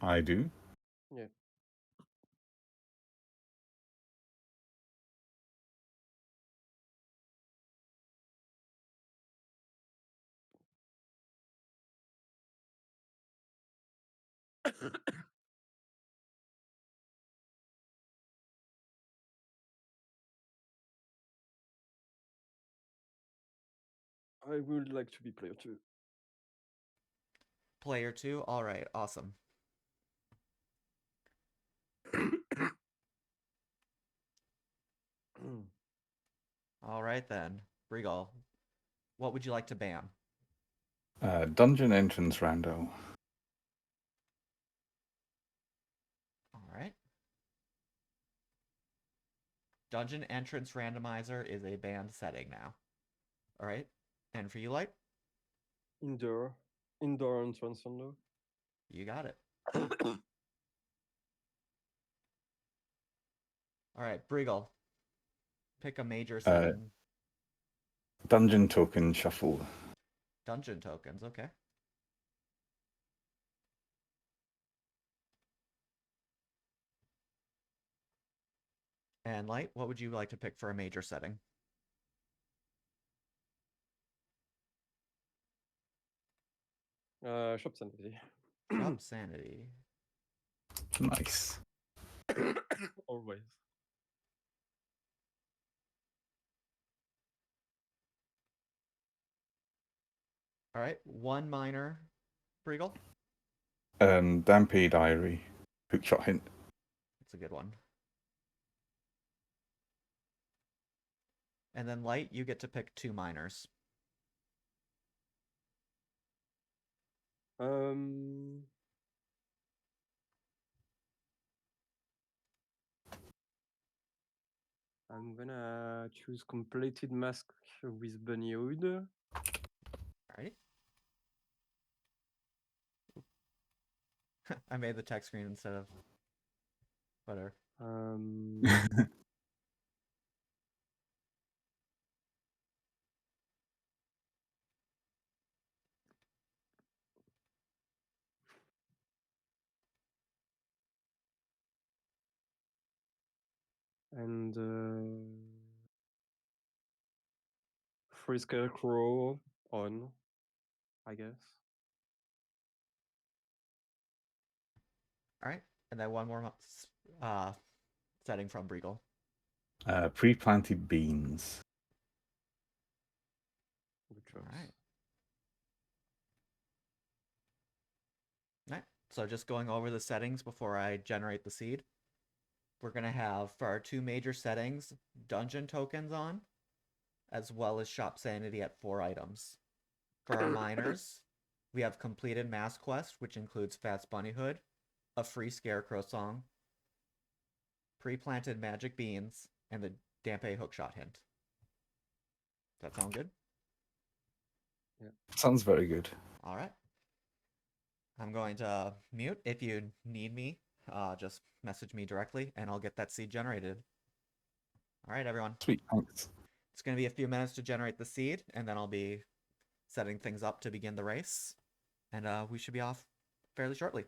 I do. Yeah. I would like to be player 2. Player 2? Alright, awesome. Alright then. Brigal, what would you like to ban? Dungeon entrance rando. Alright. Dungeon entrance randomizer is a banned setting now. Alright. And for you, Light? Indoor entrance window. You got it. Alright, Brigal. Pick a major setting. Dungeon token shuffle. Dungeon tokens, okay. And Light, what would you like to pick for a major setting? Shop sanity. Shop sanity. Nice. Always. Alright, one minor. Brigal? Dampy Diary. Hookshot hint. That's a good one. And then Light, you get to pick two minors. I'm gonna choose completed mask with bunny hood. Alright. I made the text screen instead of whatever. And free scarecrow on, I guess. Alright, and then one more setting from Brigal. Pre-planted beans. Good choice. Alright. Alright, so just going over the settings before I generate the seed. We're going to have, for our two major settings, dungeon tokens on, as well as shop sanity at 4 items. For our minors, we have completed mask quest, which includes Fast Bunny Hood, a free scarecrow song, pre-planted magic beans, and the Dampe hookshot hint. Does that sound good? Yeah. Sounds very good. All right. I'm going to mute. If you need me, just message me directly, and I'll get that seed generated. All right, everyone. Sweet, thanks. It's going to be a few minutes to generate the seed, and then I'll be setting things up to begin the race. And we should be off fairly shortly.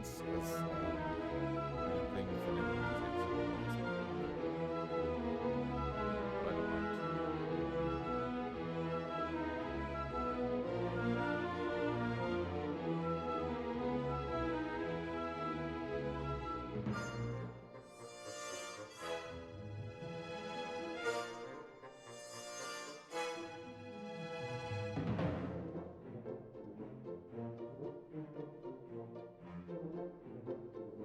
as you think for different reasons. But I don't mind.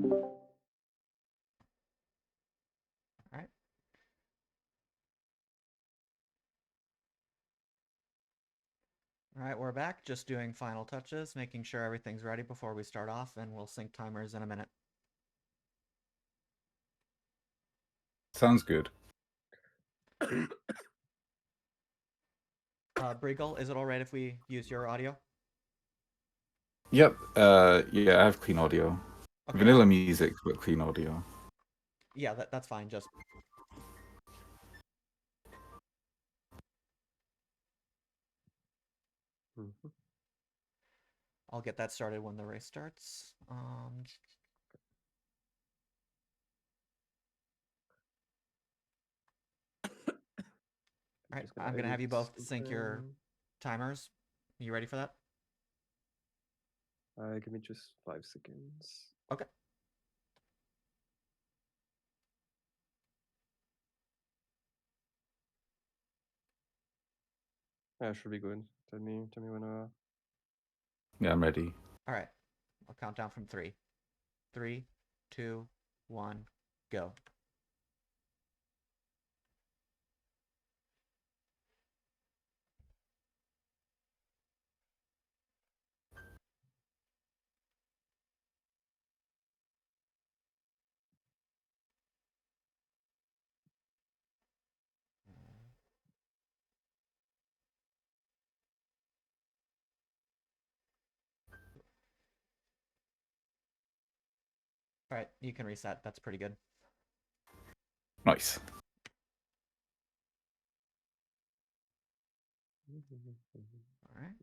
Alright. Alright, we're back. Just doing final touches, making sure everything's ready before we start off, and we'll sync timers in a minute. Sounds good. Briegel, is it alright if we use your audio? Yep. Yeah, I have clean audio. Okay. Vanilla music, but clean audio. Yeah, that's fine. Just Mhm. I'll get that started when the race starts. Alright, Just gonna I'm gonna have you edit both sync your something. timers. You ready for that? Give me just 5 seconds. Okay. Yeah, should be good. Tell me when Yeah, I'm ready. Alright. I'll count down from 3. 3, 2, 1, go. Alright, you can reset. That's pretty good. Nice. Alright.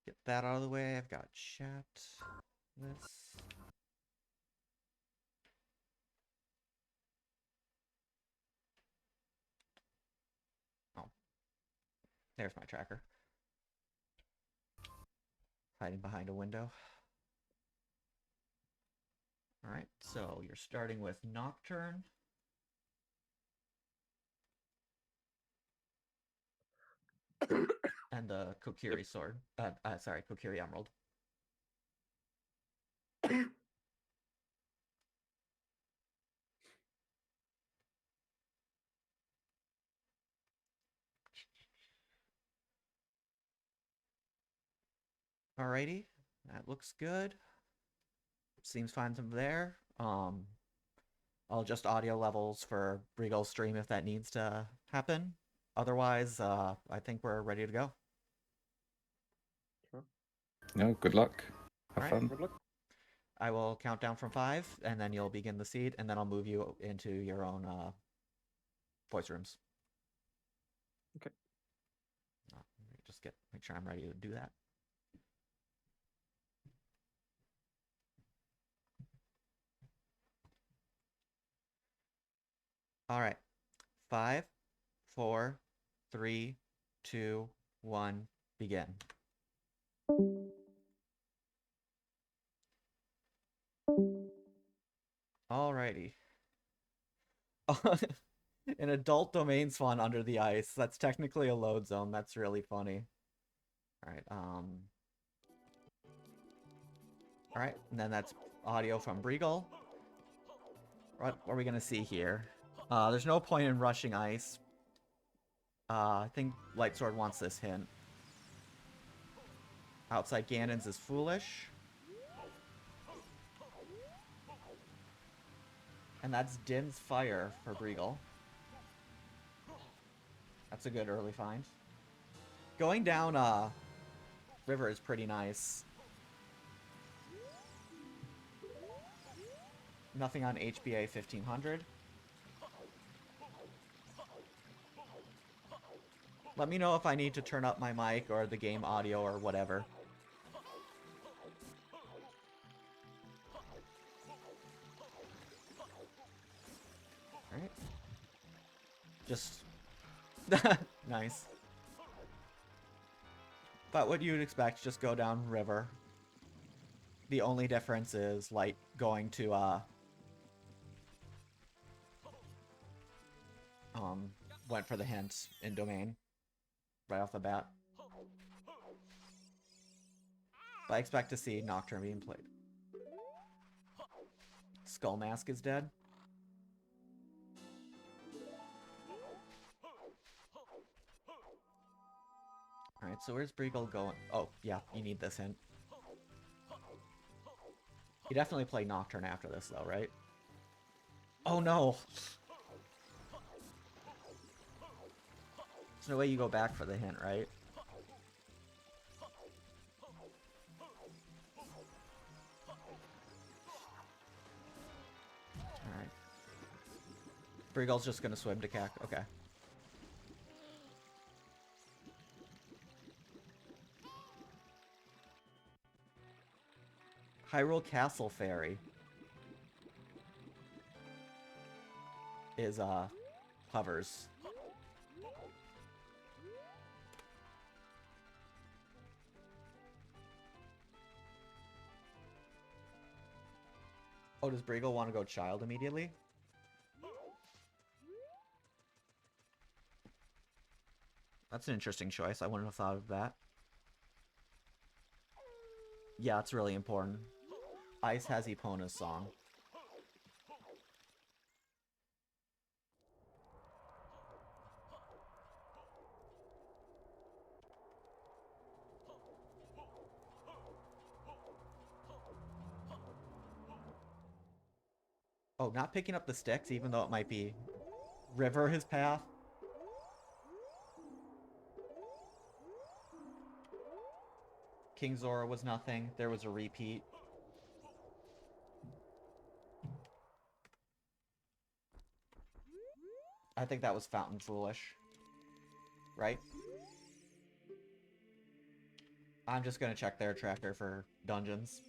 Get that out of the way. I've got chat. This. Oh. There's my tracker. Hiding behind a window. Alright, so you're starting with Nocturne. And the Kokiri sword. Sorry, Kokiri emerald. Alrighty, that looks good. Seems fine from there. I'll adjust audio levels for Regal's stream if that needs to happen. Otherwise, I think we're ready to go. Sure. No, good luck. Have Alright. fun. Good luck. I will count down from 5, and then you'll begin the seed, and then I'll move you into your own voice rooms. Okay. Just make sure I'm ready to do that. All right. 5, 4, 3, 2, 1, begin. Alrighty. An adult domain spawn under the ice. That's technically a load zone. That's really funny. Alright, Alright, and then that's audio from Breagle. What are we gonna see here? There's no point in rushing ice. I think Lightsword wants this hint. Outside Ganon's is foolish. And that's Din's Fire for Breagle. That's a good early find. Going down river is pretty nice. Nothing on HBA 1500. Let me know if I need to turn up my mic or the game audio or whatever. Alright. Just... nice. But what you'd expect, just go down river. The only difference is Light going to, went for the hint in domain. Right off the bat. But I expect to see Nocturne being played. Skull Mask is dead. Alright, so where's Breagle going? Oh, yeah, you need this hint. You definitely play Nocturne after this, though, right? Oh, no! There's no way you go back for the hint, right? Alright. Breagle's just gonna swim to Cack. Okay. Hyrule Castle Fairy is, hovers. Oh, does Breagle want to go Child immediately? That's an interesting choice. I wouldn't have thought of that. Yeah, it's really important. Ice has Epona's song. Oh, not picking up the sticks, even though it might be River his path. King Zora was nothing. There was a repeat. I think that was Fountain Foolish. Right? I'm just gonna check their tracker for dungeons.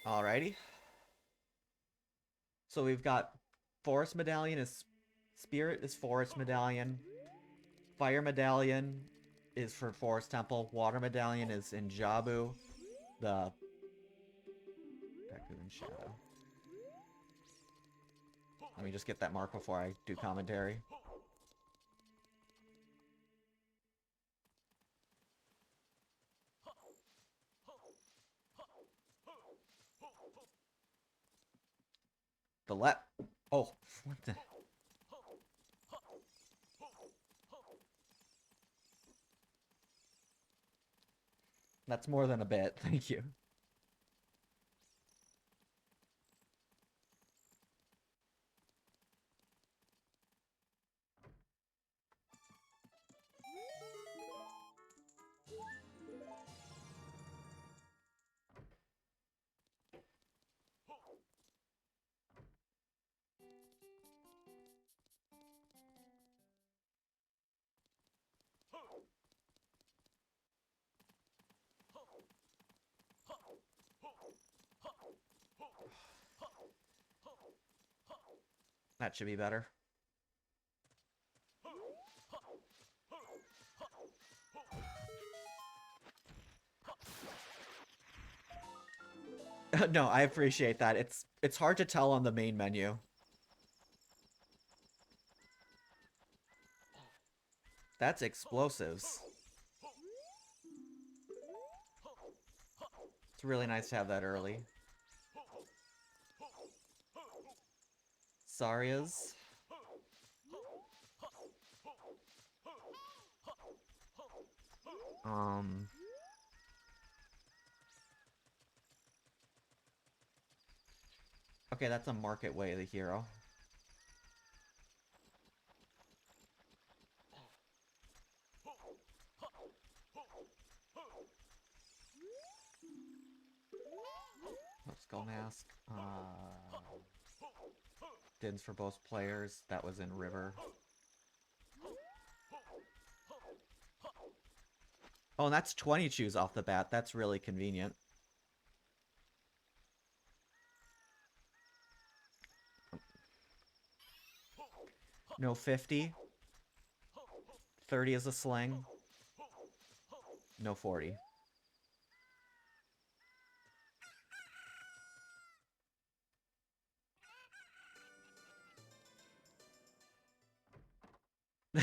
Alrighty. So we've got Forest Medallion is Spirit is Forest Medallion. Fire Medallion is for Forest Temple. Water Medallion is in Jabu. The Deku in Shadow. Let me just get that mark before I do commentary. Oh, what the? That's more than a bit. Thank you. That should be better. No, I appreciate that. It's hard to tell on the main menu. That's explosives. It's really nice to have that early. Saria's. Okay, that's a Market Way, the hero. Skull Mask. Dins for both players. That was in River. Oh, and that's 20 chews off the bat. That's really convenient. No 50. 30 is a sling. No 40.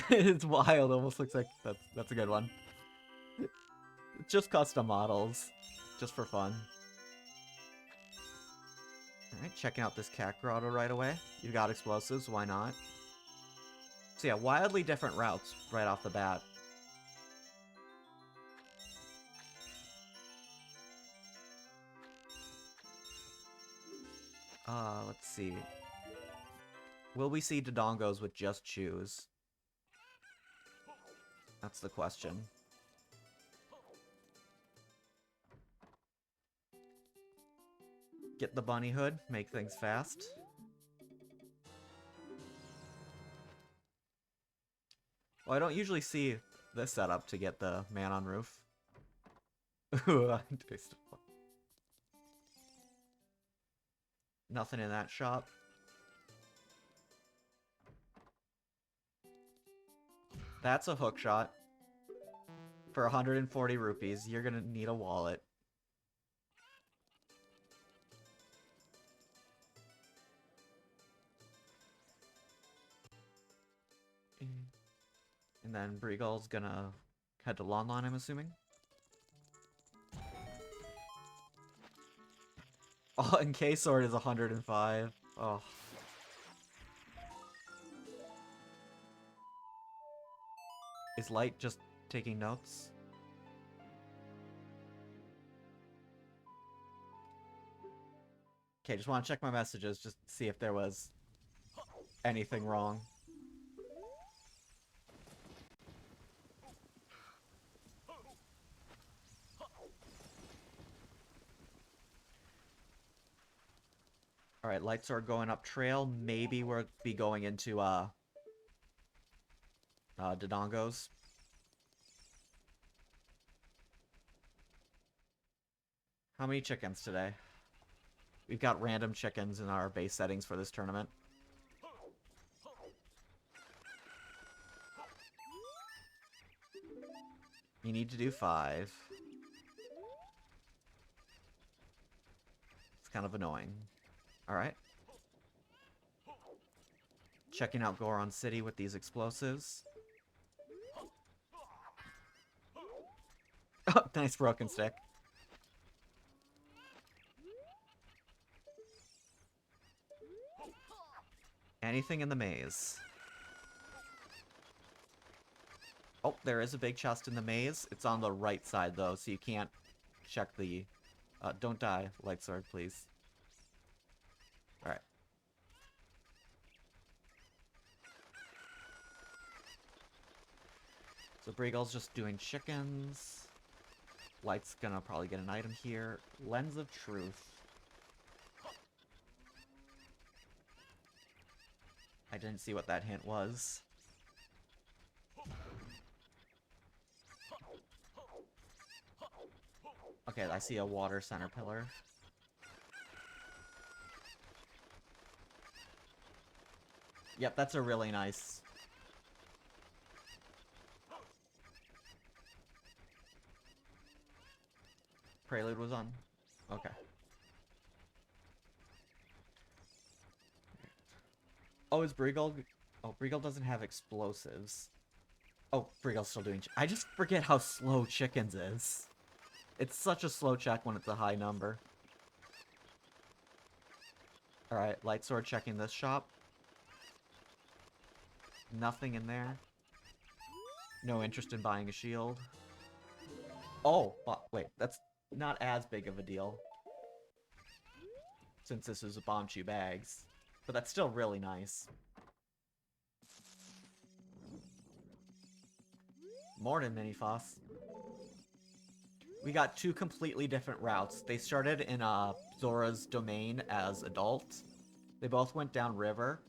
It's wild. Almost looks like that's a good one. It's just custom models, just for fun. All right, checking out this cat grotto right away. You've got explosives, why not? So yeah, wildly different routes right off the bat. Let's see. Will we see Dodongos with just shoes? That's the question. Get the bunny hood, make things fast. Well, I don't usually see this setup to get the man on roof. Ooh, nothing in that shop. That's a hook shot. For 140 rupees, you're gonna need a wallet. And then Bregal's gonna head to Lon Lon, I'm assuming. Oh, and K-Sword is 105. Oh. Is Light just taking notes? Okay, just want to check my messages, just see if there was anything wrong. Alright, Light Sword going up trail. Maybe we'll be going into, Dodongos. How many chickens today? We've got random chickens in our base settings for this tournament. You need to do 5. It's kind of annoying. Alright. Checking out Goron City with these explosives. Oh, nice broken stick. Anything in the maze? Oh, there is a big chest in the maze. It's on the right side, though, so you can't check the... don't die, Light Sword, please. Alright. So Bregal's just doing chickens. Light's gonna probably get an item here. Lens of Truth. I didn't see what that hint was. Okay, I see a water center pillar. Yep, that's a really nice... Prelude was on? Okay. Oh, is Bregal... Oh, Bregal doesn't have explosives. Oh, Bregal's still doing... I just forget how slow chickens is. It's such a slow check when it's a high number. Alright, Light Sword checking this shop. Nothing in there. No interest in buying a shield. Oh, wait, that's not as big of a deal. Since this is a Bomb Chew bags. But that's still really nice. Morning, Minifoss. We got 2 completely different routes. They started in Zora's domain as adult. They both went down river,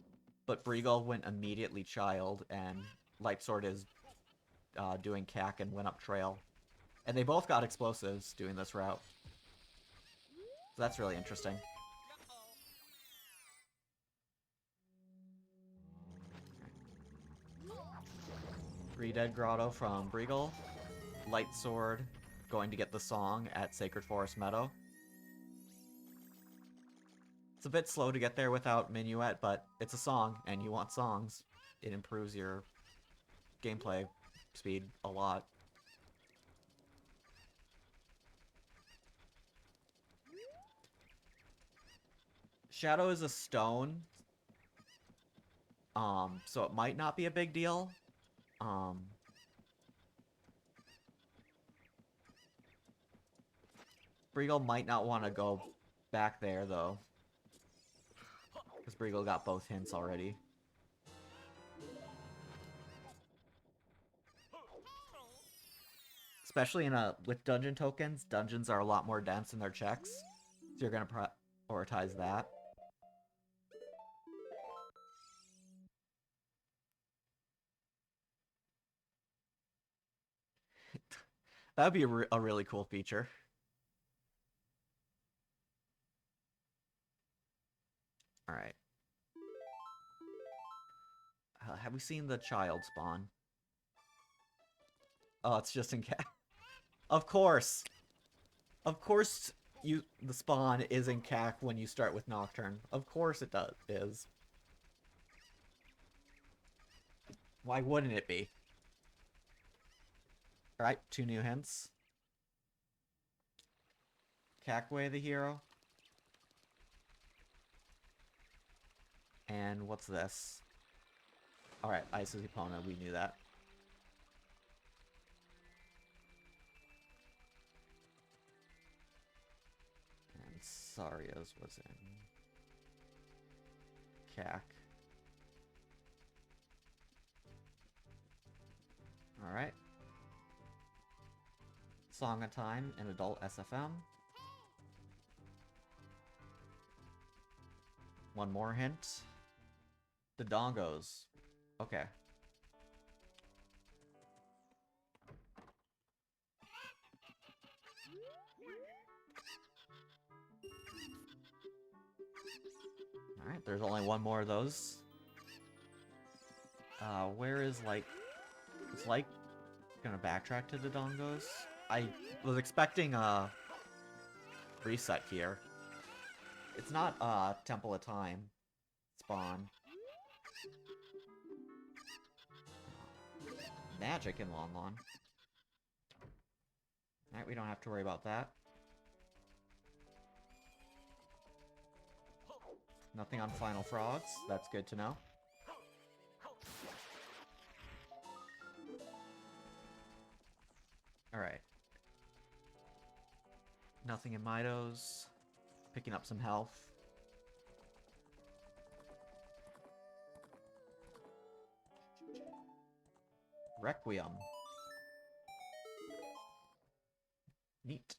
but Bregal went immediately child, and Light Sword is doing cack and went up trail. And they both got explosives doing this route. So that's really interesting. 3 Dead Grotto from Breagle. Light Sword going to get the song at Sacred Forest Meadow. It's a bit slow to get there without Minuet, but it's a song, and you want songs. It improves your gameplay speed a lot. Shadow is a stone, so it might not be a big deal. Breagle might not want to go back there, though. Because Breagle got both hints already. Especially with dungeon tokens, dungeons are a lot more dense in their checks. So you're going to prioritize that. That would be a really cool feature. Alright. Have we seen the child spawn? Oh, it's just in CAC. Of course! Of course the spawn is in CAC when you start with Nocturne. Of course it is. Why wouldn't it be? Alright, 2 new hints. Cackway the hero. And what's this? Alright, Ice is the opponent, we knew that. And Saria's was in CAC. Alright. Song of Time and Adult SFM. One more hint. The Dongos. Okay. Alright, there's only one more of those. Where is, like... Is, like, gonna backtrack to the Dongos? I was expecting a reset here. It's not Temple of Time spawn. Magic in Lon Lon. Alright, we don't have to worry about that. Nothing on Final Frogs. That's good to know. Alright. Nothing in Midos. Picking up some health. Requiem. Neat.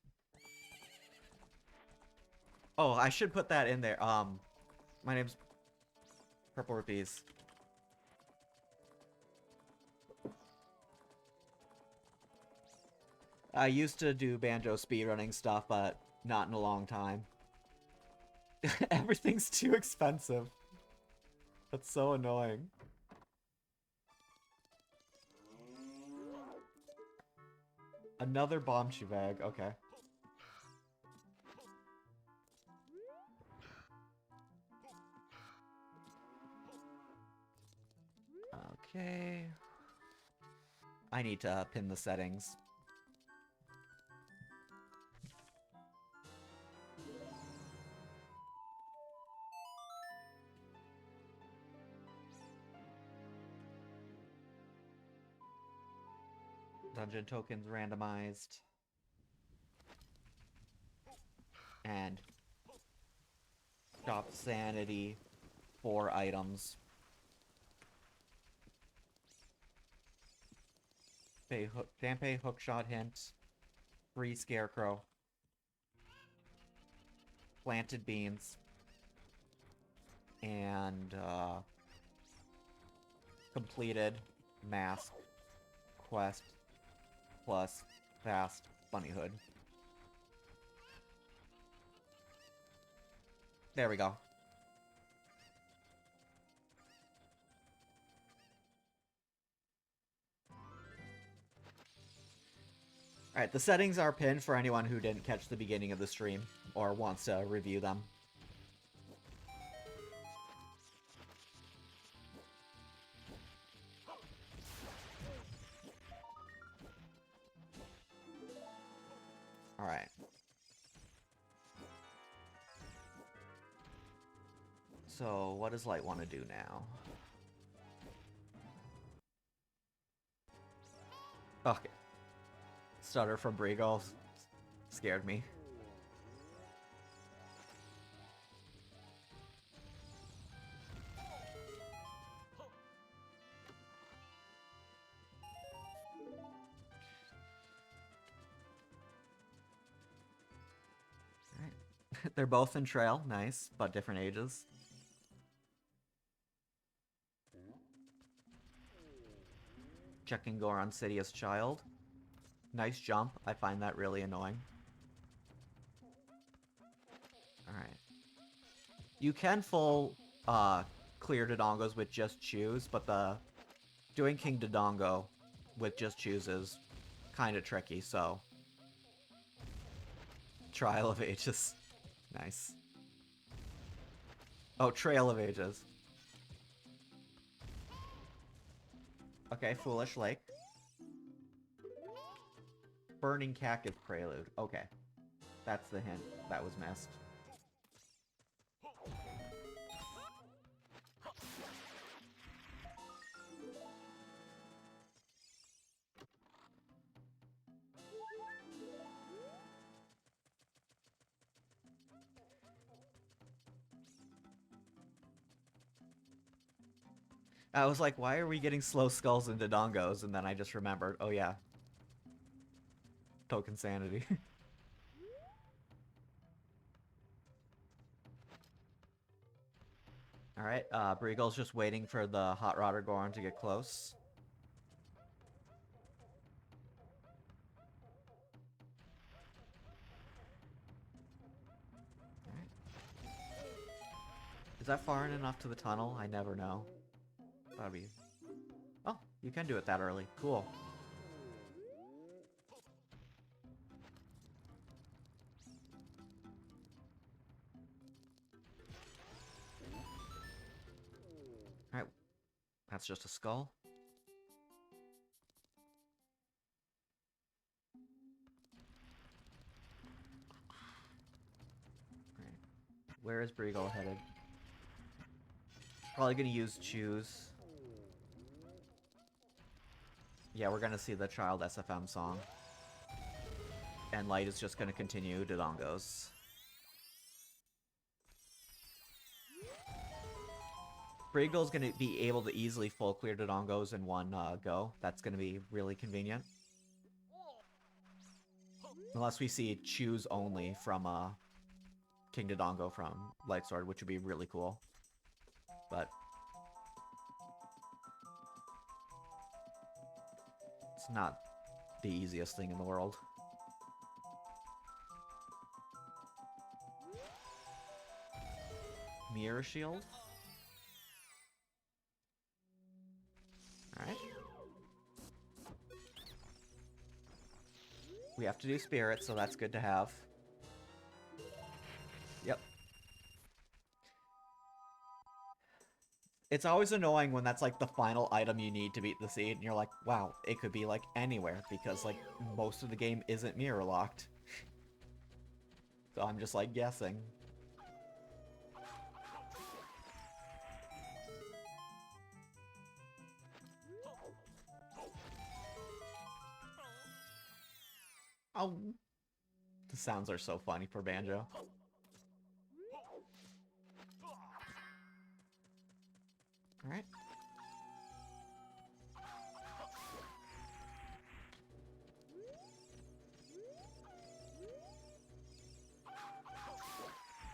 Oh, I should put that in there. My name's Purple Rupees. I used to do banjo speedrunning stuff, but not in a long time. Everything's too expensive. That's so annoying. Another bomb shoe bag, okay. Okay. I need to pin the settings. Dungeon tokens randomized. And shop sanity 4 items. Dampe hookshot hint. Free scarecrow. Planted beans. And completed mask quest plus fast bunny hood. There we go. Alright, the settings are pinned for anyone who didn't catch the beginning of the stream or wants to review them. Alright. So, what does Light want to do now? Okay. Stutter from Briegel scared me. Alright. They're both in trail, nice, but different ages. Checking Goron City as child. Nice jump. I find that really annoying. Alright. You can full clear Dodongos with just choose, but doing King Dodongo with just choose is kind of tricky, so... Trial of Ages. Nice. Oh, Trail of Ages. Okay, Foolish Lake. Burning Cactus Prelude. Okay. That's the hint that was missed. I was like, why are we getting slow skulls and Dodongos? And then I just remembered, oh yeah. Token sanity. Alright, Briegel's just waiting for the Hot Rodder Goron to get close. Alright. Is that far enough to the tunnel? I never know. That'd be... Oh, you can do it that early. Cool. Alright. That's just a skull. Alright. Where is Briegel headed? Probably gonna use choose. Yeah, we're gonna see the child SFM song. And Light is just gonna continue Dodongos. Briegel's gonna be able to easily full clear Dodongos in one go. That's gonna be really convenient. Unless we see choose only from King Dodongo from Lightsword, which would be really cool. But it's not the easiest thing in the world. Mirror Shield? Alright. We have to do Spirit, so that's good to have. Yep. It's always annoying when that's like the final item you need to beat the seed, and you're like, wow, it could be like anywhere, because like most of the game isn't mirror locked. So I'm just like guessing. Oh, the sounds are so funny for Banjo. Alright.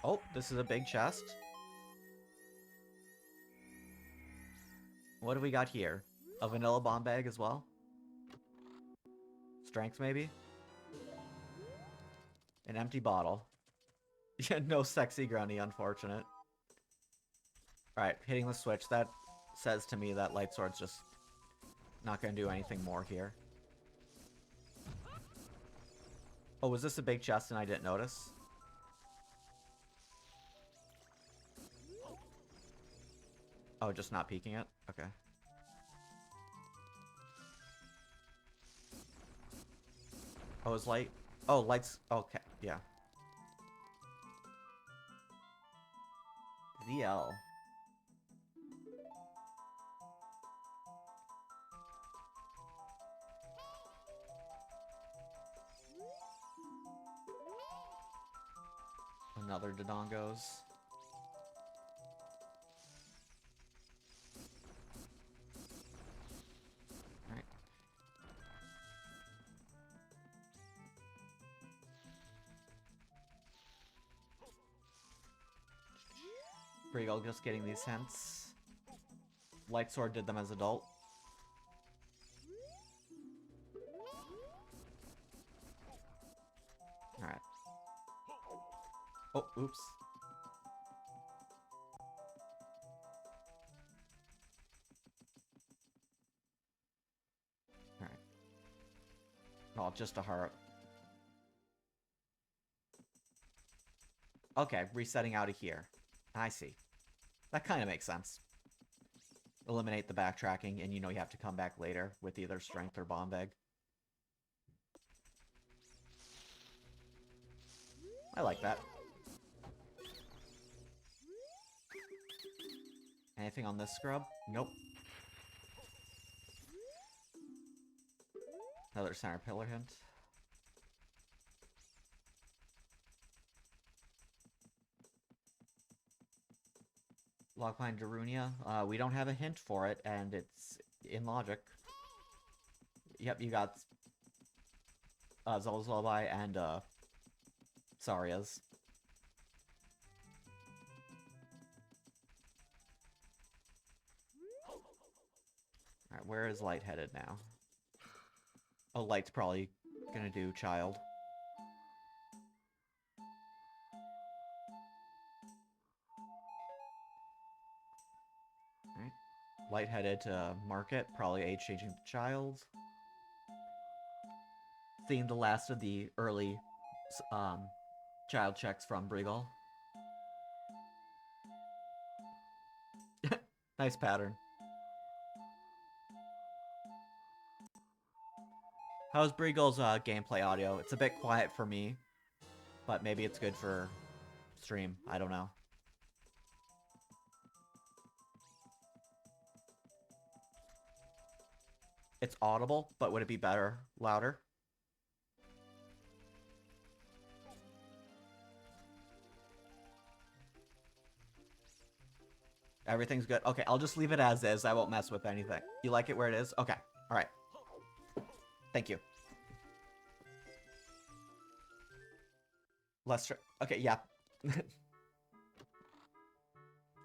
Oh, this is a big chest. What do we got here? A vanilla bomb bag as well? Strength, maybe? An empty bottle. Yeah, no sexy grunny, unfortunate. Alright, hitting the switch. That says to me that Lightsword's just not going to do anything more here. Oh, was this a big chest and I didn't notice? Oh, just not peeking it? Okay. Oh, is light? Oh, lights. Okay, yeah. VL. Another Dodongos. Alright. Brigal just getting these hints. Light Sword did them as adult. Alright. Oh, oops. Alright. Oh, just a heart. Okay, resetting out of here. I see. That kind of makes sense. Eliminate the backtracking, and you know you have to come back later with either strength or bomb bag. I like that. Anything on this scrub? Nope. Another center pillar hint. Logpine Darunia. We don't have a hint for it, and it's in logic. Yep, you got Zola's Lullaby and Saria's. Alright, where is Light headed now? Oh, Light's probably gonna do Child. Alright. Light headed to Market, probably age changing to Child. Seeing the last of the early child checks from Brigal. Nice pattern. How's Brigal's gameplay audio? It's a bit quiet for me, but maybe it's good for stream. I don't know. It's audible, but would it be better louder? Everything's good. Okay, I'll just leave it as is. I won't mess with anything. You like it where it is? Okay. All right. Thank you. Okay, yeah.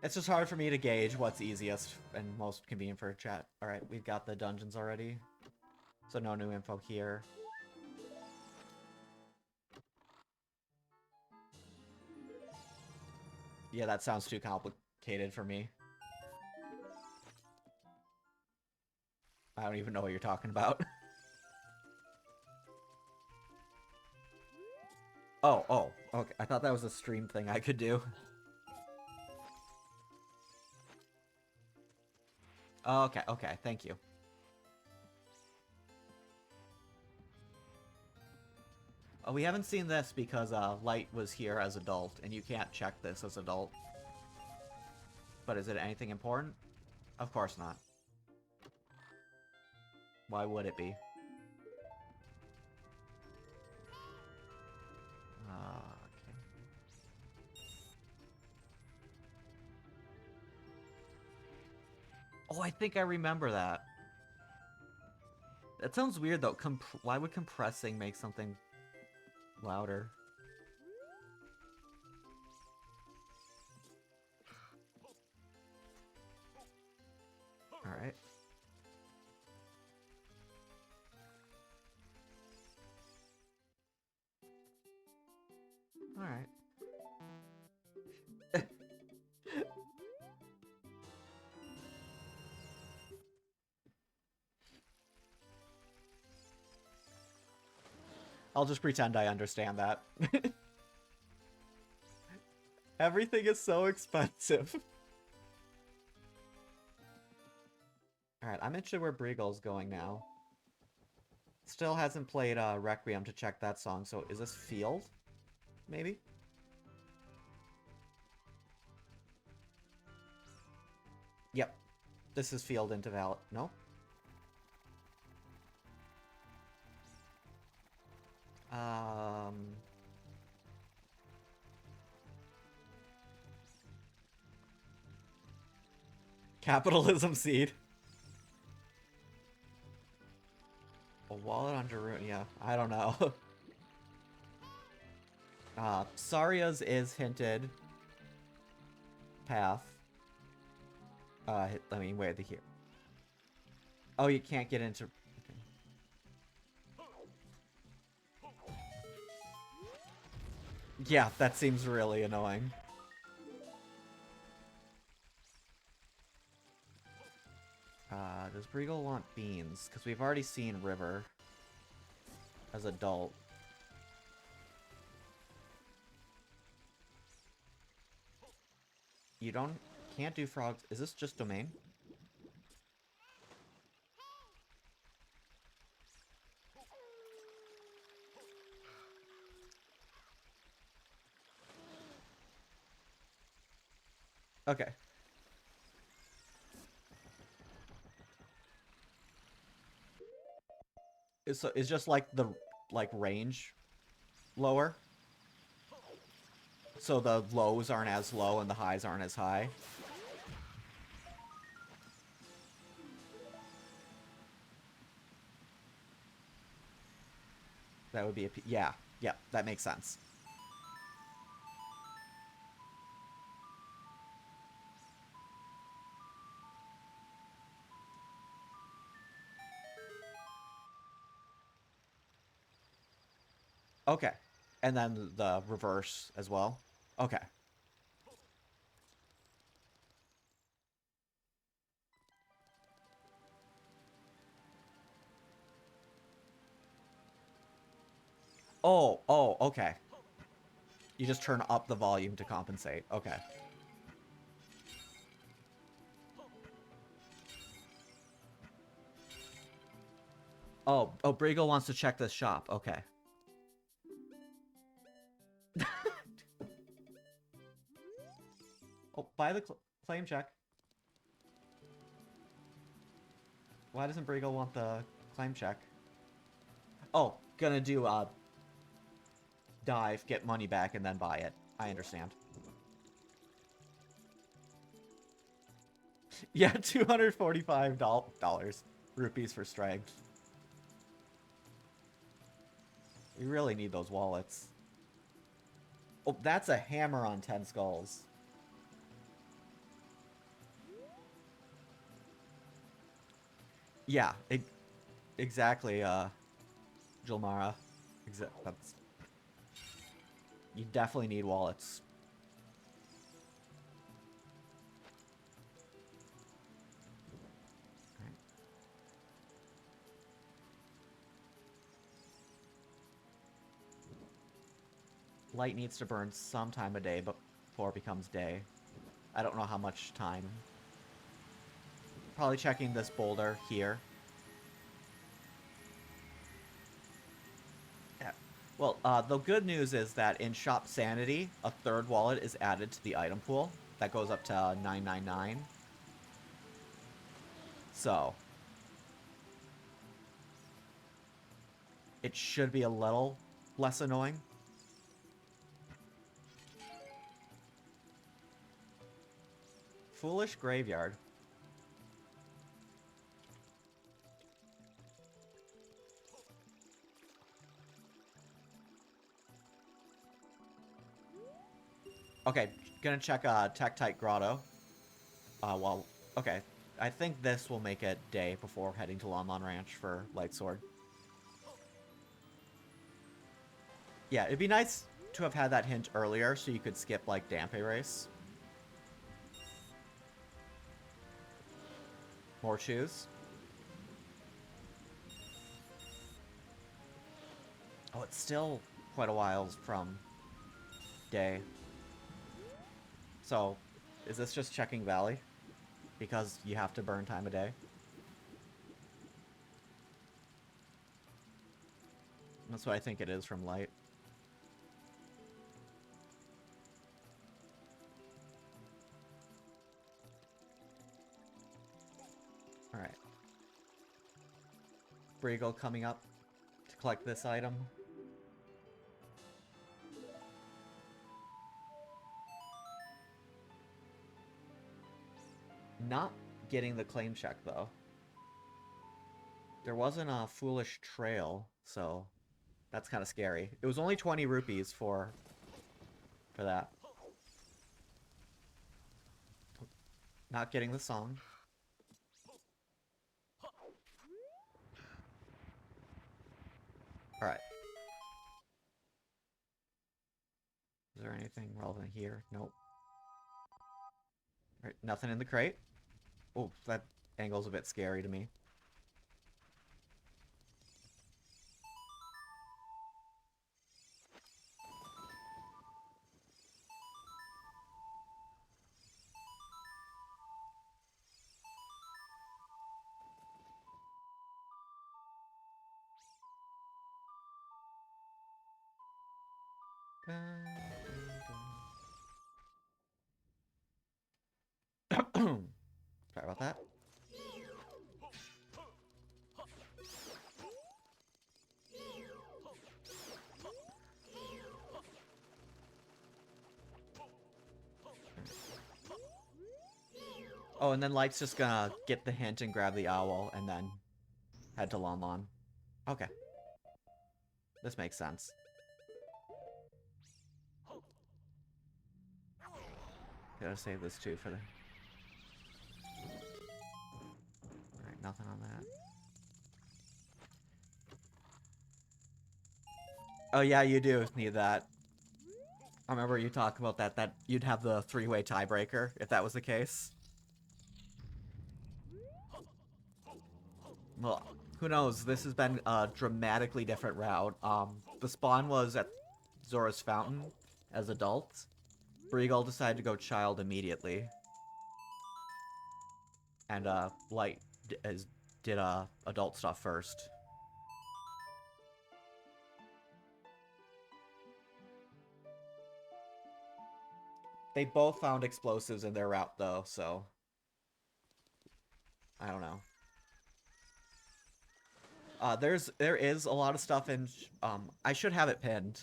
It's just hard for me to gauge what's easiest and most convenient for a chat. All right, we've got the dungeons already. So no new info here. Yeah, that sounds too complicated for me. I don't even know what you're talking about. Oh, okay. I thought that was a stream thing I could do. Okay, thank you. Oh, we haven't seen this because Light was here as adult, and you can't check this as adult. But is it anything important? Of course not. Why would it be? Okay. Oh, I think I remember that. That sounds weird, though. Why would compressing make something louder? Alright. Alright. I'll just pretend I understand that. Everything is so expensive. Alright, I'm interested where Breagle's going now. Still hasn't played Requiem to check that song, so is this Field? Maybe? Yep. This is Field into Val. No? Capitalism seed. A wallet on Darun, yeah. I don't know. Saria's is hinted. Path. I mean, where the here? Oh, you can't get into... Okay. Yeah, that seems really annoying. Does Breagle want beans? Because we've already seen River as adult. You can't do frogs. Is this just domain? Okay. Is just like the range lower? So the lows aren't as low and the highs aren't as high? That would be a... Yeah, that makes sense. Okay. And then the reverse as well? Okay. Oh, okay. You just turn up the volume to compensate. Okay. Oh, Brigo wants to check this shop. Okay. Oh, buy the claim check. Why doesn't Brigo want the claim check? Oh, gonna do dive, get money back, and then buy it. I understand. Yeah, $245 rupees for strength. We really need those wallets. Oh, that's a hammer on 10 skulls. Yeah, exactly, Julmara. That's... You definitely need wallets. Right. Light needs to burn some time a day before it becomes day. I don't know how much time. Probably checking this boulder here. Yeah. Well, the good news is that in Shop Sanity, a third wallet is added to the item pool. That goes up to 999. So, it should be a little less annoying. Foolish Graveyard. Okay, gonna check Tektite Grotto. Well, okay. I think this will make it day before heading to Lon Lon Ranch for Lightsword. Yeah, it'd be nice to have had that hint earlier so you could skip, like, Dampe Race. More shoes. Oh, it's still quite a while from day. So, is this just checking Valley? Because you have to burn time of day? That's what I think it is from light. Alright. Briegel coming up to collect this item. Not getting the claim check, though. There wasn't a foolish trail, so that's kind of scary. It was only 20 rupees for that. Not getting the song. Alright. Is there anything relevant here? Nope. Alright, nothing in the crate. Oh, that angle's a bit scary to me. Sorry about that. Oh, and then Light's just gonna get the hint and grab the owl and then head to Lon Lon. Okay. This makes sense. Gotta save this too for the... Alright, nothing on that. Oh yeah, you do need that. I remember you talk about that you'd have the three-way tiebreaker if that was the case. Well, who knows? This has been a dramatically different route. The spawn was at Zora's Fountain as adults. Briegel decided to go child immediately. And, Light did adult stuff first. They both found explosives in their route, though, so... I don't know. There is a lot of stuff in... I should have it pinned.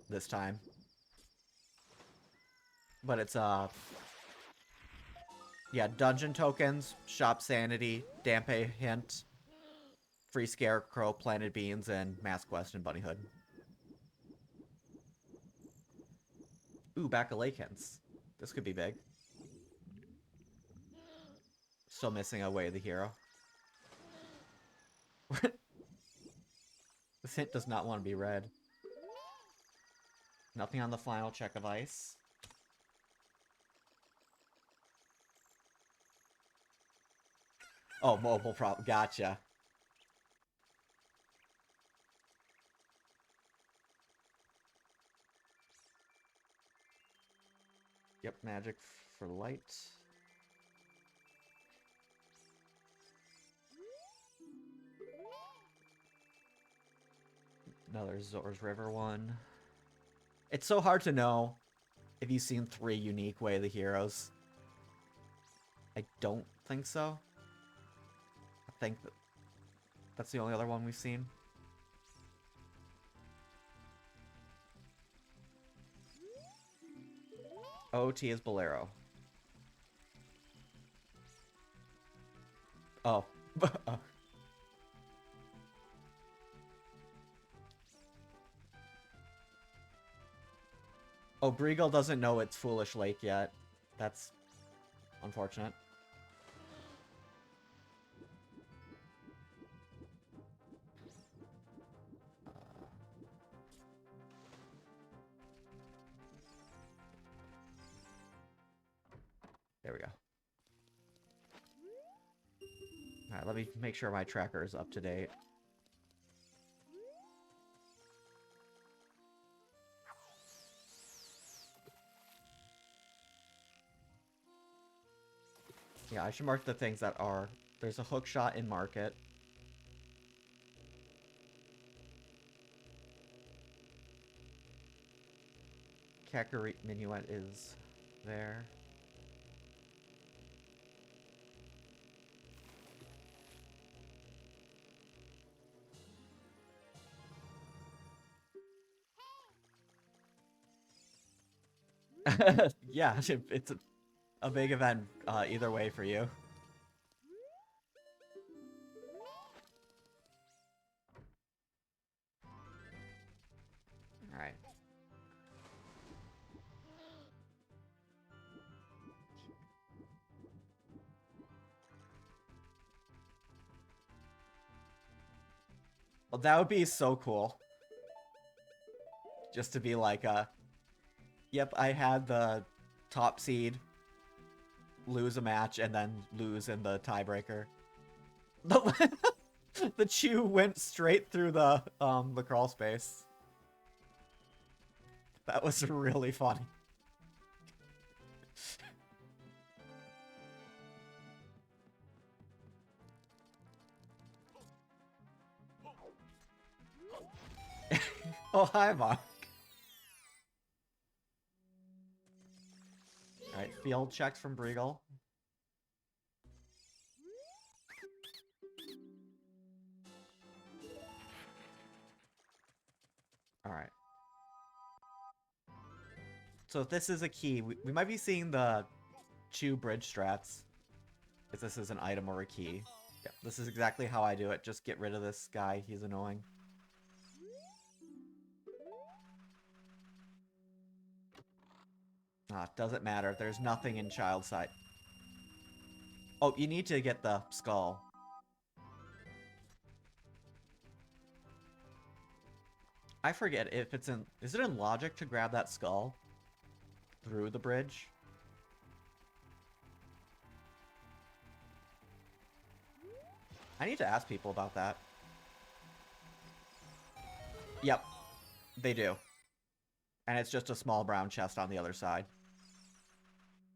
This time. But it's, yeah, dungeon tokens, shop sanity, Dampe hint, free scarecrow, planted beans, and mask quest and bunny hood. Ooh, back of lake hints. This could be big. Still missing a way of the hero. This hint does not want to be read. Nothing on the final check of ice. Oh, mobile prop. Gotcha. Yep, magic for light. Another Zora's River one. It's so hard to know if you've seen 3 unique Way of the Heroes. I don't think so. I think that's the only other one we've seen. OT is Bolero. Oh. Oh, Briegel doesn't know it's Foolish Lake yet. That's unfortunate. There we go. Alright, let me make sure my tracker is up to date. Yeah, I should mark the things that are. There's a hook shot in market. Kakari Minuet is there. Yeah, it's a big event either way for you. Alright. Well, that would be so cool. Just to be like, yep, I had the top seed lose a match and then lose in the tiebreaker. The Chew went straight through the crawl space. That was really funny. Oh, hi, Mark. Alright, field checks from Briegel. Alright. So if this is a key, we might be seeing the Chew bridge strats. If this is an item or a key. Yeah, this is exactly how I do it. Just get rid of this guy. He's annoying. Doesn't matter. There's nothing in child sight. Oh, you need to get the skull. I forget if it's in... Is it in logic to grab that skull through the bridge? I need to ask people about that. Yep. They do. And it's just a small brown chest on the other side.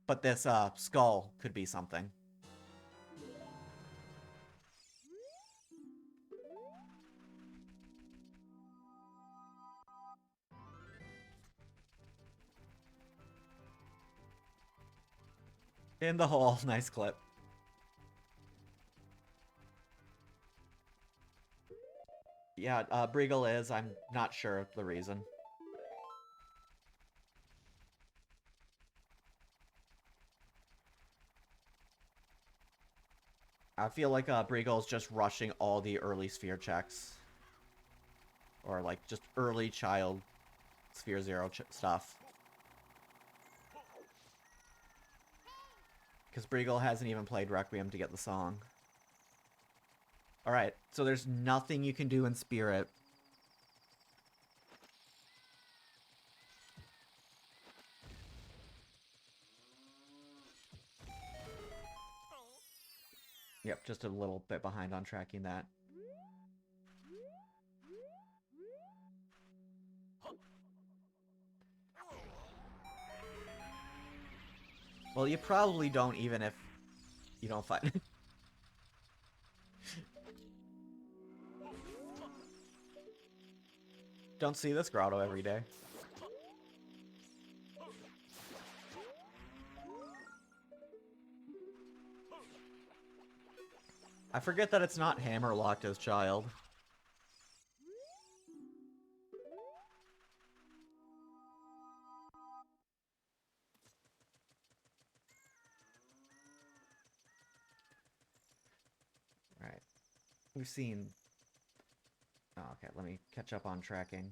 But this skull could be something. In the hole. Nice clip. Yeah, Briegel is. I'm not sure of the reason. I feel like Briegel is just rushing all the early sphere checks. Or, like, just early child Sphere Zero stuff. Because Briegel hasn't even played Requiem to get the song. Alright, so there's nothing you can do in Spirit. Yep, just a little bit behind on tracking that. Well, you probably don't even if you don't fight. Don't see this grotto every day. I forget that it's not hammer locked as child. Alright. We've seen... Oh, okay, let me catch up on tracking.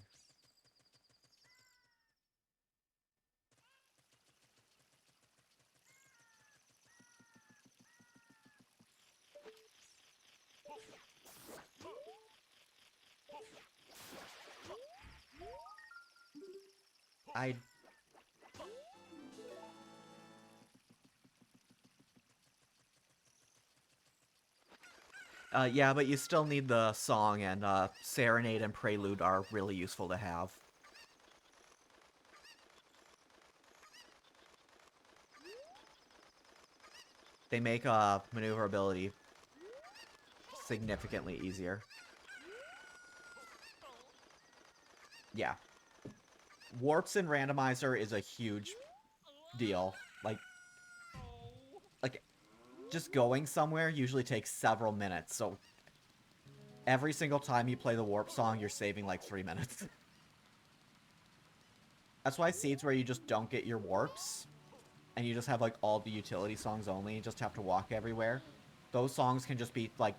Yeah, but you still need the song, and Serenade and Prelude are really useful to have. They make maneuverability significantly easier. Yeah. Warps in randomizer is a huge deal. Like, just going somewhere usually takes several minutes, so every single time you play the warp song, you're saving like 3 minutes. That's why seeds where you just don't get your warps, and you just have like all the utility songs only, you just have to walk everywhere, those songs can just be like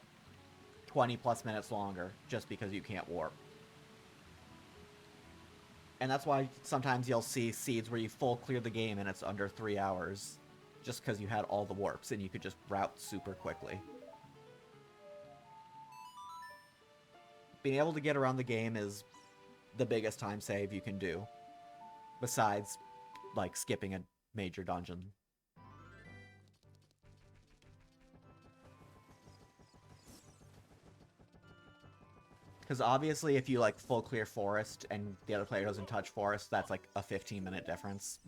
20 plus minutes longer just because you can't warp. And that's why sometimes you'll see seeds where you full clear the game and it's under 3 hours, just because you had all the warps and you could just route super quickly. Being able to get around the game is the biggest time save you can do, besides like skipping a major dungeon. Because obviously if you like full clear forest and the other player doesn't touch forest, that's like a 15-minute difference.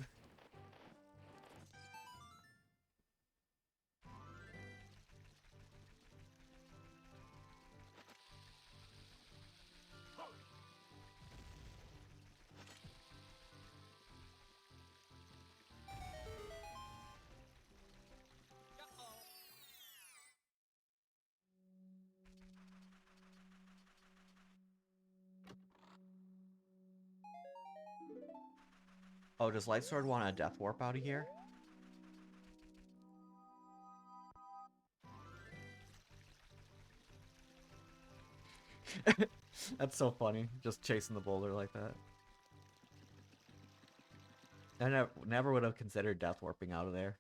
Oh, does Lightsword want a death warp out of here? That's so funny, just chasing the boulder like that. I never would have considered death warping out of there.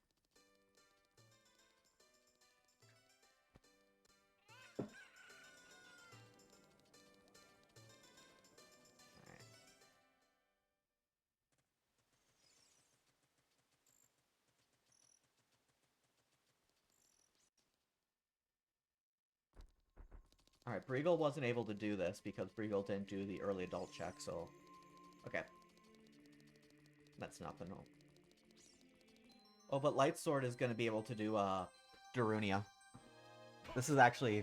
Alright, Breagle wasn't able to do this because Breagle didn't do the early adult check, so... Okay. That's nothing. No. Oh, but Lightsword is going to be able to do, Darunia. This is actually...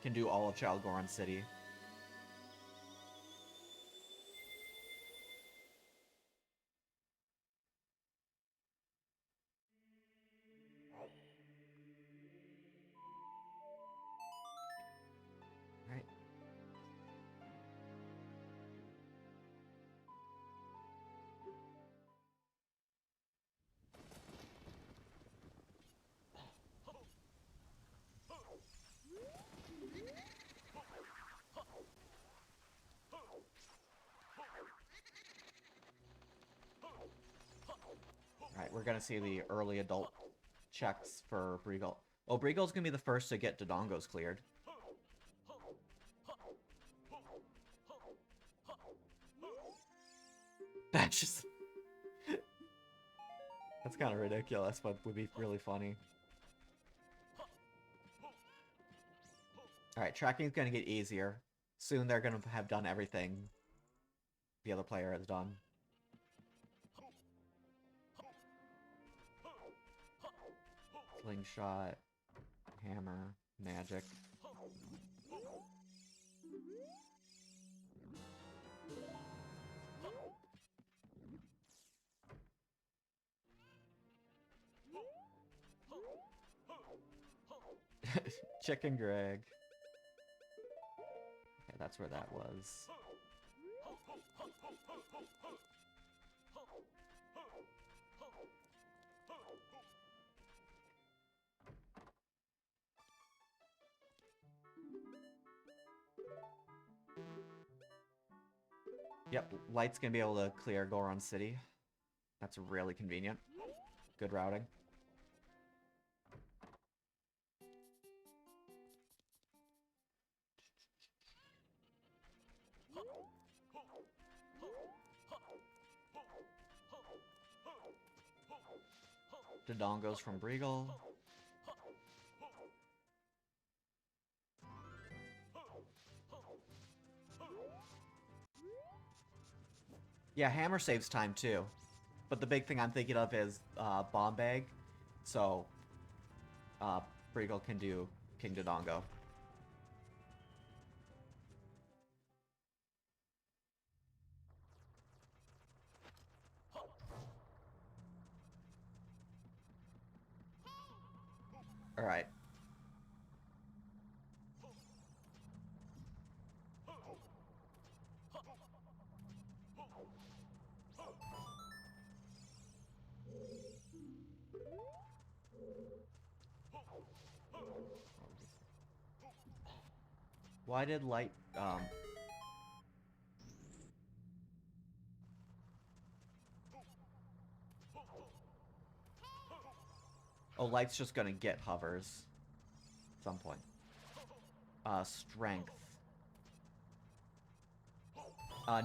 can do all of Chalgoran City. Alright. Alright, we're gonna see the early adult checks for Breagle. Oh, Breagle's gonna be the first to get Dodongos cleared. That's just... That's kind of ridiculous, but would be really funny. Alright, tracking's gonna get easier. Soon they're gonna have done everything the other player has done. Slingshot, hammer, magic. Chicken Greg. Okay, that's where that was. Yep, Light's gonna be able to clear Goron City. That's really convenient. Good routing. Dodongos from Breagle. Yeah, hammer saves time too. But the big thing I'm thinking of is bomb bag. So Breagle can do King Dodongo. Alright. Why did Light, Oh, Light's just gonna get hovers. At some point. Strength.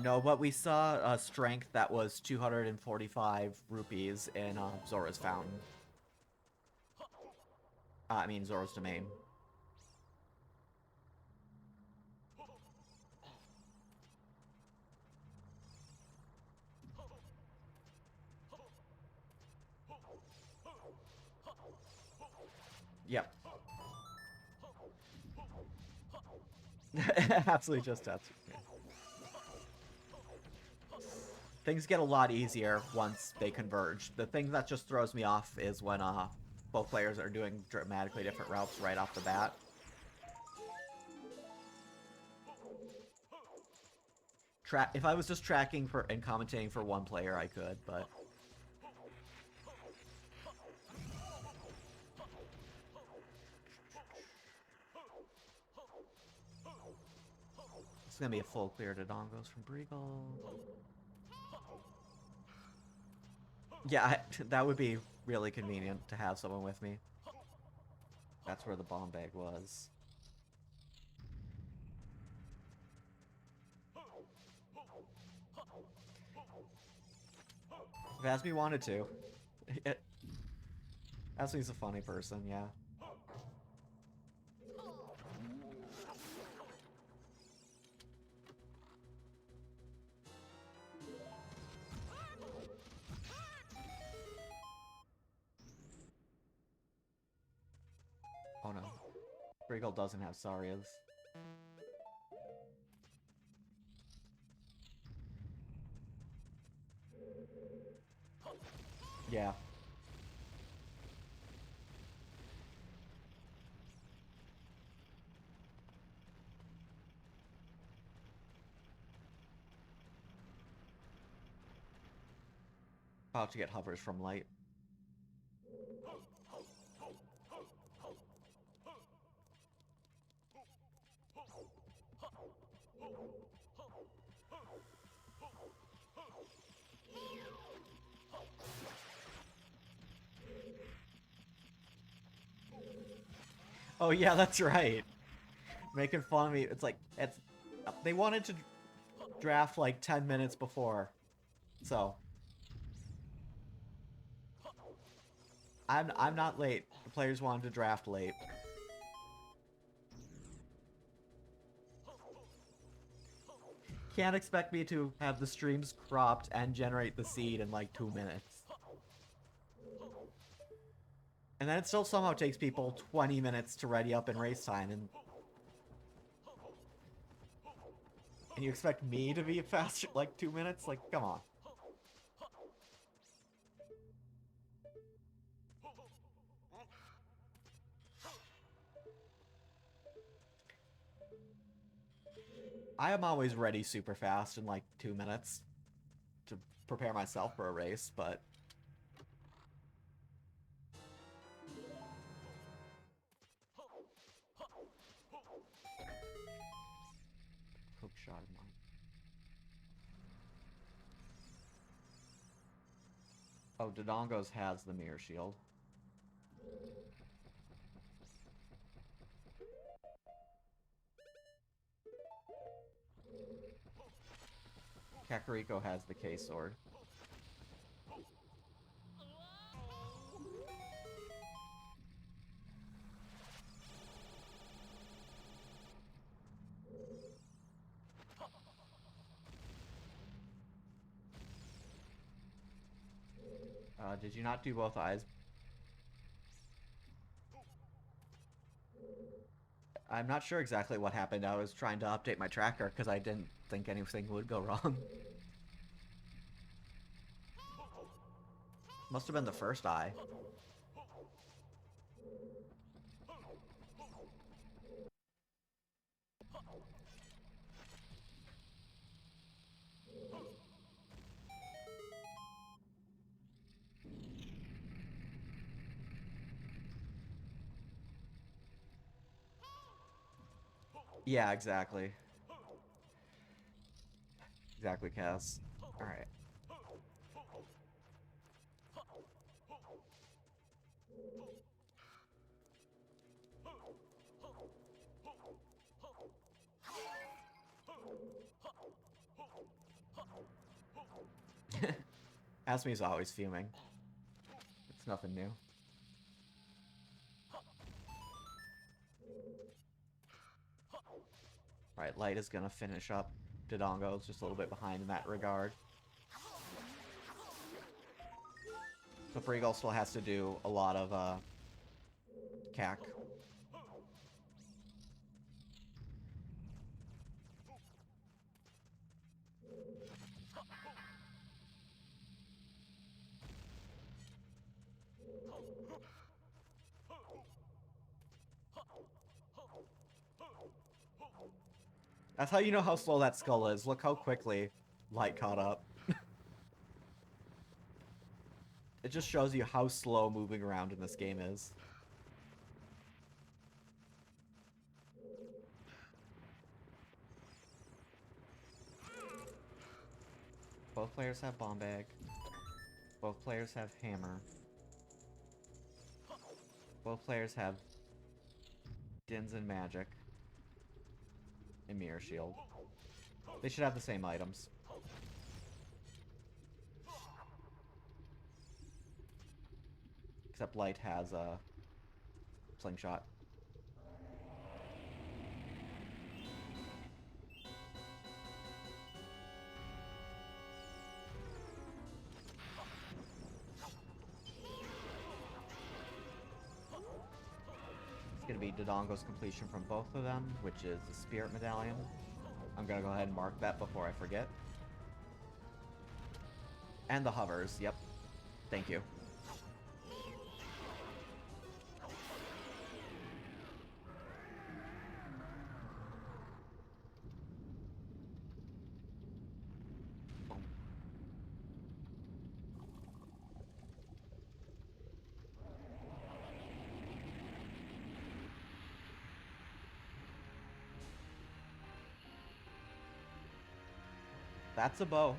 No, but we saw strength that was 245 rupees in Zora's Fountain. I mean, Zora's Domain. Yep. Absolutely just Tetsu. Things get a lot easier once they converge. The thing that just throws me off is when both players are doing dramatically different routes right off the bat. If I was just tracking for and commentating for one player, I could, but... It's gonna be a full clear to Dongos from Breagle. Yeah, that would be really convenient to have someone with me. That's where the bomb bag was. If Asmi wanted to. Asmi's a funny person, yeah. Oh no. Breagle doesn't have Sarias. Yeah. About to get hovers from Light. Oh yeah, that's right. Making fun of me. It's like they wanted to draft like 10 minutes before. So I'm not late. The players wanted to draft late. Can't expect me to have the streams cropped and generate the seed in like 2 minutes. And then it still somehow takes people 20 minutes to ready up in race time, and you expect me to be faster, like 2 minutes? Like, come on. I am always ready super fast in like 2 minutes to prepare myself for a race, but... Hook shot in mine. Oh, Dodongo's has the mirror shield. Kakariko has the K-sword. Did you not do both eyes? I'm not sure exactly what happened. I was trying to update my tracker because I didn't think anything would go wrong. Must have been the first eye. Yeah, exactly. Exactly, Cass. Alright. Asmi's always fuming. It's nothing new. Right, Light is gonna finish up Dodongo's just a little bit behind in that regard. So Freegal still has to do a lot of CAC. That's how you know how slow that skull is. Look how quickly Light caught up. It just shows you how slow moving around in this game is. Both players have Bomb Bag. Both players have Hammer. Both players have Dins and Magic. And Mirror Shield. They should have the same items. Except Light has a Slingshot. It's gonna be Dodongo's completion from both of them, which is the Spirit Medallion. I'm gonna go ahead and mark that before I forget. And the hovers, yep. Thank you. That's a bow.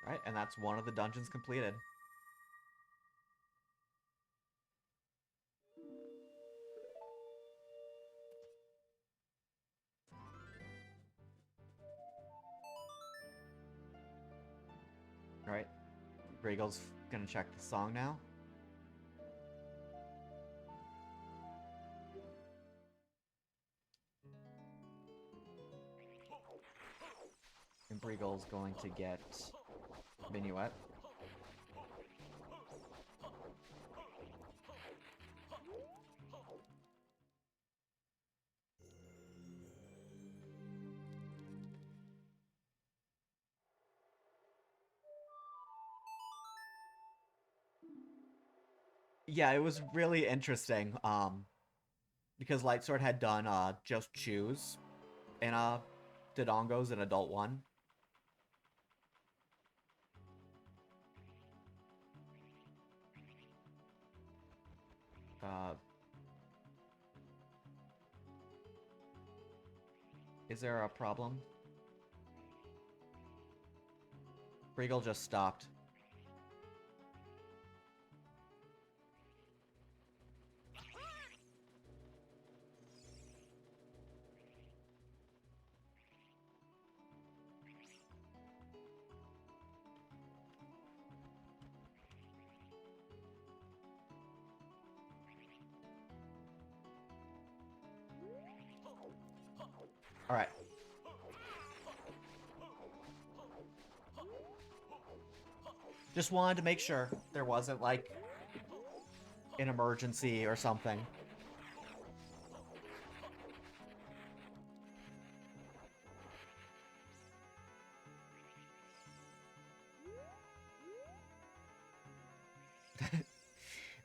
Right, and that's one of the dungeons completed. Alright, Regal's gonna check the song now. And Breagle's going to get Minuet. Yeah, it was really interesting, because Lightsword had done, Just Choose in, Dodongo's an adult one. Is there a problem? Regal just stopped. Alright. Just wanted to make sure there wasn't, like, an emergency or something.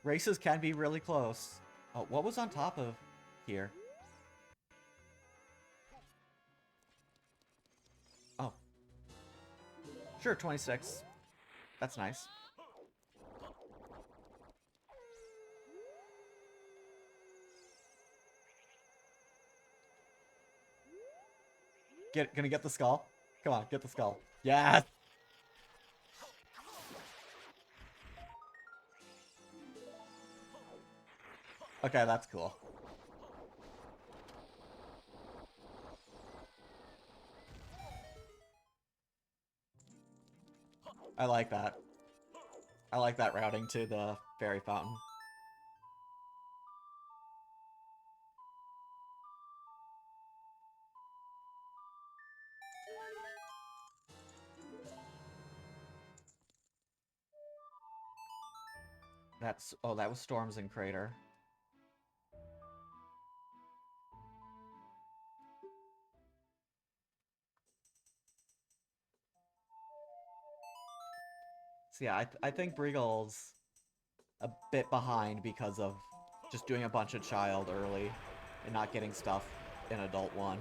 Races can be really close. Oh, what was on top of here? Oh. Sure, 26. That's nice. Gonna get the skull? Come on, get the skull. Yes! Okay, that's cool. I like that. I like that routing to the fairy fountain. That's... Oh, that was Storms and Crater. So yeah, I think Breagle's a bit behind because of just doing a bunch of child early and not getting stuff in Adult 1.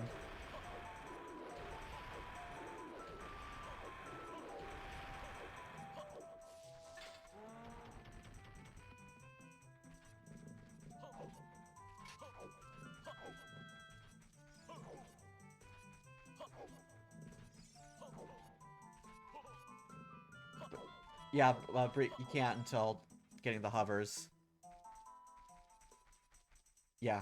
Yeah, you can't until getting the hovers. Yeah.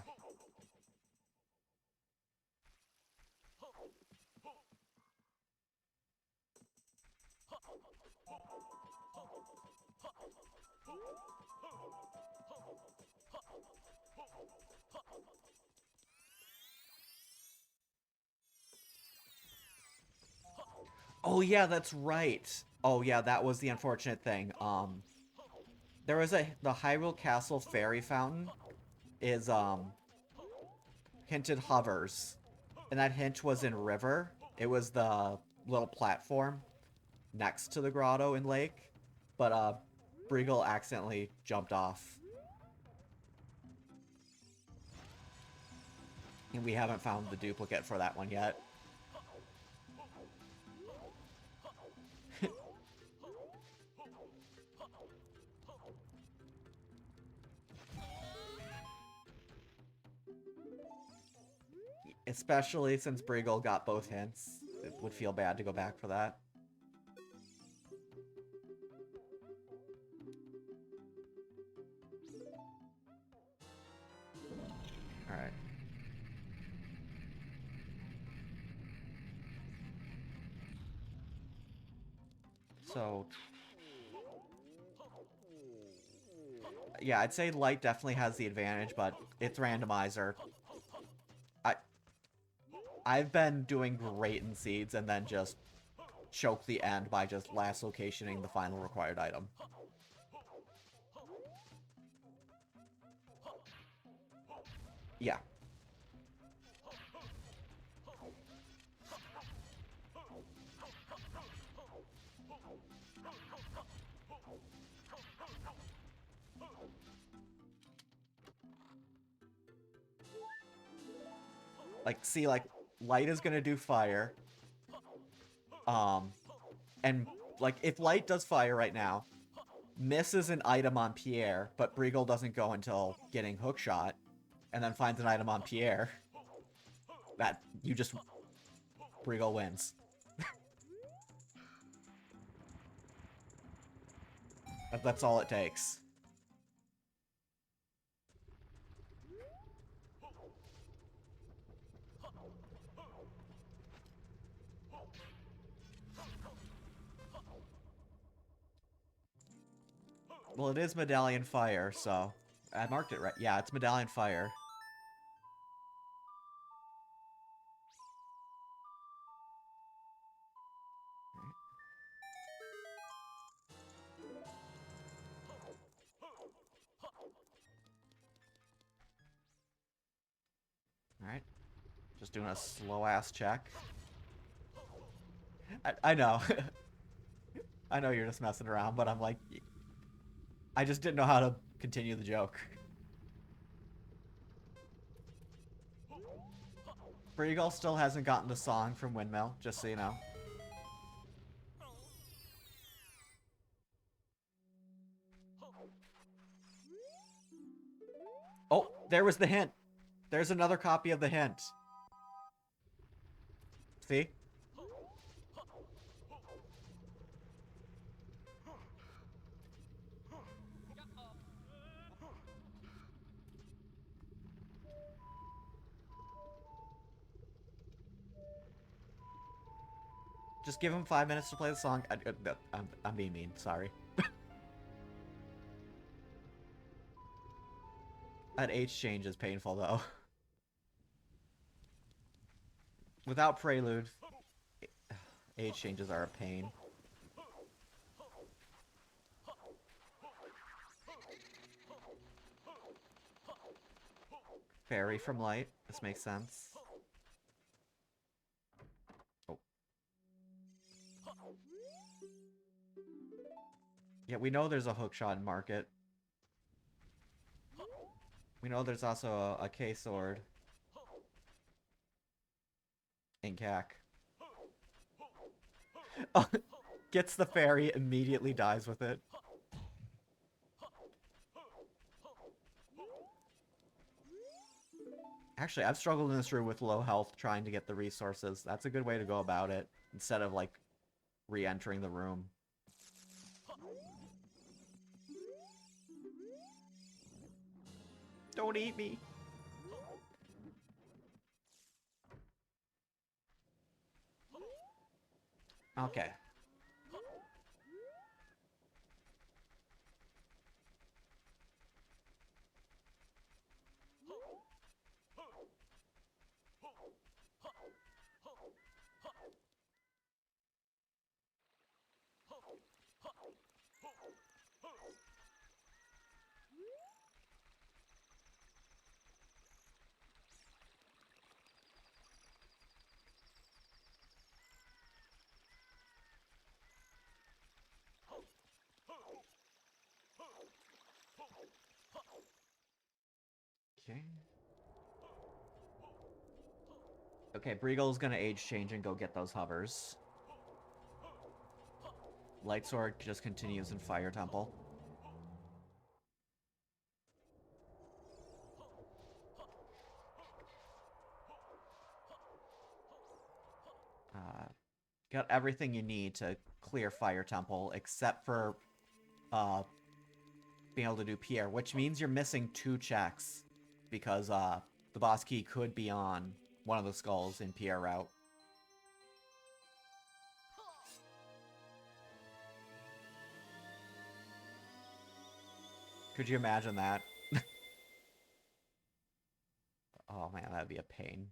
Oh yeah, that's right. Oh yeah, that was the unfortunate thing. There was the Hyrule Castle Fairy Fountain is hinted hovers, and that hint was in River. It was the little platform next to the grotto and lake, but Breagle accidentally jumped off, and we haven't found the duplicate for that one yet. Especially since Breagle got both hints. It would feel bad to go back for that. Alright. So... yeah, I'd say Light definitely has the advantage, but it's randomizer. I've been doing great in Seeds and then just choke the end by just last locationing the final required item. Yeah. Like, see, like, Light is gonna do fire. And, like, if Light does fire right now, misses an item on Pierre, but Breagle doesn't go until getting Hookshot, and then finds an item on Pierre, that, you just... Breagle wins. That's all it takes. Well, it is Medallion Fire, so... I marked it right. Yeah, it's Medallion Fire. Just doing a slow-ass check. I know. I know you're just messing around, but I'm like... I just didn't know how to continue the joke. Breagle still hasn't gotten the song from Windmill, just so you know. Oh, there was the hint. There's another copy of the hint. See? Just give him 5 minutes to play the song. I'm being mean, sorry. That H change is painful, though. Without Prelude, H changes are a pain. Fairy from Light. This makes sense. Oh. Yeah, we know there's a hookshot in Market. We know there's also a K-sword in CAC. Oh, gets the fairy, immediately dies with it. Actually, I've struggled in this room with low health trying to get the resources. That's a good way to go about it, instead of, like, re-entering the room. Don't eat me! Okay. Okay. Okay, Breagle's gonna age change and go get those hovers. Lightsword just continues in Fire Temple. Got everything you need to clear Fire Temple, except for being able to do Pierre, which means you're missing 2 checks, because the boss key could be on one of the skulls in Pierre route. Could you imagine that? Oh man, that'd be a pain.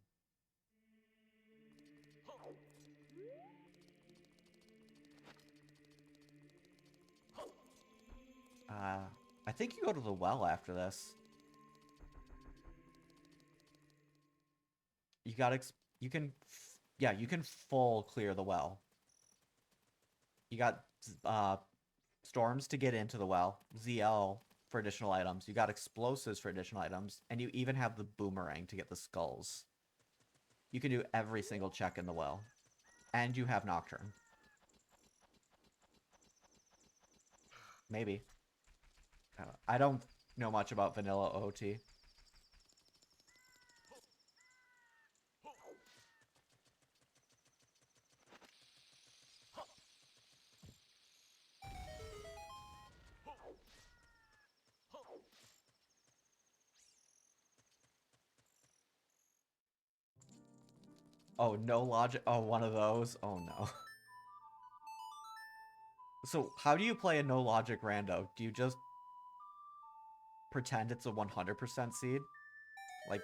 I think you go to the well after this. You gotta, you can full clear the well. You got, storms to get into the well, ZL for additional items, you got explosives for additional items, and you even have the boomerang to get the skulls. You can do every single check in the well. And you have Nocturne. Maybe. I don't know much about vanilla OT. Oh, no logic. Oh, one of those. Oh, no. So, how do you play a no logic rando? Do you just pretend it's a 100% seed? Like,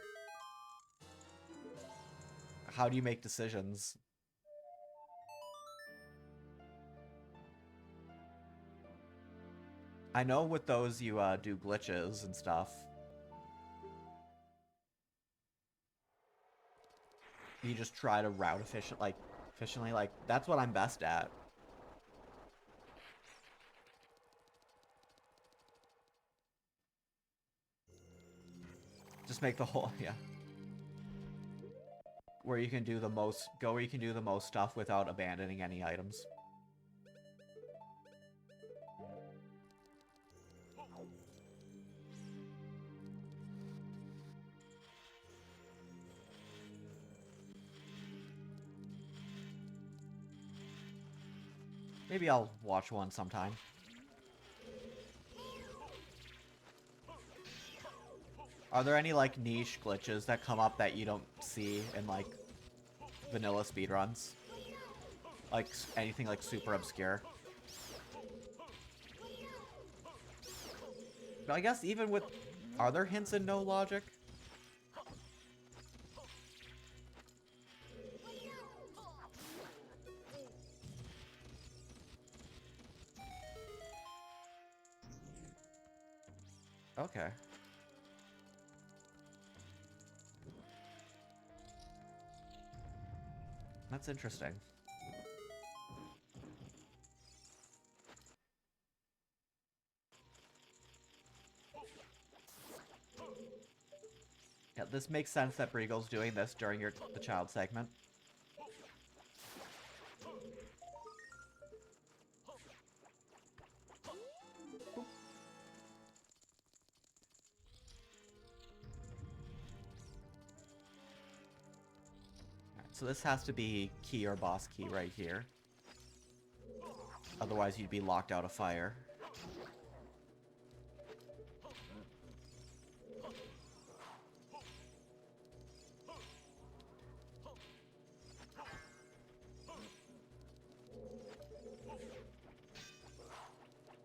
how do you make decisions? I know with those you do glitches and stuff. You just try to route efficiently. Like, that's what I'm best at. Just make the whole, yeah. Where you can do the most, go where you can do the most stuff without abandoning any items. Maybe I'll watch one sometime. Are there any, like, niche glitches that come up that you don't see in, like, vanilla speedruns? Like, anything, like, super obscure? But I guess even with... Are there hints in no logic? Okay. That's interesting. Yeah, this makes sense that Breagle's doing this during the child segment. So this has to be key or boss key right here. Otherwise you'd be locked out of fire.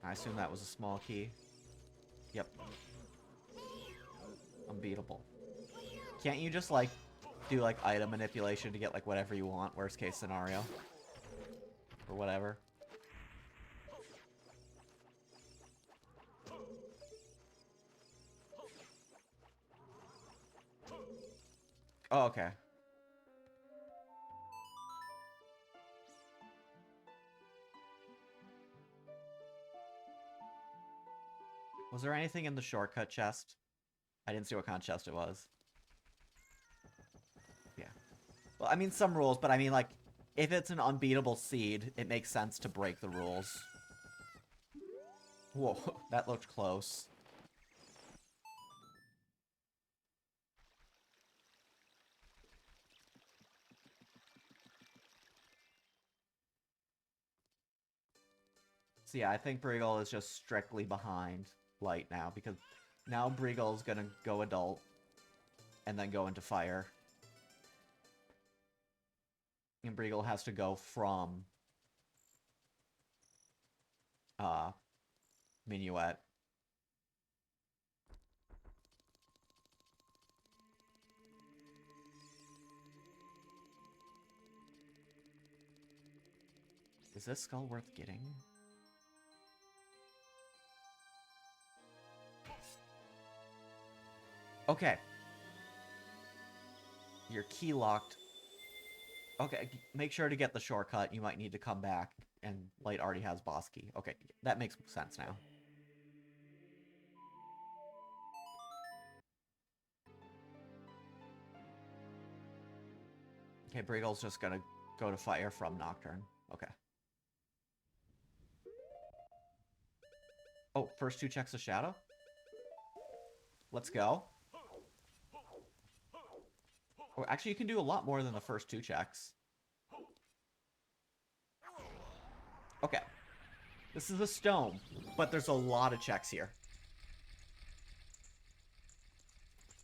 I assume that was a small key. Yep. Unbeatable. Can't you just, like, do, like, item manipulation to get, like, whatever you want, worst case scenario? Or whatever. Oh, okay. Was there anything in the shortcut chest? I didn't see what kind of chest it was. Yeah. Well, I mean, some rules, but I mean, like, if it's an unbeatable seed, it makes sense to break the rules. Whoa, that looked close. So yeah, I think Breagle is just strictly behind Light now, because now Breagle's gonna go adult, and then go into fire. And Breagle has to go from Minuet. Is this skull worth getting? Okay. You're key locked. Okay, make sure to get the shortcut. You might need to come back, and Light already has boss key. Okay, that makes sense now. Okay, Breagle's just gonna go to fire from Nocturne. Okay. Oh, first 2 checks of Shadow? Let's go. Oh, actually, you can do a lot more than the first 2 checks. Okay. This is a stone, but there's a lot of checks here.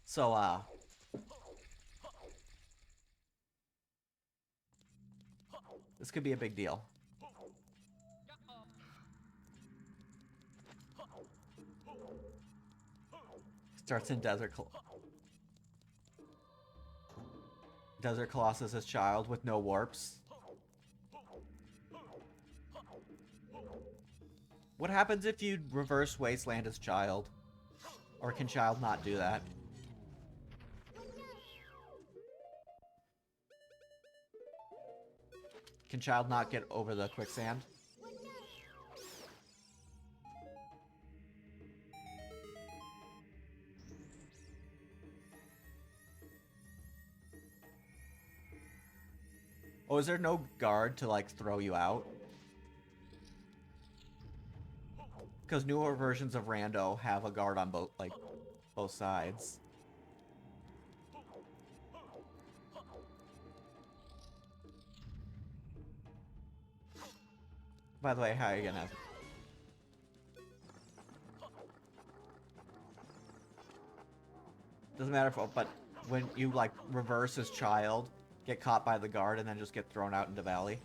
So, this could be a big deal. Starts in Desert Colossus as child with no warps. What happens if you reverse Wasteland as child? Or can child not do that? Can child not get over the quicksand? Oh, is there no guard to, like, throw you out? Because newer versions of Rando have a guard on both, like, both sides. By the way, how are you gonna... Doesn't matter if... But when you, like, reverse as child, get caught by the guard, and then just get thrown out into Valley.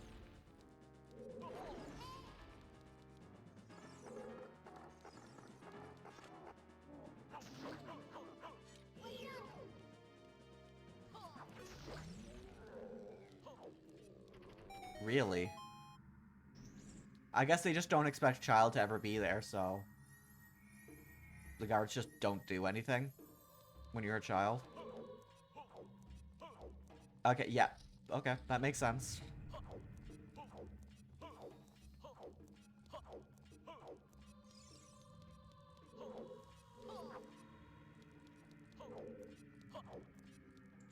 Really? I guess they just don't expect child to ever be there, so... The guards just don't do anything when you're a child. Okay, yeah. Okay, that makes sense.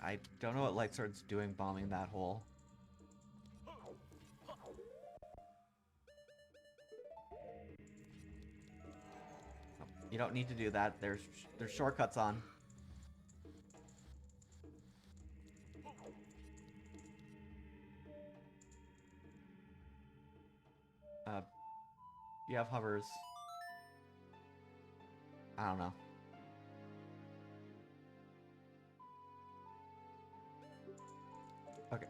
I don't know what Lightsword's doing bombing that hole. You don't need to do that. There's shortcuts on. You have hovers. I don't know. Okay.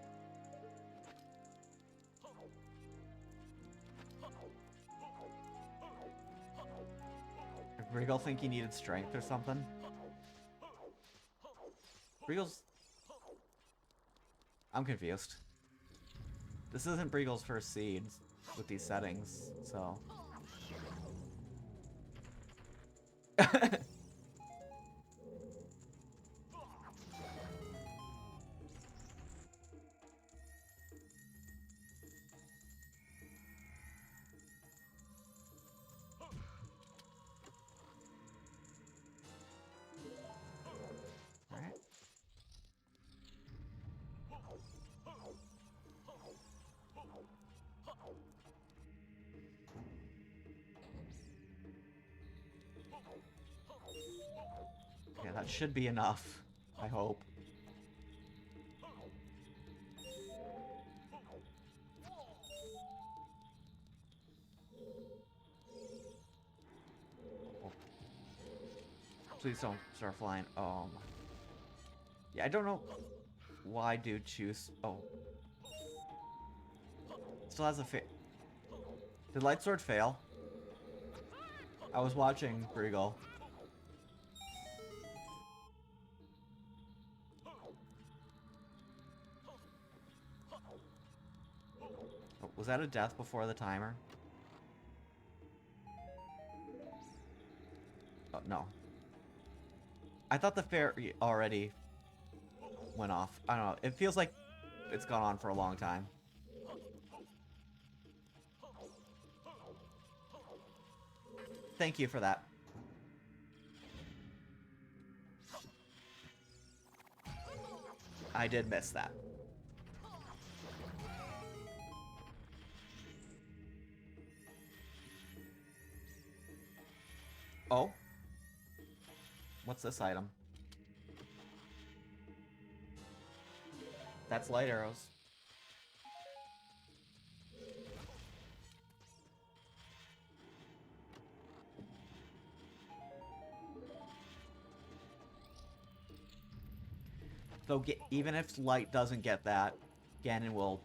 Did Briggle think he needed strength or something? Briggle's... I'm confused. This isn't Briggle's first seed with these settings, so... Alright. Yeah, that should be enough, I hope. Please don't start flying. Oh my. Yeah, I don't know why dude choose. Oh. Still has a fa- Did Lightsword fail? I was watching Briggle. Oh, was that a death before the timer? Oh, no. I thought the fairy already went off. I don't know. It feels like it's gone on for a long time. Thank you for that. I did miss that. Oh? What's this item? That's light arrows. So even if Light doesn't get that, Ganon will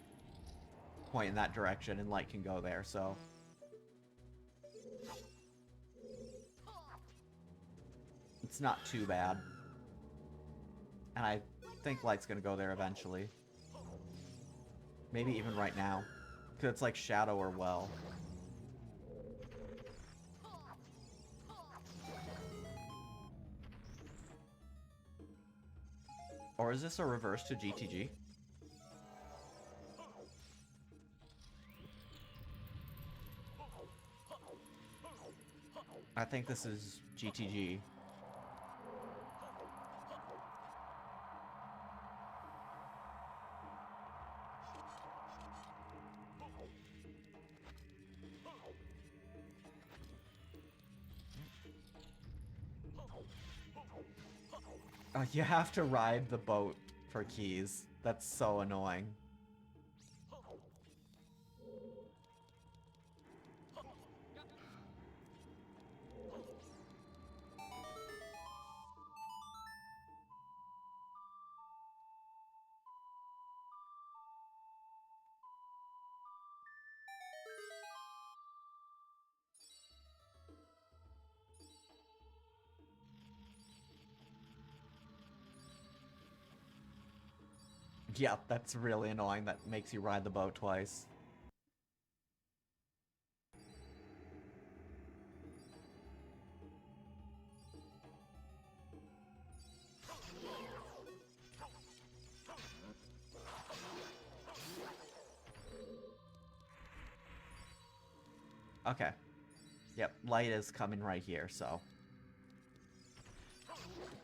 point in that direction and Light can go there, so... It's not too bad. And I think Light's gonna go there eventually. Maybe even right now. Because it's like Shadow or Well. Or is this a reverse to GTG? think this is GTG. Oh, you have to ride the boat for keys. That's so annoying. Yeah, that's really annoying. That makes you ride the boat twice. Okay. Yep, light is coming right here, so.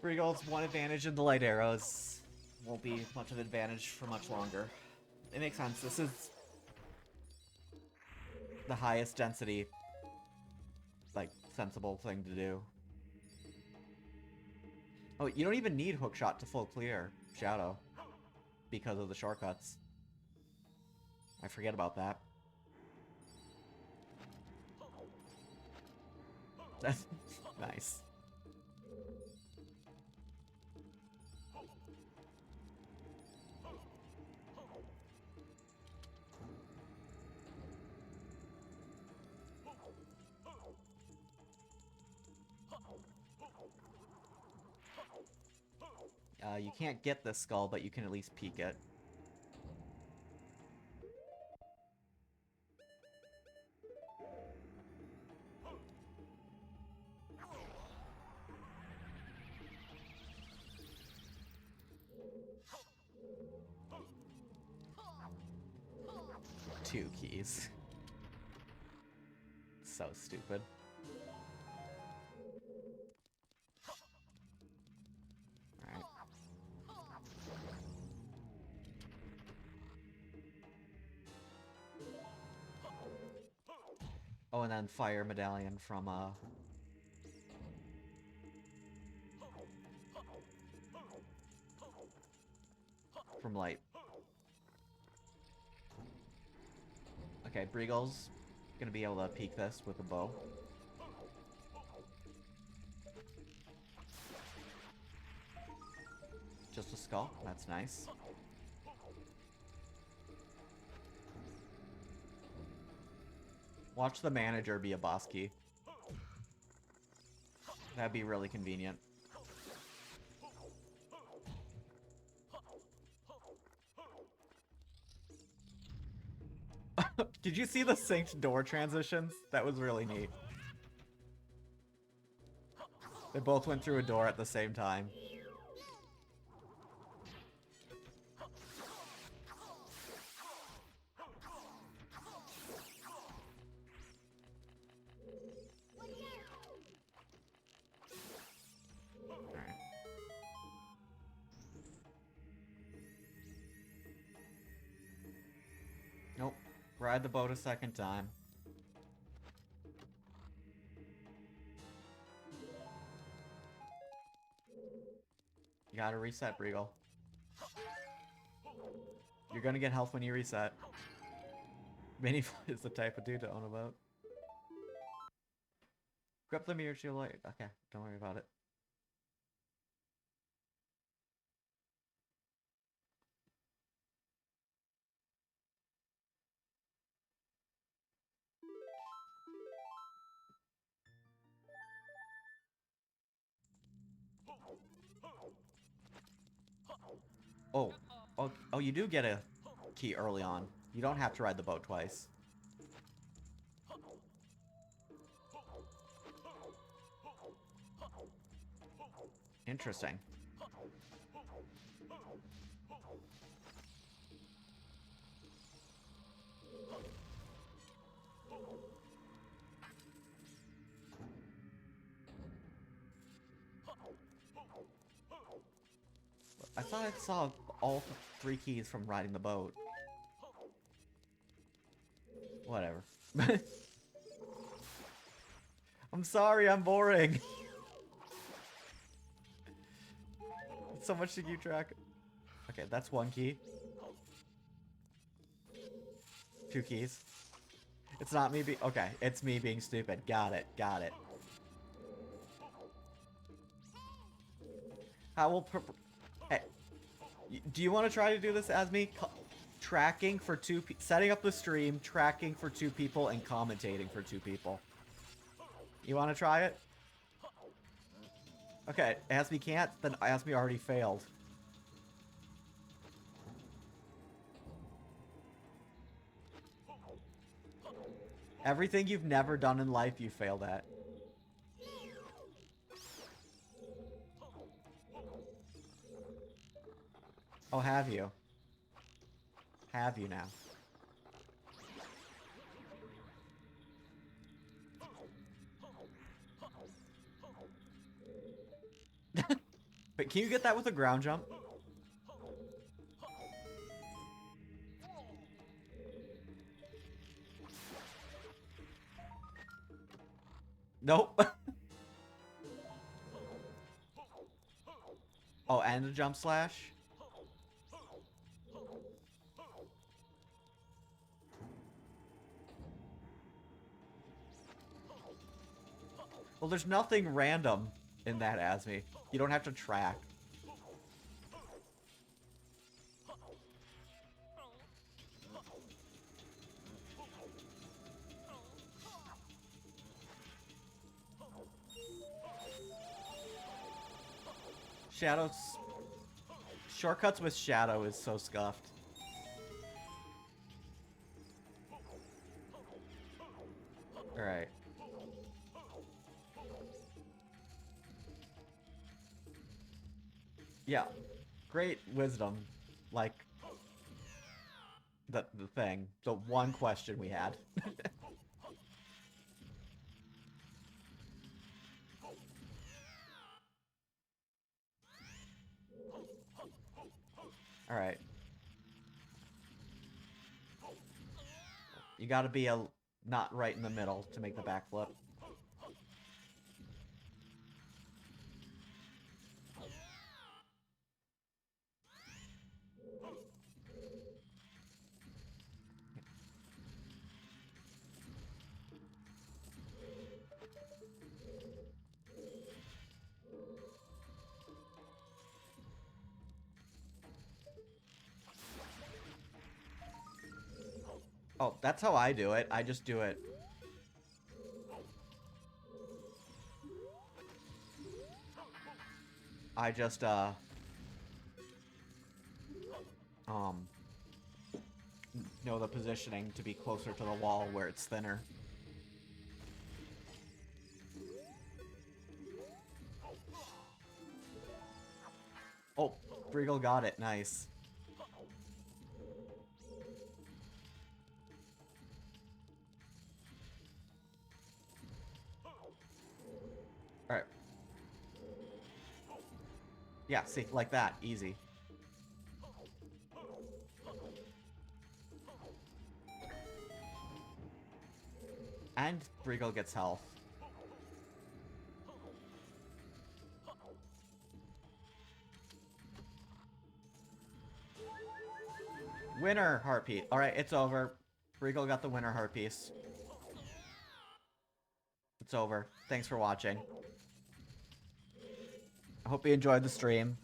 Regal's one advantage in the light arrows. Won't be much of an advantage for much longer. It makes sense. This is the highest density, like, sensible thing to do. Oh, you don't even need hookshot to full clear Shadow because of the shortcuts. I forget about that. That's nice. You can't get this skull, but you can at least peek it. Two keys. So stupid. Alright. Oh, and then fire medallion from light. Okay, Breagle's gonna be able to peek this with a bow. Just a skull, that's nice. Watch the manager be a boss key. That'd be really convenient. Did you see the synced door transitions? That was really neat. They both went through a door at the same time. Alright. Nope. Ride the boat a second time. You gotta reset, Breagle. You're gonna get health when you reset. Mini is the type of dude to own a boat. Grab the mirror to your light. Okay, don't worry about it. Oh, you do get a key early on. You don't have to ride the boat twice. Interesting. I thought I saw all 3 keys from riding the boat. Whatever. I'm sorry, I'm boring. So much to keep track. Okay, that's 1 key. 2 keys. It's not me being... Okay, it's me being stupid. Got it, got it. How will... Hey, do you want to try to do this as me? Tracking for 2 people... Setting up the stream, tracking for 2 people, and commentating for 2 people. You want to try it? Okay, Asmi can't, then Asmi already failed. Everything you've never done in life, you failed at. Oh, have you? Have you now? But can you get that with a ground jump? Nope. Oh, and a jump slash? Well, there's nothing random in that, Asmi. You don't have to track. Shadow's... Shortcuts with Shadow is so scuffed. Alright. Yeah. Great wisdom. Like... The thing. The one question we had. Alright. You gotta be not right in the middle to make the backflip. Oh, that's how I do it. I just do it. I just, know the positioning to be closer to the wall where it's thinner. Oh, Briggle got it. Nice. Alright. Yeah, see, like that. Easy. And Briggle gets health. Winner heart piece. Alright, it's over. Briggle got the winner heart piece. It's over. Thanks for watching. I hope you enjoyed the stream.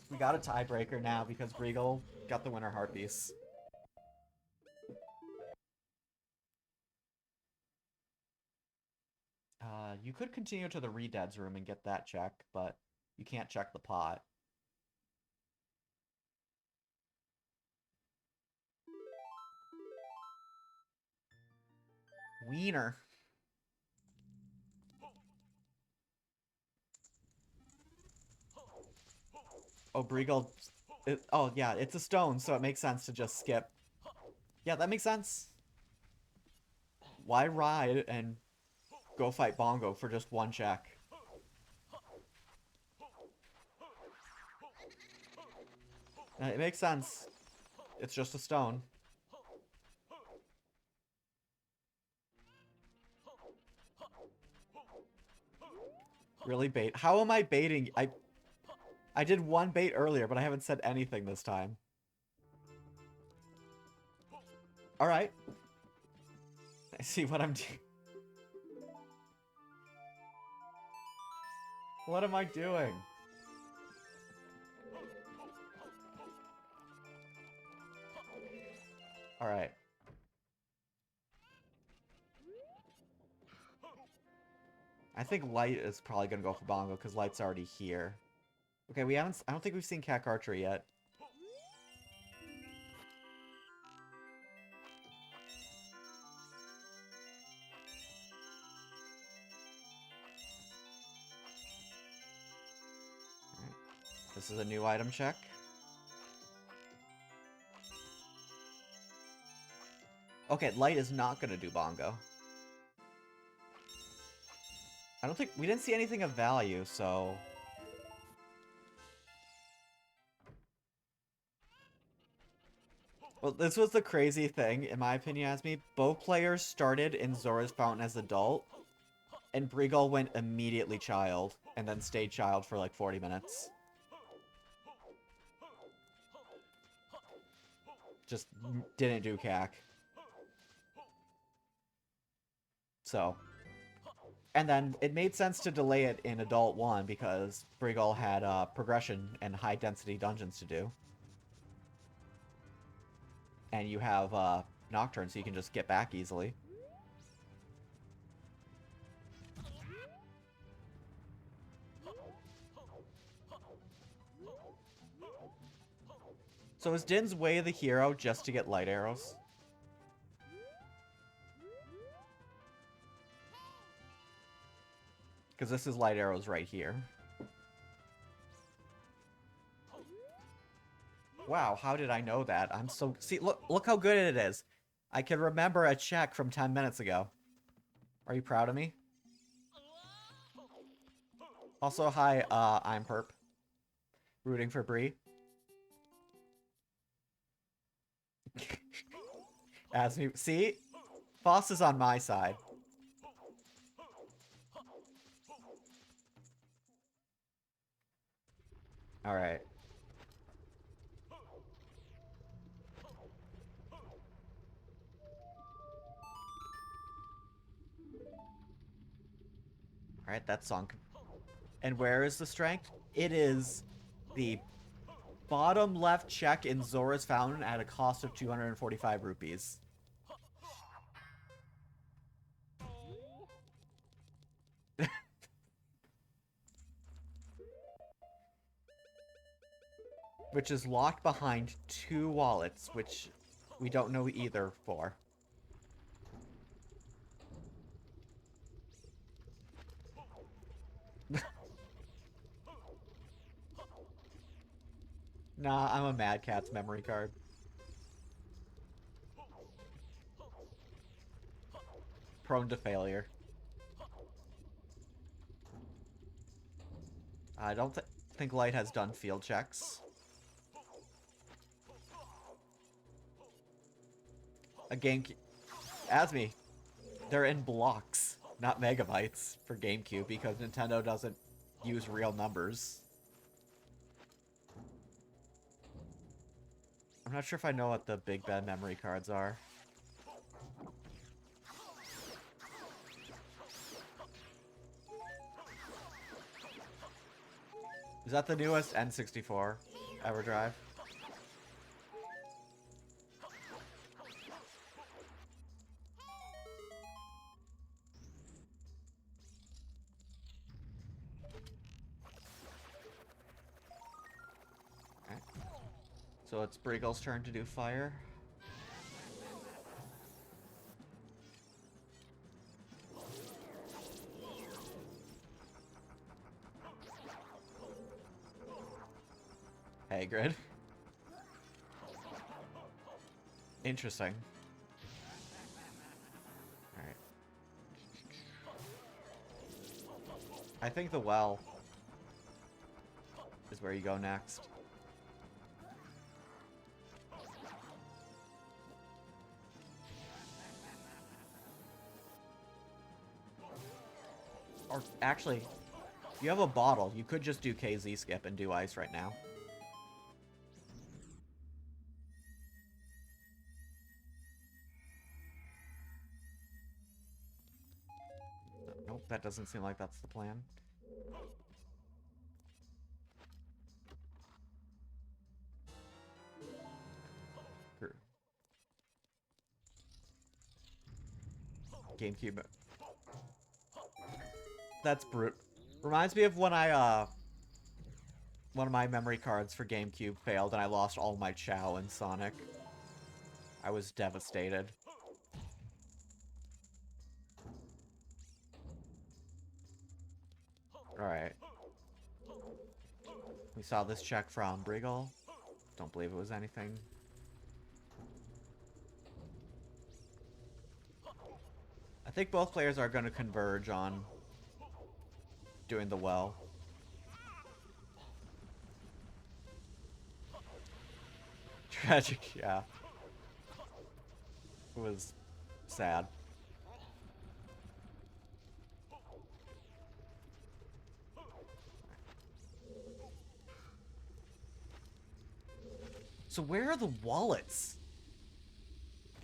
We got a tiebreaker now because Briggle got the winner heart piece. You could continue to the Redead's room and get that check, but you can't check the pot. Wiener. Oh, Briggle... oh, yeah, it's a stone, so it makes sense to just skip. Yeah, that makes sense. Why ride and go fight Bongo for just 1 check? It makes sense. It's just a stone. Really bait? How am I baiting? I did one bait earlier, but I haven't said anything this time. Alright. I see what I'm doing. What am I doing? Alright. I think Light is probably gonna go for Bongo, because Light's already here. Okay, we haven't... I don't think we've seen Cack Archery yet. Alright. This is a new item check. Okay, Light is not gonna do Bongo. I don't think... We didn't see anything of value, so... Well, this was the crazy thing, in my opinion, Asmi. Both players started in Zora's Fountain as adult, and Brigal went immediately child, and then stayed child for like 40 minutes. Just didn't do Cack. So... And then it made sense to delay it in Adult 1 because Brigal had progression and high-density dungeons to do. And you have Nocturne, so you can just get back easily. So is Din's Way the hero just to get light arrows? Because this is light arrows right here. Wow, how did I know that? I'm so... See, look how good it is. I can remember a check from 10 minutes ago. Are you proud of me? Also, hi, I'm Perp. Rooting for Bree. As me... See? Foss is on my side. Alright. Alright, that song. And where is the strength? It is the bottom left check in Zora's Fountain at a cost of 245 rupees. Which is locked behind 2 wallets, which we don't know either for. Nah, I'm a Mad Catz memory card. Prone to failure. I don't think Light has done field checks. A GameCube. Asmi, they're in blocks, not megabytes for GameCube because Nintendo doesn't use real numbers. I'm not sure if I know what the Big Ben memory cards are. Is that the newest N64 EverDrive? So it's Brigal's turn to do fire. Hey, grid. Interesting. Alright. I think the well is where you go next. Or actually, you have a bottle. You could just do KZ skip and do ice right now. Nope, that doesn't seem like that's the plan. GameCube. That's brute. Reminds me of when I, one of my memory cards for GameCube failed and I lost all my Chow in Sonic. I was devastated. Alright. We saw this check from Briggle. Don't believe it was anything. I think both players are going to converge on doing the well. Tragic, yeah. It was sad. So where are the wallets?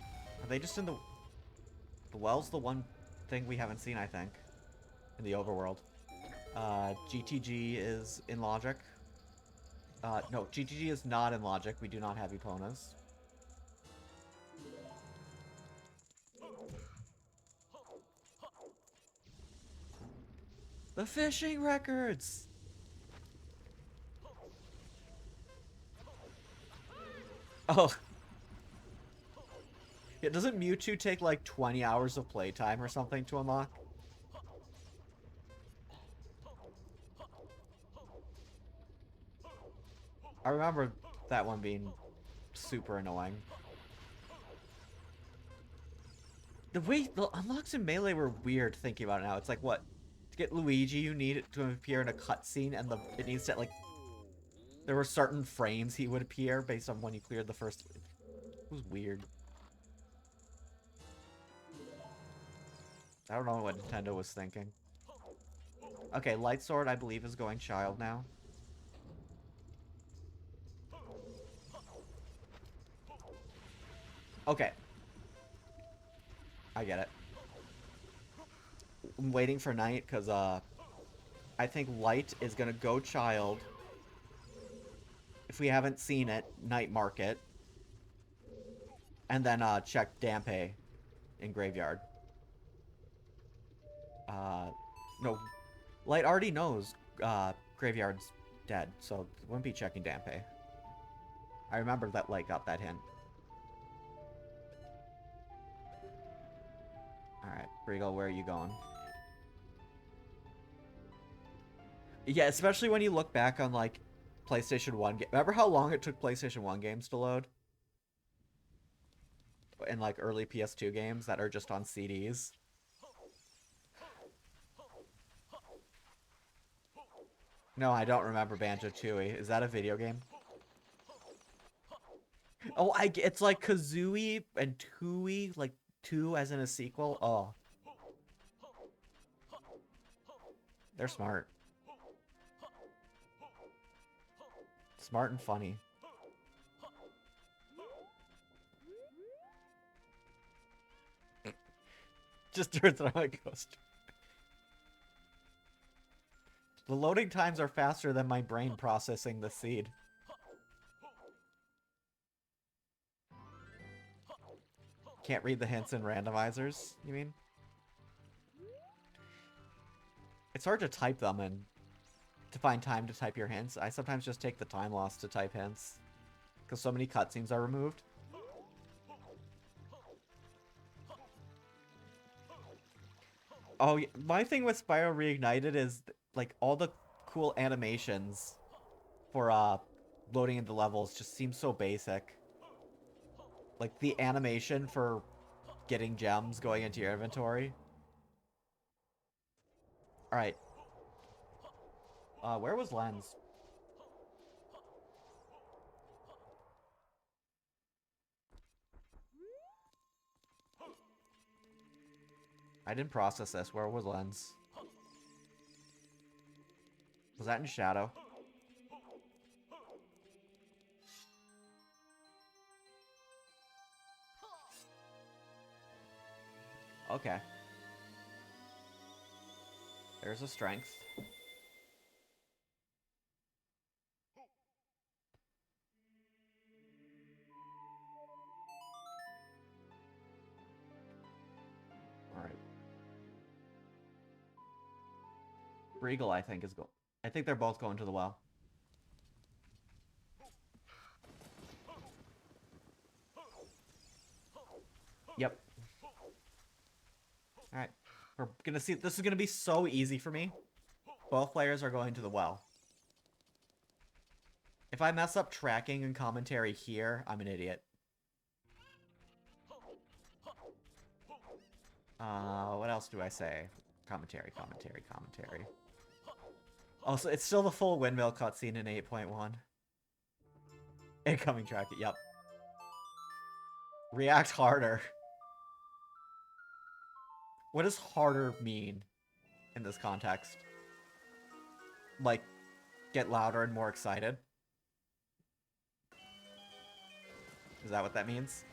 Are they just in the... The well's the one thing we haven't seen, I think. In the overworld. GTG is in logic. No, GTG is not in logic. We do not have Eponas. The fishing records! Oh. Yeah, doesn't Mewtwo take like 20 hours of playtime or something to unlock? I remember that one being super annoying. The way the unlocks in Melee were weird thinking about it now. It's like, what? To get Luigi, you need it to appear in a cutscene, and it needs to, like... There were certain frames he would appear based on when you cleared the first... It was weird. I don't know what Nintendo was thinking. Okay, Light Sword, I believe, is going Child now. Okay. I get it. I'm waiting for Night, because, I think Light is gonna go Child. If we haven't seen it, Night mark it. And then, check Dampe in Graveyard. No. Light already knows, Graveyard's dead, so wouldn't be checking Dampe. I remember that Light got that hint. Alright, Brigo, where are you going? Yeah, especially when you look back on, like, PlayStation 1 remember how long it took PlayStation 1 games to load? In, like, early PS2 games that are just on CDs? No, I don't remember Banjo-Tooie. Is that a video game? Oh, it's like Kazooie and Tooie, like 2 as in a sequel. Oh. They're smart. Smart and funny. Just turns out like ghost. The loading times are faster than my brain processing the seed. Can't read the hints in randomizers, you mean? It's hard to type them and to find time to type your hints. I sometimes just take the time loss to type hints. Because so many cutscenes are removed. Oh, my thing with Spyro Reignited is, like, all the cool animations for, loading into levels just seem so basic. Like, the animation for getting gems going into your inventory. Alright. Where was Lens? I didn't process this. Where was Lens? Was that in shadow? Okay. There's a strength. Alright. Regal, I think, is going. I think they're both going to the well. Yep. Alright. We're gonna see. This is gonna be so easy for me. Both players are going to the well. If I mess up tracking and commentary here, I'm an idiot. What else do I say? Commentary. Oh, so it's still the full windmill cutscene in 8.1. Incoming tracking, yep. React harder. What does harder mean in this context? Like, get louder and more excited? Is that what that means?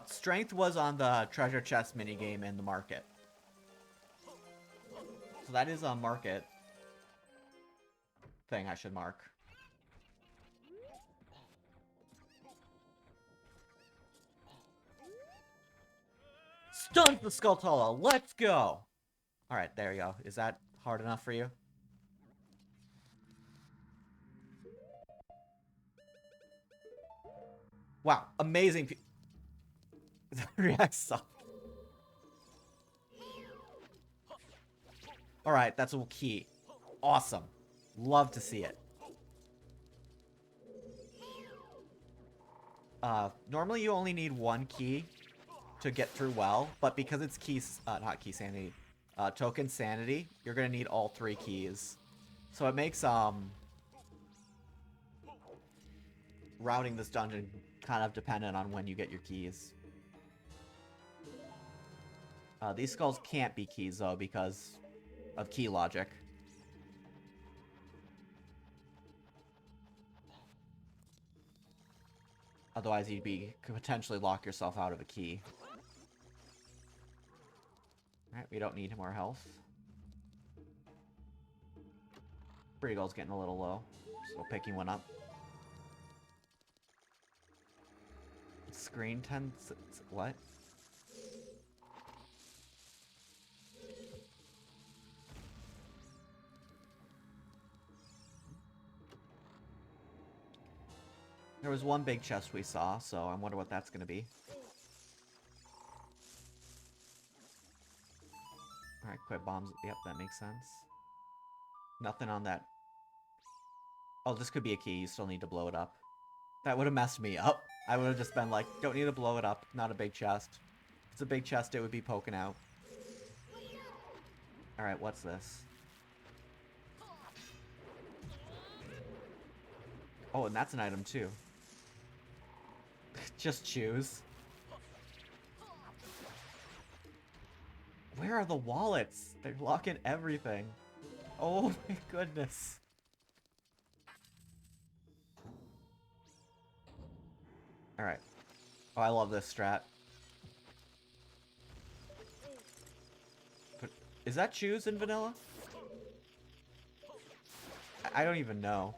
Strength was on the treasure chest minigame in the market. So that is a market thing I should mark. Stuns the Skulltula! Let's go! Alright, there you go. Is that hard enough for you? Wow, amazing. React soft. Alright, that's a key. Awesome. Love to see it. Normally you only need one key to get through well, but because it's not key sanity, token sanity, you're gonna need all 3 keys. So it makes, routing this dungeon kind of dependent on when you get your keys. These skulls can't be keys, though, because of key logic. Otherwise, could potentially lock yourself out of a key. Alright, we don't need more health. Regal's getting a little low, so picking one up. Screen 10... What? There was one big chest we saw, so I wonder what that's gonna be. Alright, quit bombs. Yep, that makes sense. Nothing on that. Oh, this could be a key. You still need to blow it up. That would have messed me up. I would have just been like, don't need to blow it up. Not a big chest. If it's a big chest, it would be poking out. Alright, what's this? Oh, and that's an item too. Just choose. Where are the wallets? They're locking everything. Oh my goodness. Alright. Oh, I love this strat. But is that choose in vanilla? I don't even know.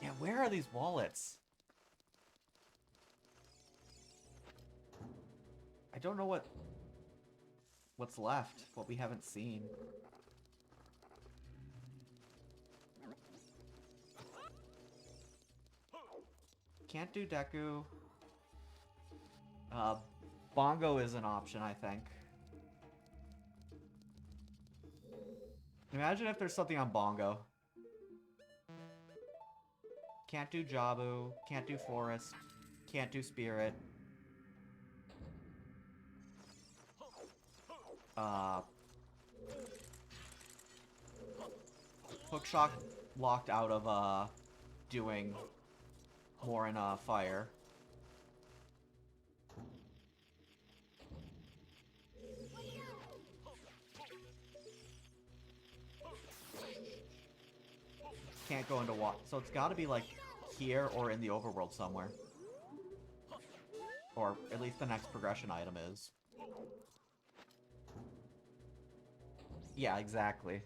Yeah, where are these wallets? I don't know what's left, what we haven't seen. Can't do Deku. Bongo is an option, I think. Imagine if there's something on Bongo. Can't do Jabu, can't do Forest, can't do Spirit. Hookshot locked out of, doing more in, fire. can't go into water. So it's got to be like here or in the overworld somewhere. Or at least the next progression item is. Yeah, exactly.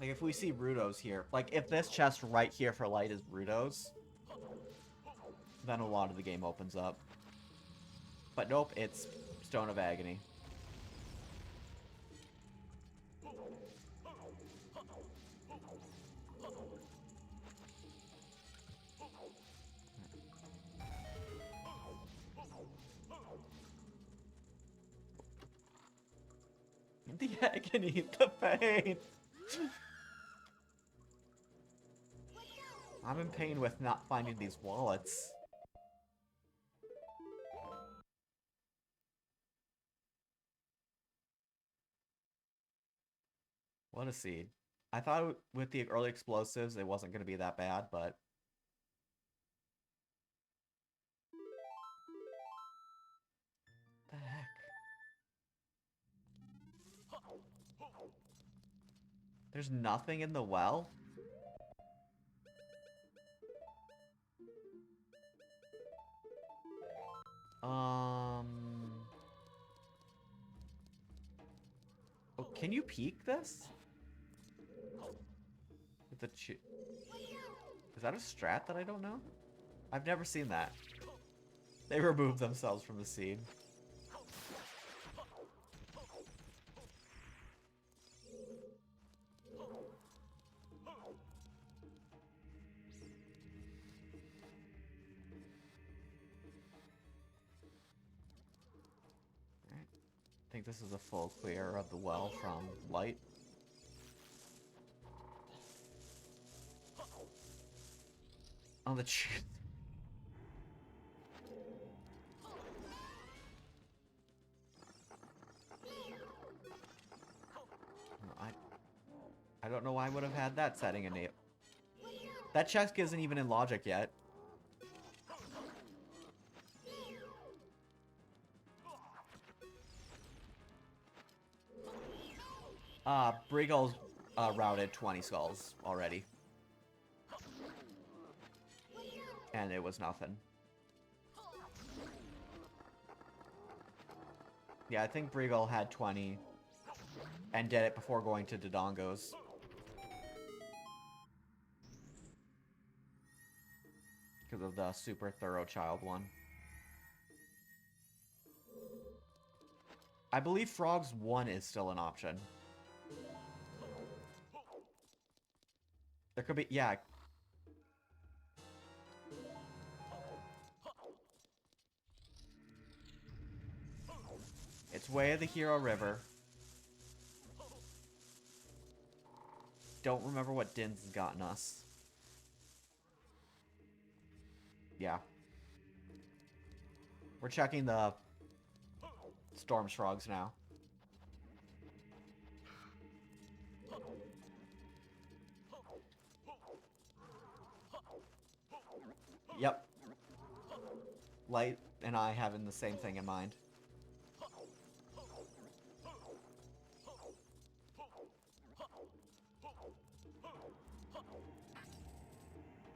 Like, if we see Rudos here, like, if this chest right here for light is Rudos, then a lot of the game opens up. But nope, it's Stone of Agony. The agony, the pain! I'm in pain with not finding these wallets. What a seed. I thought with the early explosives it wasn't going to be that bad, but... The heck? There's nothing in the well? Oh, can you peek this? With the is that a strat that I don't know? I've never seen that. They remove themselves from the scene. I think this is a full clear of the well from light. On the I don't know why I would have had that setting enabled. That check isn't even in logic yet. Brigel's routed 20 skulls already. And it was nothing. Yeah, I think Brigel had 20 and did it before going to Dodongo's. Because of the super thorough child one. I believe Frogs 1 is still an option. There could be, yeah. It's Way of the Hero River. Don't remember what Din's has gotten us. Yeah. We're checking the Storm Shrugs now. Yep. Light and I having the same thing in mind.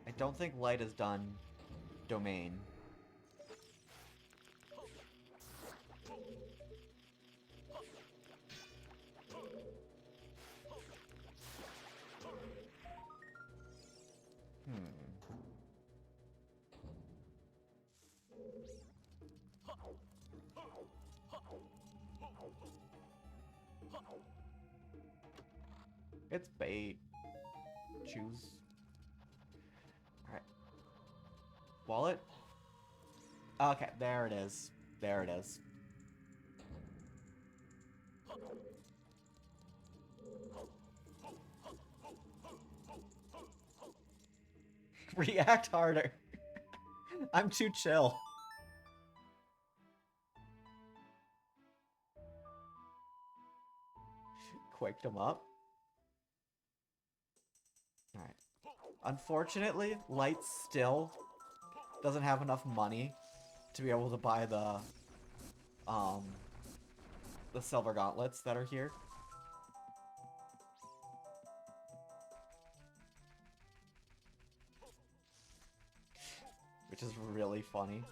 I don't think Light has done Domain. It's bait. Choose. Alright. Wallet? Okay, there it is. There it is. React harder. I'm too chill. Quaked him up. Alright. Unfortunately, Light still doesn't have enough money to be able to buy the the silver gauntlets that are here. Which is really funny.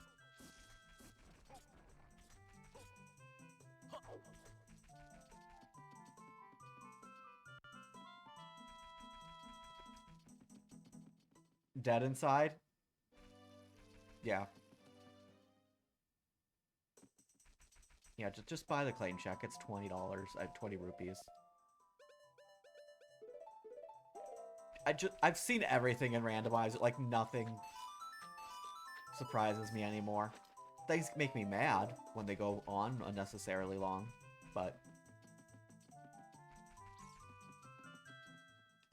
Dead inside? Yeah. Yeah, just buy the claim check. It's $20. 20 rupees. I've seen everything in randomizer. Like, nothing surprises me anymore. Things make me mad when they go on unnecessarily long, but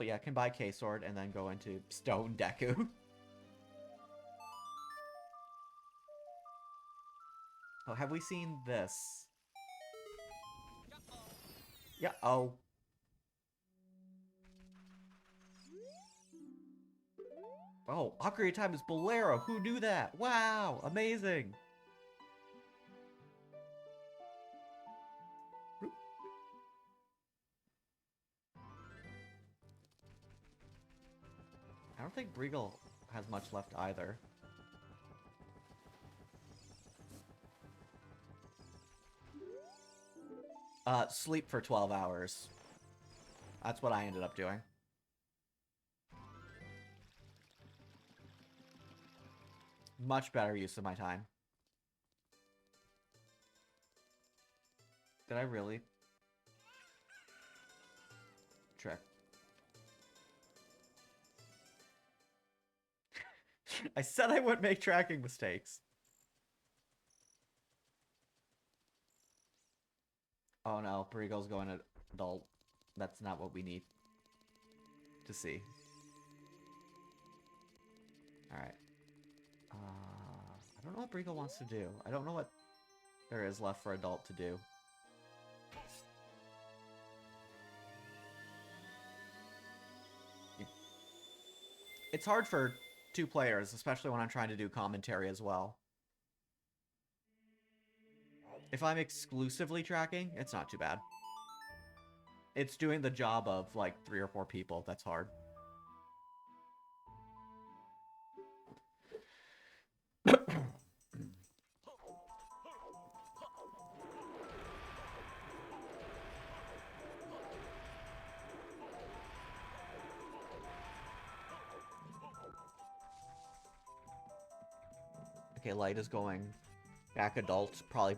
yeah, I can buy K-Sword and then go into Stone Deku. Oh, have we seen this? Yeah, oh. Oh, Ocarina of Time is Bolero. Who knew that? Wow, amazing. I don't think Briegel has much left either. Sleep for 12 hours. That's what I ended up doing. Much better use of my time. Did I really? Trick. I said I wouldn't make tracking mistakes. Oh no, Brigel's going to adult. That's not what we need to see. Alright. I don't know what Briegel wants to do. I don't know what there is left for adult to do. It's hard for 2 players, especially when I'm trying to do commentary as well. If I'm exclusively tracking, it's not too bad. It's doing the job of, like, 3 or 4 people that's hard. Okay, Light is going back adult, probably.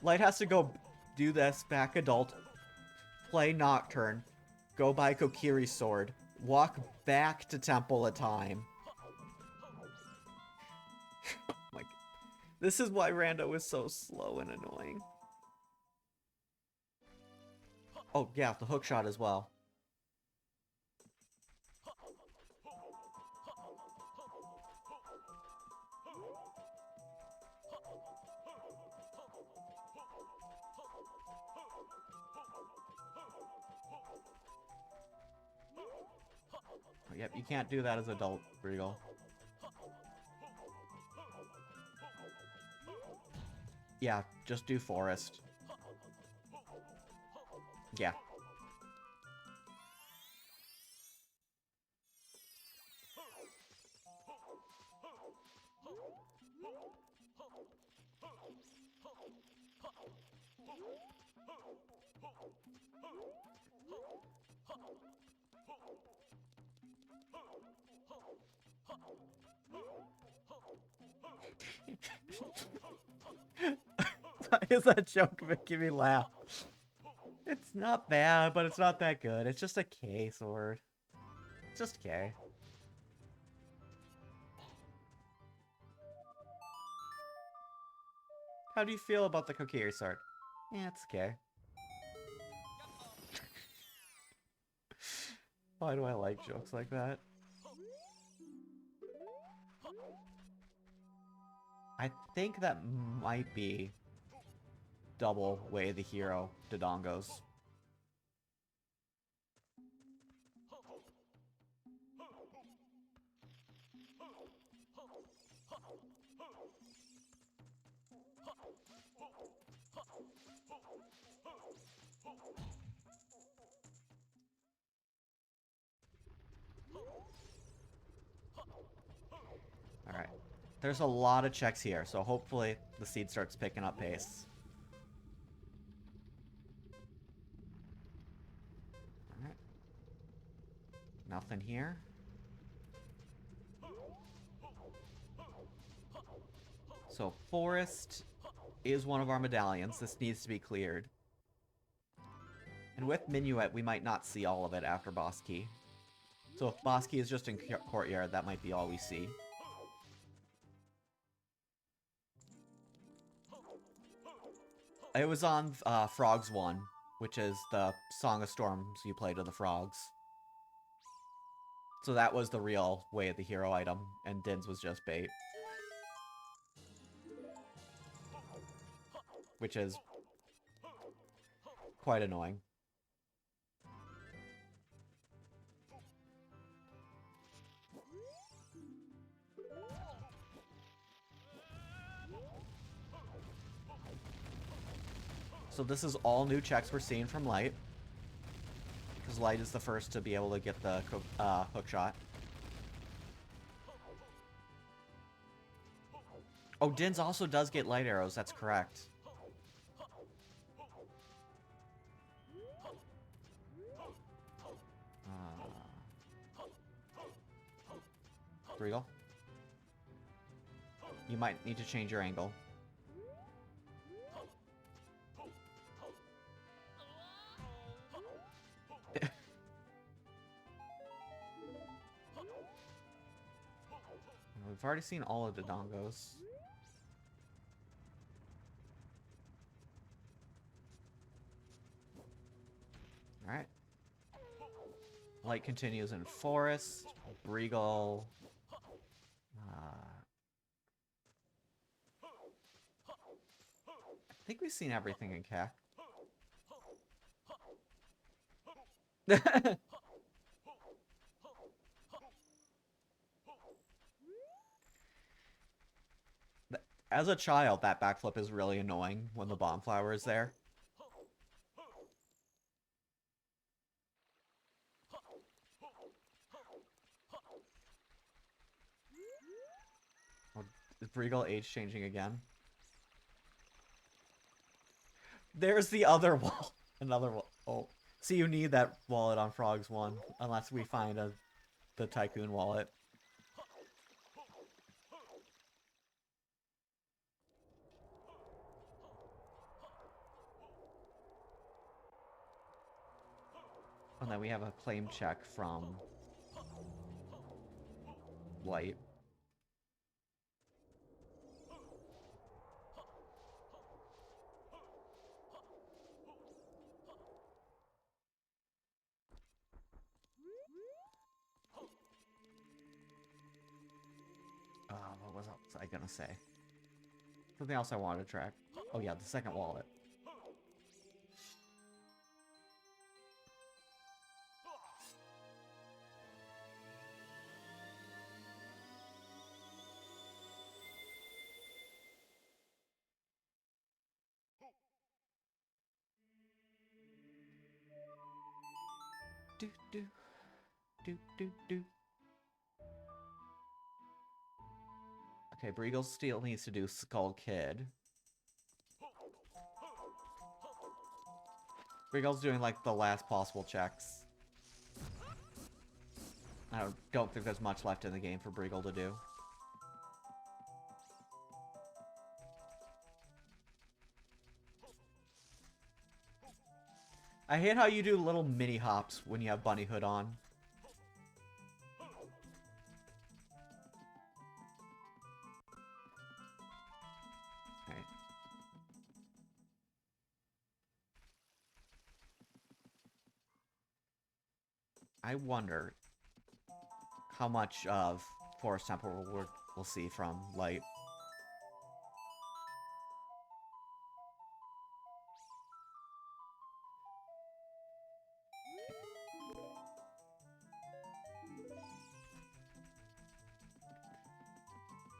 Light has to go do this, back adult, play Nocturne, go buy Kokiri's sword, walk back to Temple of Time. Like, this is why Rando is so slow and annoying. Oh, yeah, the hook shot as well. Yep, you can't do that as adult, Briegel. Yeah, just do Forest. Yeah. Why is that joke making me laugh? It's not bad, but it's not that good. It's just a K sword. It's just K. How do you feel about the Kokiri sword? Yeah, it's K. Why do I like jokes like that? I think that might be double Way of the Hero Dodongos. There's a lot of checks here, so hopefully the seed starts picking up pace. Alright. Nothing here. So forest is one of our medallions. This needs to be cleared. And with Minuet, we might not see all of it after Boss Key. So if Boss Key is just in Courtyard, that might be all we see. It was on Frogs 1, which is the Song of Storms you play to the frogs. So that was the real way of the hero item, and Din's was just bait. Which is quite annoying. So this is all new checks we're seeing from Light. Because Light is the first to be able to get the hook shot. Oh, Din's also does get light arrows, that's correct. Regal? You might need to change your angle. We've already seen all of the Dongos. Alright. Light continues in Forest, Breagle. I think we've seen everything in CAC. As a child, that backflip is really annoying when the bomb flower is there. Oh, is Breagle age changing again? There's the other wall. Another wall. Oh. See, you need that wallet on Frogs 1. Unless we find the Tycoon wallet. And then we have a claim check from Light. What was I gonna say? Something else I wanted to track. Oh yeah, the second wallet. Do do do do do. Okay, Breagle still needs to do Skull Kid. Breagle's doing like the last possible checks. I don't think there's much left in the game for Breagle to do. I hate how you do little mini hops when you have Bunny Hood on. Okay. I wonder how much of Forest Temple we'll see from Light.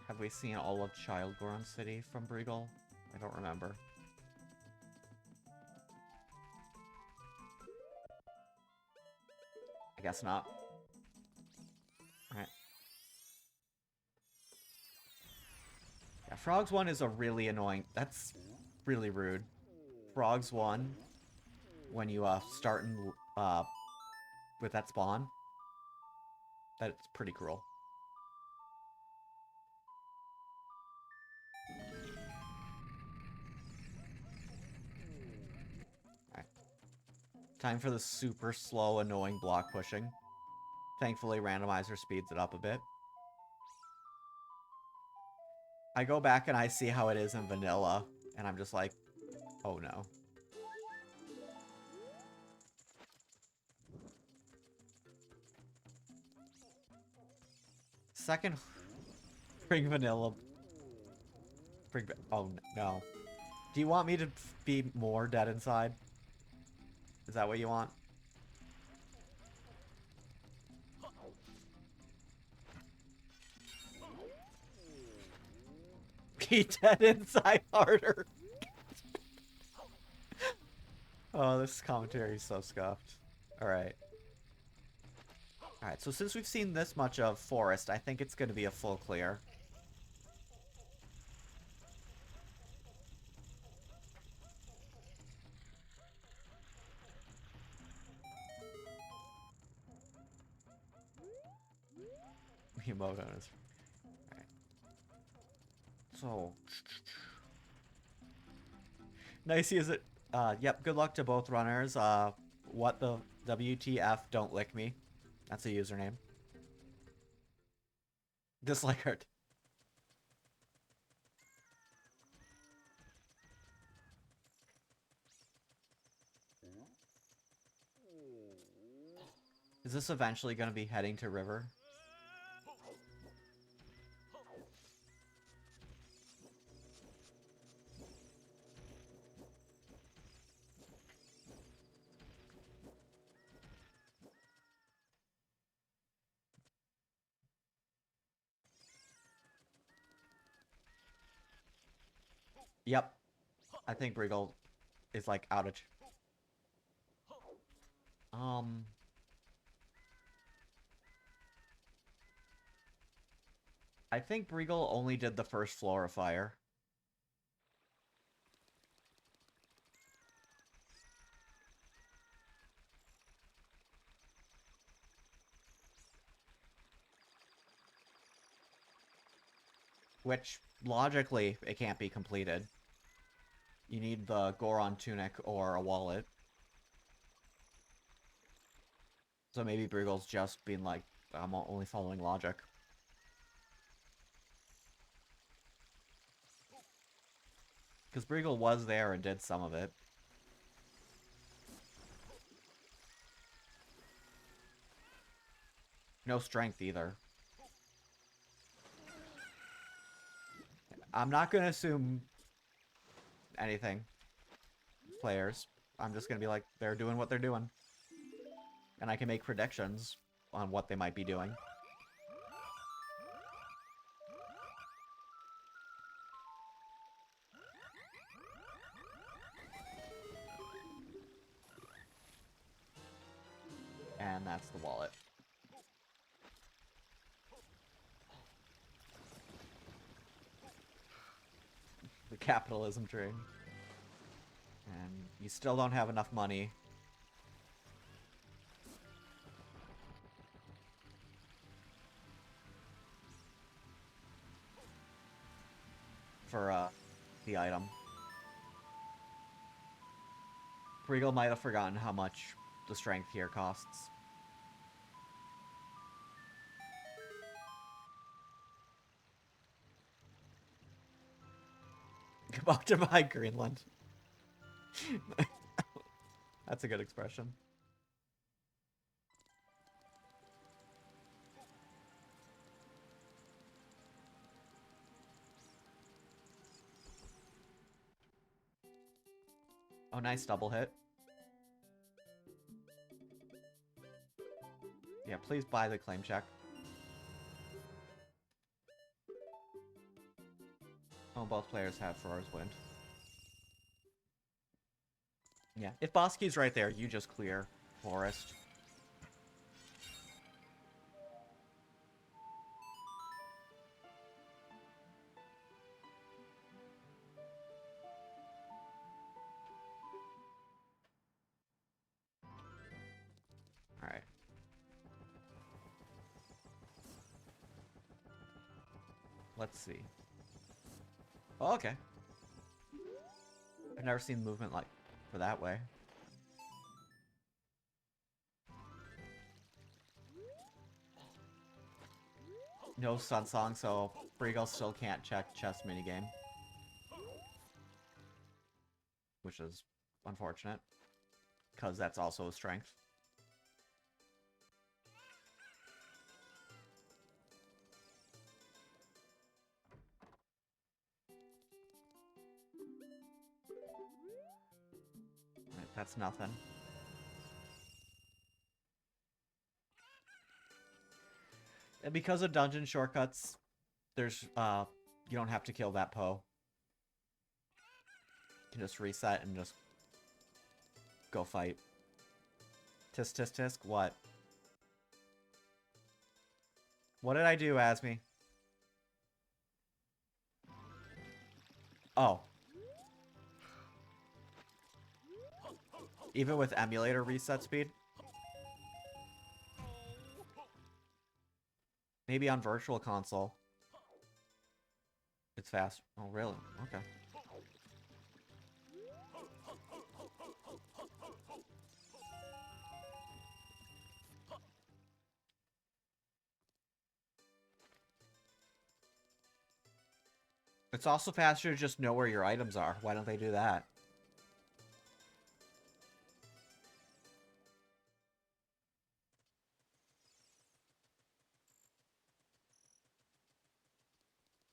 Have we seen all of Childgorn City from Breagle? I don't remember. I guess not. Alright. Yeah, Frogs 1 is a really annoying... That's really rude. Frogs 1, when you start in, with that spawn, that's pretty cruel. Alright. Time for the super slow, annoying block pushing. Thankfully, randomizer speeds it up a bit. I go back and I see how it is in vanilla, and I'm just like, oh no. Second, bring vanilla. Oh no. Do you want me to be more dead inside? Is that what you want? Be dead inside harder. Oh, this commentary is so scuffed. Alright. Alright, so since we've seen this much of forest, I think it's going to be a full clear. Miyamoto is... Alright. So... Nicey, is it... yep, good luck to both runners. What the WTF, don't lick me. That's a username. Dislike art. Is this eventually going to be heading to river? Yep. I think Briggle is like out of... I think Briggle only did the first floor of fire. Which, logically, it can't be completed. You need the Goron tunic or a wallet. So maybe Briggle's just been like, I'm only following logic. Because Briggle was there and did some of it. No strength either. I'm not going to assume anything. Players. I'm just going to be like, they're doing what they're doing. And I can make predictions on what they might be doing. And that's the wallet. The capitalism train. And you still don't have enough money. For, the item. Briggle might have forgotten how much the strength here costs. About to buy Greenland. That's a good expression. Oh, nice double hit. Yeah, please buy the claim check. Oh, both players have Ferrar's Wind. Yeah, if Bosky's right there, you just clear Forest. Let's see. Oh, okay. I've never seen movement like for that way. No Sun Song, so Brigo still can't check chess minigame. Which is unfortunate. Because that's also a strength. Right, that's nothing. And because of dungeon shortcuts, there's you don't have to kill that Poe. You can just reset and just go fight. Tisk tisk tisk, what? What did I do, Asmi? Oh. Even with emulator reset speed? Maybe on Virtual Console. It's fast. Oh, really? Okay. It's also faster to just know where your items are. Why don't they do that?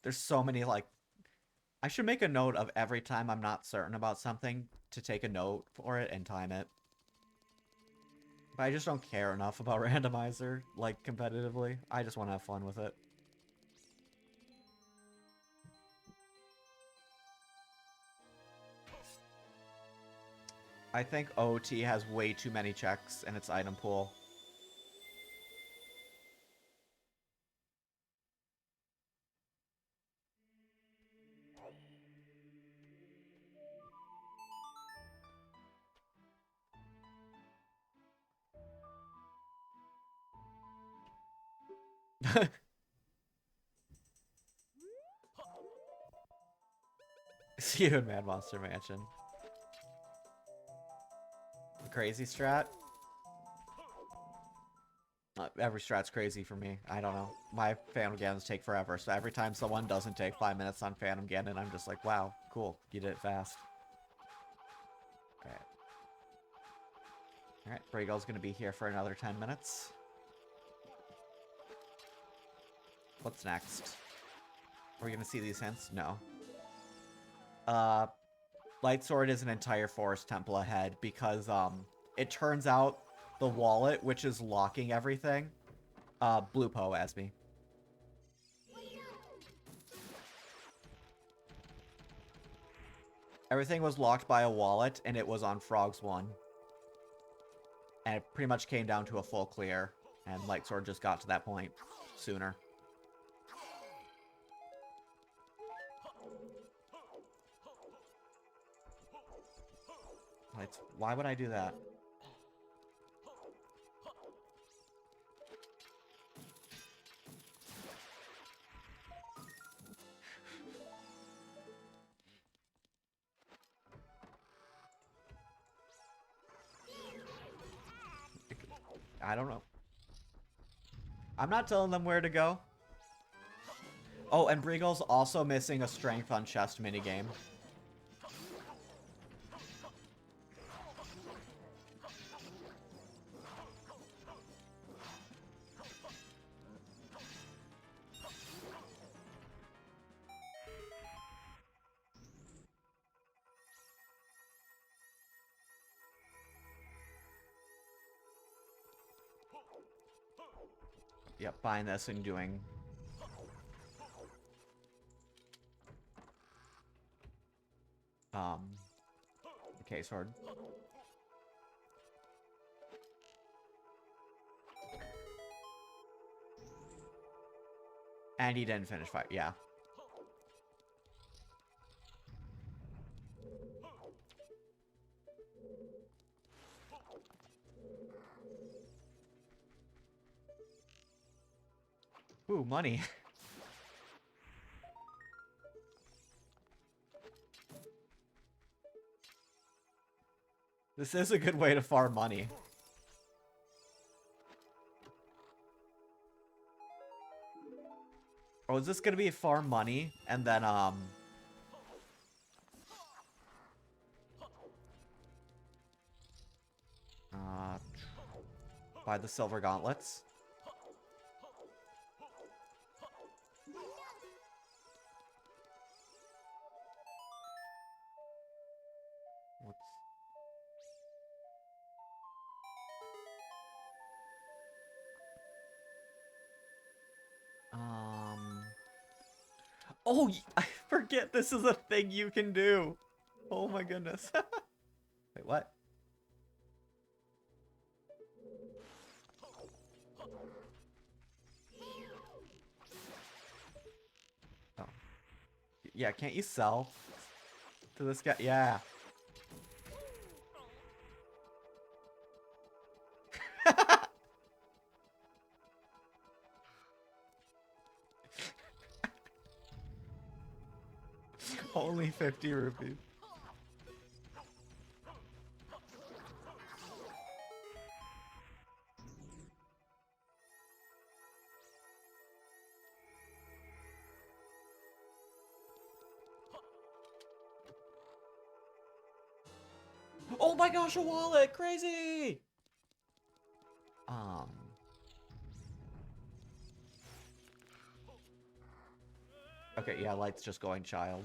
There's so many, like... I should make a note of every time I'm not certain about something to take a note for it and time it. But I just don't care enough about randomizer, like, competitively. I just want to have fun with it. I think OT has way too many checks in its item pool. See you in Mad Monster Mansion. Crazy strat? Every strat's crazy for me. I don't know. My Phantom Gannons take forever, so every time someone doesn't take 5 minutes on Phantom Ganon, I'm just like, wow, cool. You did it fast. Alright. Alright, Brigo's gonna be here for another 10 minutes. What's next? Are we gonna see these hints? No. Lightsword is an entire forest temple ahead because, it turns out the wallet, which is locking everything, Blue Poe asked me. Everything was locked by a wallet, and it was on Frogs 1. And it pretty much came down to a full clear, and Lightsword just got to that point sooner. Why would I do that? I don't know. I'm not telling them where to go. Oh, and Brigo's also missing a strength on chest minigame. Yep, buying this and doing... Okay, sword. And he didn't finish fight, yeah. Ooh, money. This is a good way to farm money. Oh, is this gonna be farm money and then buy the silver gauntlets? What's... Oh, I forget this is a thing you can do. Oh my goodness. Wait, what? Oh. Yeah, can't you sell to this guy? Yeah. Only 50 rupees. Oh my gosh, a wallet! Crazy! Okay, yeah, light's just going child.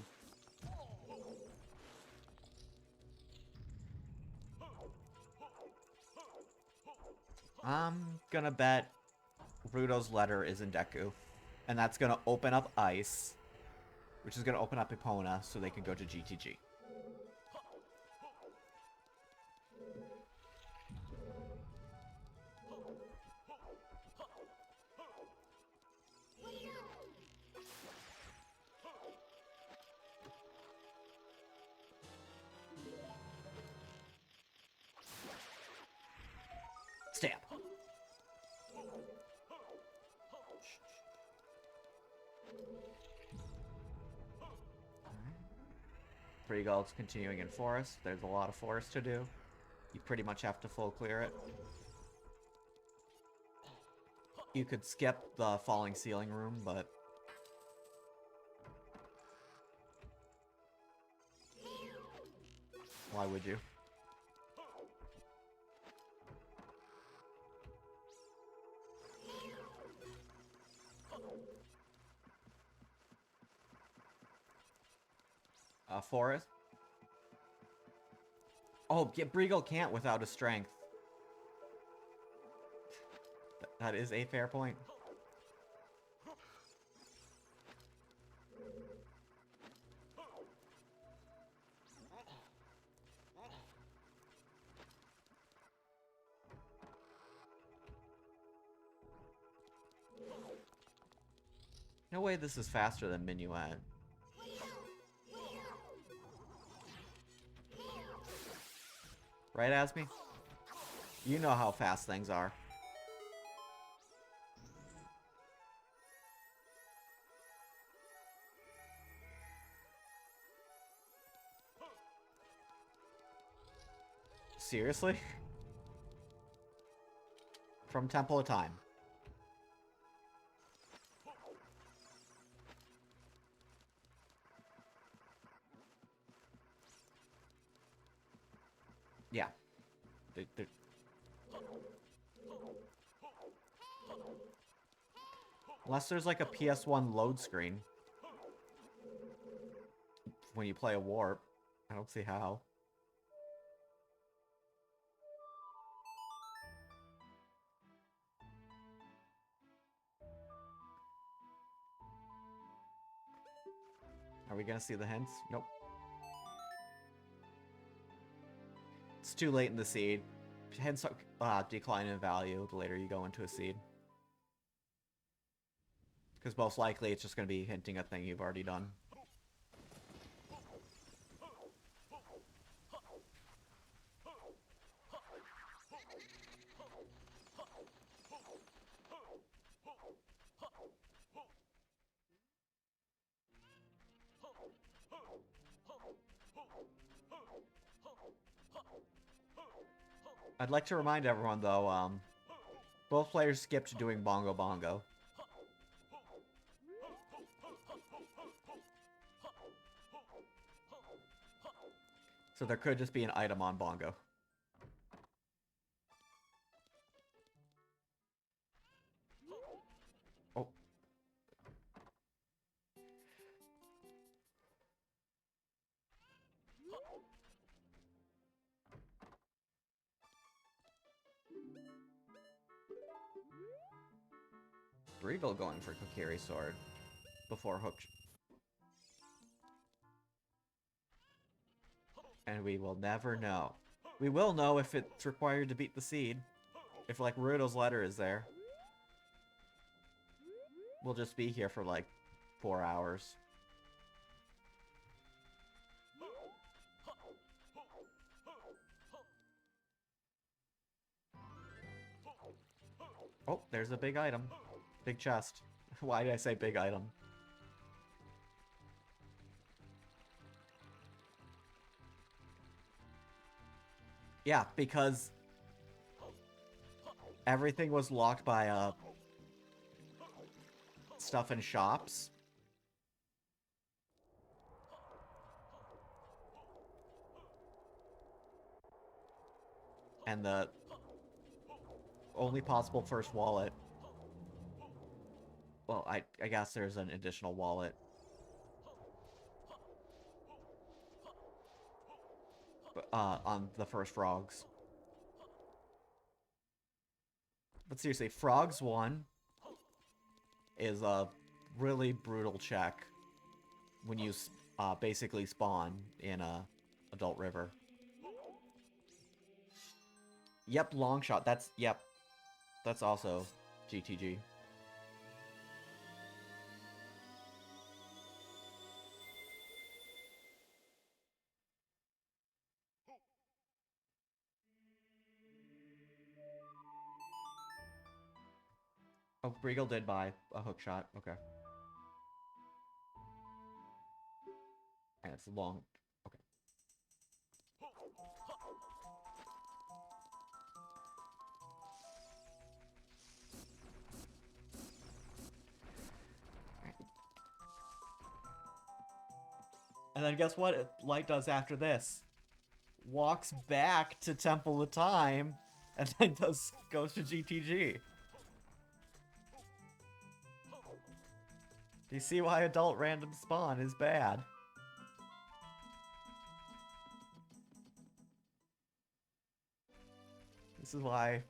I'm gonna bet Rudo's letter is in Deku. And that's gonna open up Ice, which is gonna open up Epona so they can go to GTG. Stamp. Three golds continuing in forest. There's a lot of forest to do. You pretty much have to full clear it. You could skip the falling ceiling room, but... why would you? Forest? Oh, yeah, Briegel can't without his strength. That is a fair point. No way this is faster than Minuet. Right, Asmi? You know how fast things are. Seriously? From Temple of Time. Yeah. Unless there's like a PS1 load screen. When you play a warp. I don't see how. Are we gonna see the hints? Nope. It's too late in the seed. Hints decline in value the later you go into a seed. Because most likely it's just going to be hinting a thing you've already done. I'd like to remind everyone, though, both players skipped doing Bongo Bongo. So there could just be an item on Bongo. Oh. Regal going for Kokiri Sword before Hook. And we will never know. We will know if it's required to beat the seed. If, like, Rudo's letter is there. We'll just be here for, like, 4 hours. Oh, there's a big item. Big chest. Why did I say big item? Yeah, because everything was locked by stuff in shops. And the only possible first wallet. Well, I guess there's an additional wallet. On the first frogs. But seriously, frogs 1 is a really brutal check when you basically spawn in Adult River. Yep, long shot. Yep. That's also GTG. Oh, Regal did buy a hook shot. Okay. And it's long. Okay. And then guess what Light does after this? Walks back to Temple of Time, and then goes to GTG. Do you see why adult random spawn is bad? This is why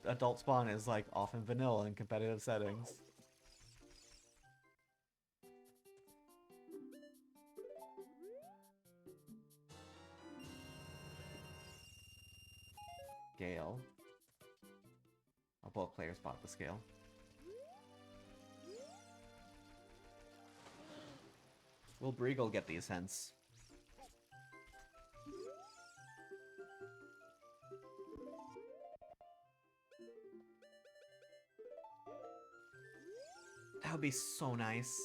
adult spawn is, like, often vanilla in competitive settings. Scale. Both players bought the scale. Will Breagle get these hints? That would be so nice.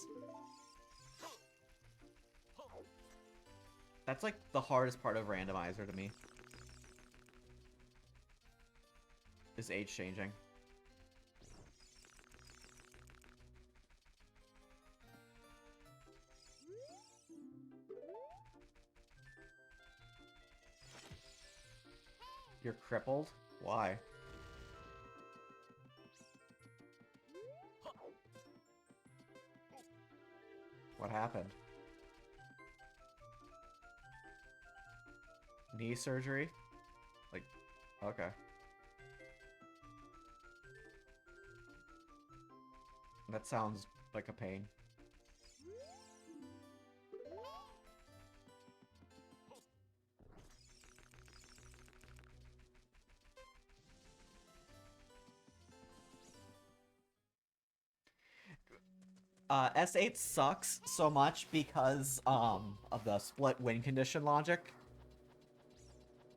That's like the hardest part of randomizer to me. Is age changing. You're crippled? Why? What happened? Knee surgery? Like, okay. That sounds like a pain. S8 sucks so much because of the split win condition logic.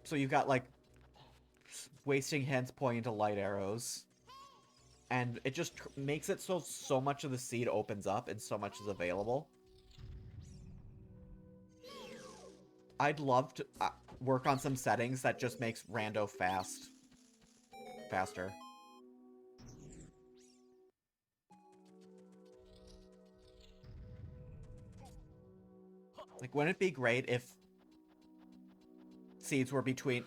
So you've got, like, wasting hints pointing to light arrows. And it just makes it so much of the seed opens up and so much is available. I'd love to... work on some settings that just makes rando faster. Like, wouldn't it be great if seeds were between...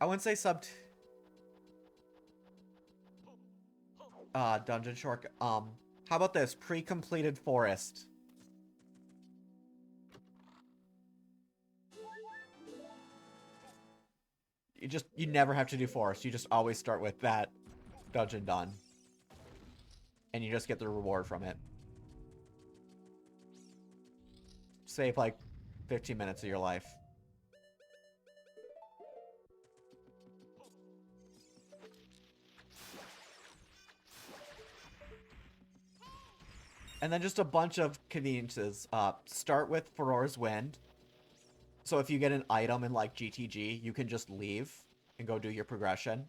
I wouldn't say dungeon short... How about this? Pre-completed forest. You never have to do forest. You just always start with that dungeon done. And you just get the reward from it. Save, like, 15 minutes of your life. And then just a bunch of conveniences. Start with Ferora's Wind. So if you get an item in, like, GTG, you can just leave and go do your progression.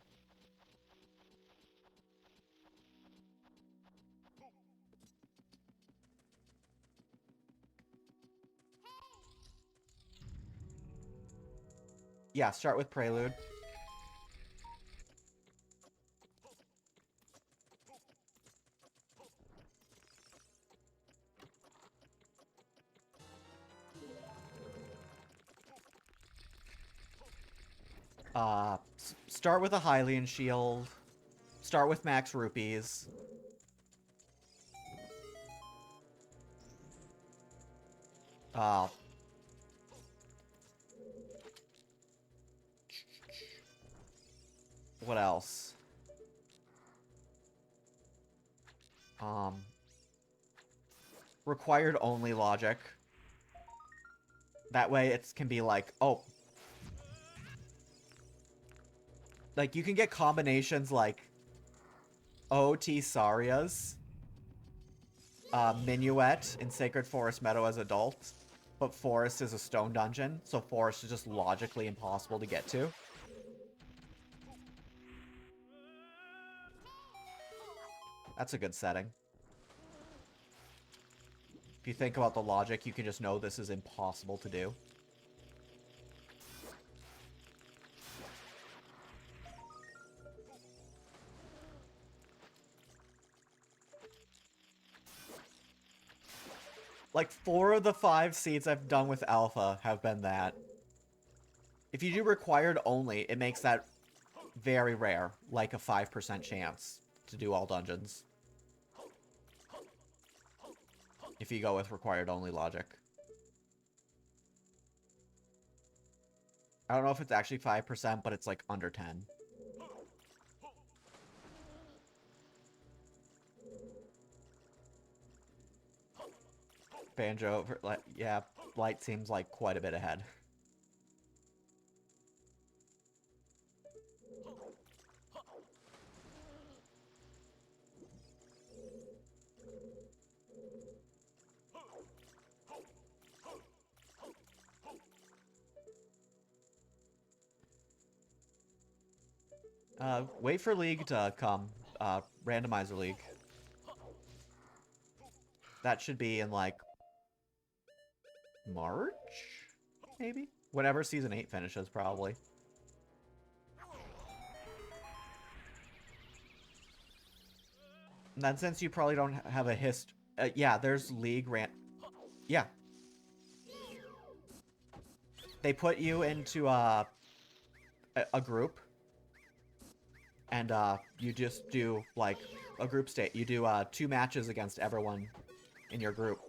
Yeah, start with Prelude. Start with a Hylian shield. Start with max rupees. What else? Required only logic. That way it can be like, oh. Like, you can get combinations like OT Saria's, Minuet in Sacred Forest Meadow as adult, but Forest is a stone dungeon, so Forest is just logically impossible to get to. That's a good setting. If you think about the logic, you can just know this is impossible to do. Like, 4 of the 5 seeds I've done with Alpha have been that. If you do required only, it makes that very rare, like a 5% chance to do all dungeons. If you go with required only logic. I don't know if it's actually 5%, but it's like under 10. Banjo, yeah, Light seems like quite a bit ahead. Wait for League to come. Randomizer League. That should be in, like, March? Maybe? Whenever Season 8 finishes, probably. And then since you probably don't have a yeah, there's League Yeah. They put you into a group. And you just do, like, a group state. You do 2 matches against everyone in your group.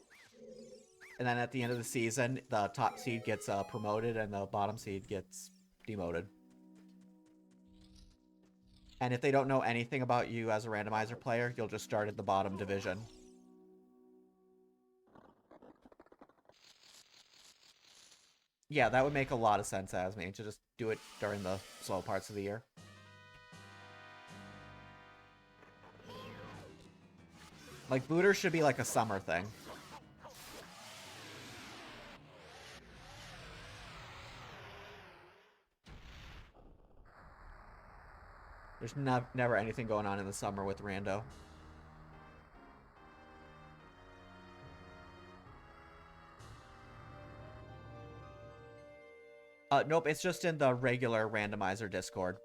And then at the end of the season, the top seed gets promoted and the bottom seed gets demoted. And if they don't know anything about you as a randomizer player, you'll just start at the bottom division. Yeah, that would make a lot of sense, Asmi, to just do it during the slow parts of the year. Like, Booter should be like a summer thing. There's never anything going on in the summer with Rando. Nope, it's just in the regular randomizer Discord.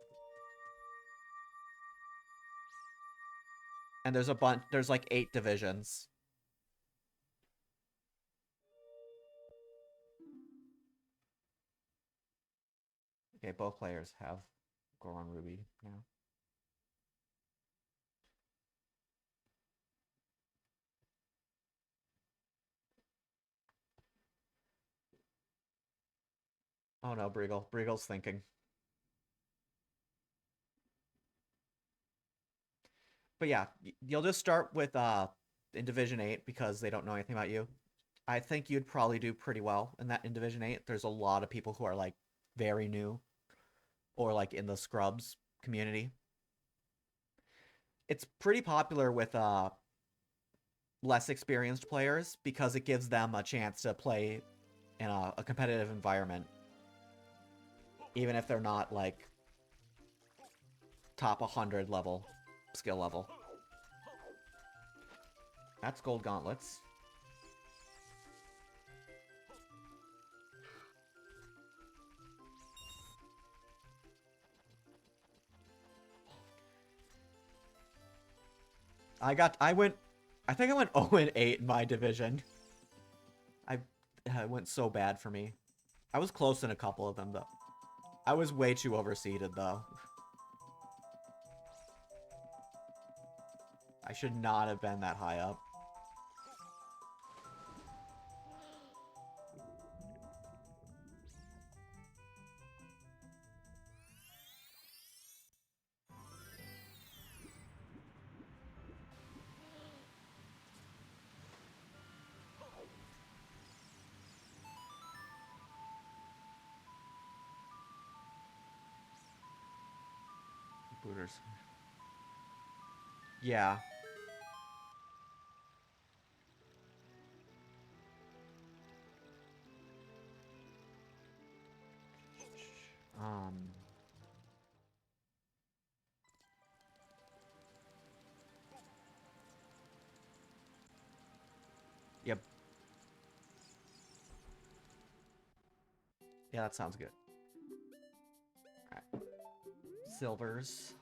And there's a bunch, there's like 8 divisions. Okay, both players have Goron Ruby now. Oh no, Briegel. Briegel's thinking. But yeah, you'll just start with in Division 8 because they don't know anything about you. I think you'd probably do pretty well in that in Division 8. There's a lot of people who are like very new or like in the scrubs community. It's pretty popular with less experienced players because it gives them a chance to play in a competitive environment. Even if they're not like top 100 level, skill level. That's gold gauntlets. I think I went 0-8 in my division. It went so bad for me. I was close in a couple of them though. I was way too overseeded though. I should not have been that high up. Booters. Yeah. Um. Yep. Yeah, that sounds good. Alright. Silvers.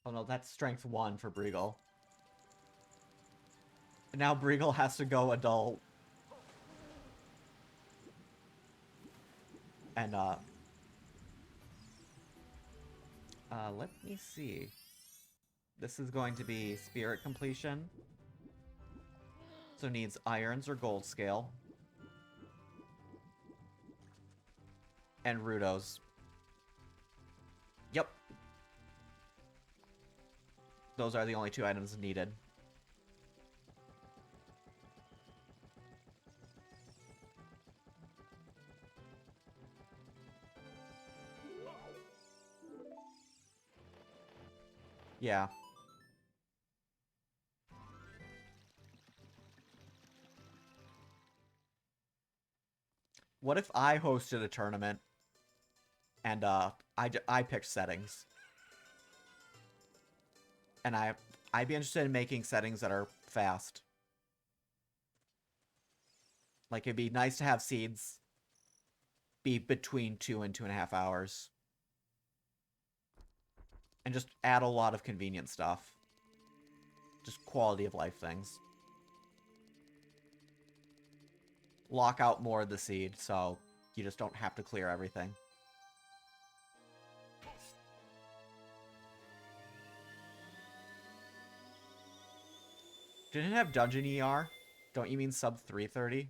Oh no, that's strength 1 for Briegel. And now Briegel has to go adult. And let me see. This is going to be spirit completion. So needs irons or gold scale. And Rudos. Yep. Those are the only 2 items needed. Yeah. What if I hosted a tournament and I picked settings? And I'd be interested in making settings that are fast. Like, it'd be nice to have seeds be between 2 and 2.5 hours. And just add a lot of convenient stuff. Just quality of life things. Lock out more of the seed, so you just don't have to clear everything. Didn't it have dungeon ER? Don't you mean sub 330?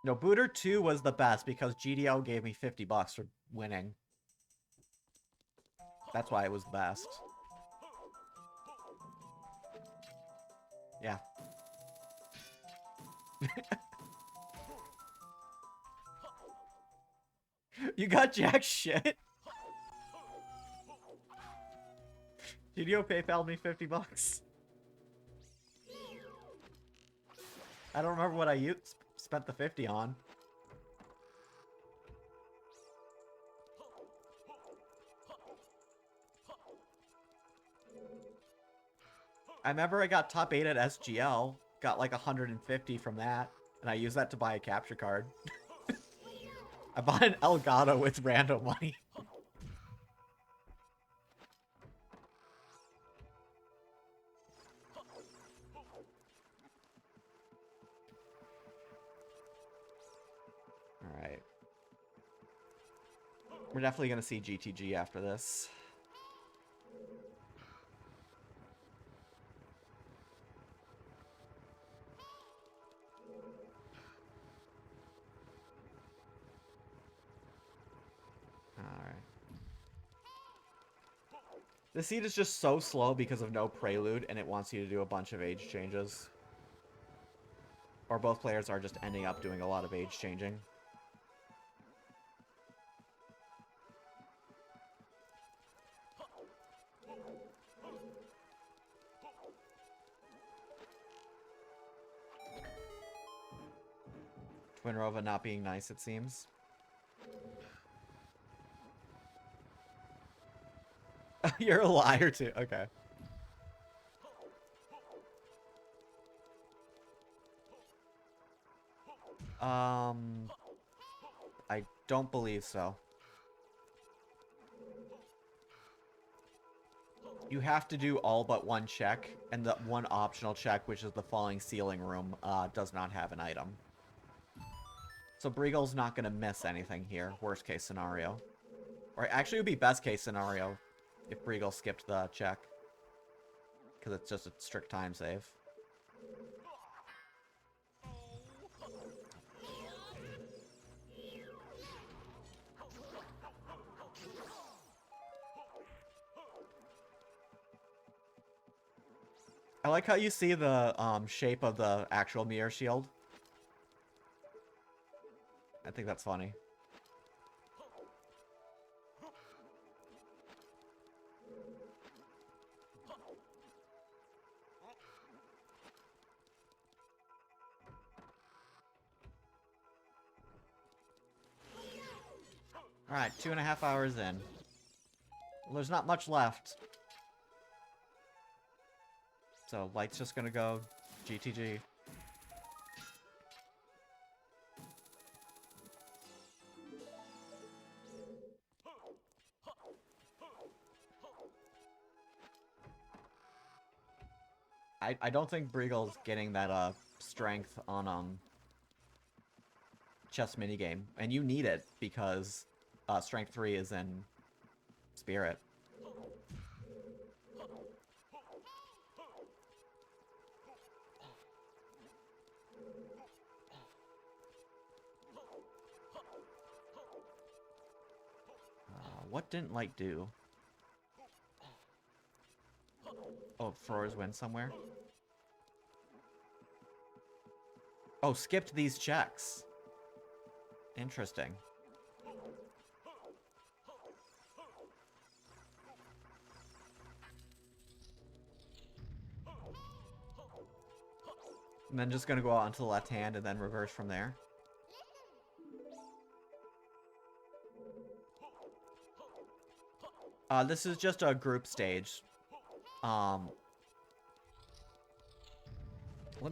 No, Booter 2 was the best because GDO gave me $50 for winning. That's why it was the best. Yeah. You got jack shit. GDO PayPal me $50. I don't remember what I spent the 50 on. I remember I got top 8 at SGL, got like 150 from that, and I used that to buy a capture card. I bought an Elgato with random money. Alright. We're definitely going to see GTG after this. Alright. The seed is just so slow because of no prelude, and it wants you to do a bunch of age changes. Or both players are just ending up doing a lot of age changing. Twinrova not being nice, it seems. You're a liar too. Okay. I don't believe so. You have to do all but one check, and the one optional check, which is the falling ceiling room, does not have an item. So Breagle's not going to miss anything here, worst case scenario. Or actually, it would be best case scenario if Breagle skipped the check. Because it's just a strict time save. I like how you see the shape of the actual mirror shield. I think that's funny. Alright, 2.5 hours in. Well, there's not much left. So, Light's just gonna go GTG. I don't think Breagle's getting that strength on chess minigame. And you need it because strength 3 is in Spirit. What didn't Light do? Oh, throwers win somewhere? Oh, skipped these checks. Interesting. And then just gonna go out onto the left hand and then reverse from there. This is just a group stage. Let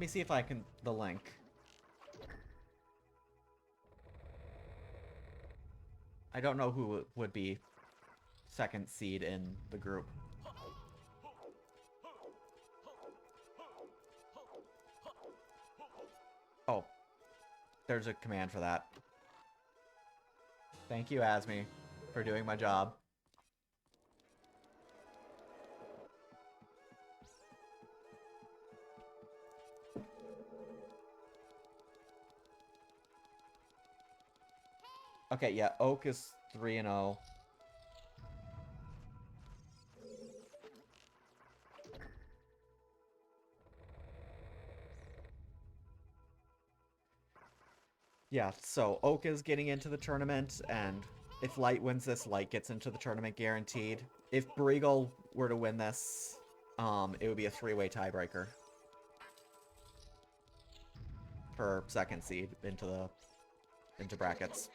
me see if I can... the link. I don't know who would be second seed in the group. Oh. There's a command for that. Thank you, Asmi, for doing my job. Okay, yeah, Oak is 3-0. Yeah, so Oak is getting into the tournament, and if Light wins this, Light gets into the tournament guaranteed. If Breagle were to win this, it would be a 3-way tiebreaker for second seed into brackets.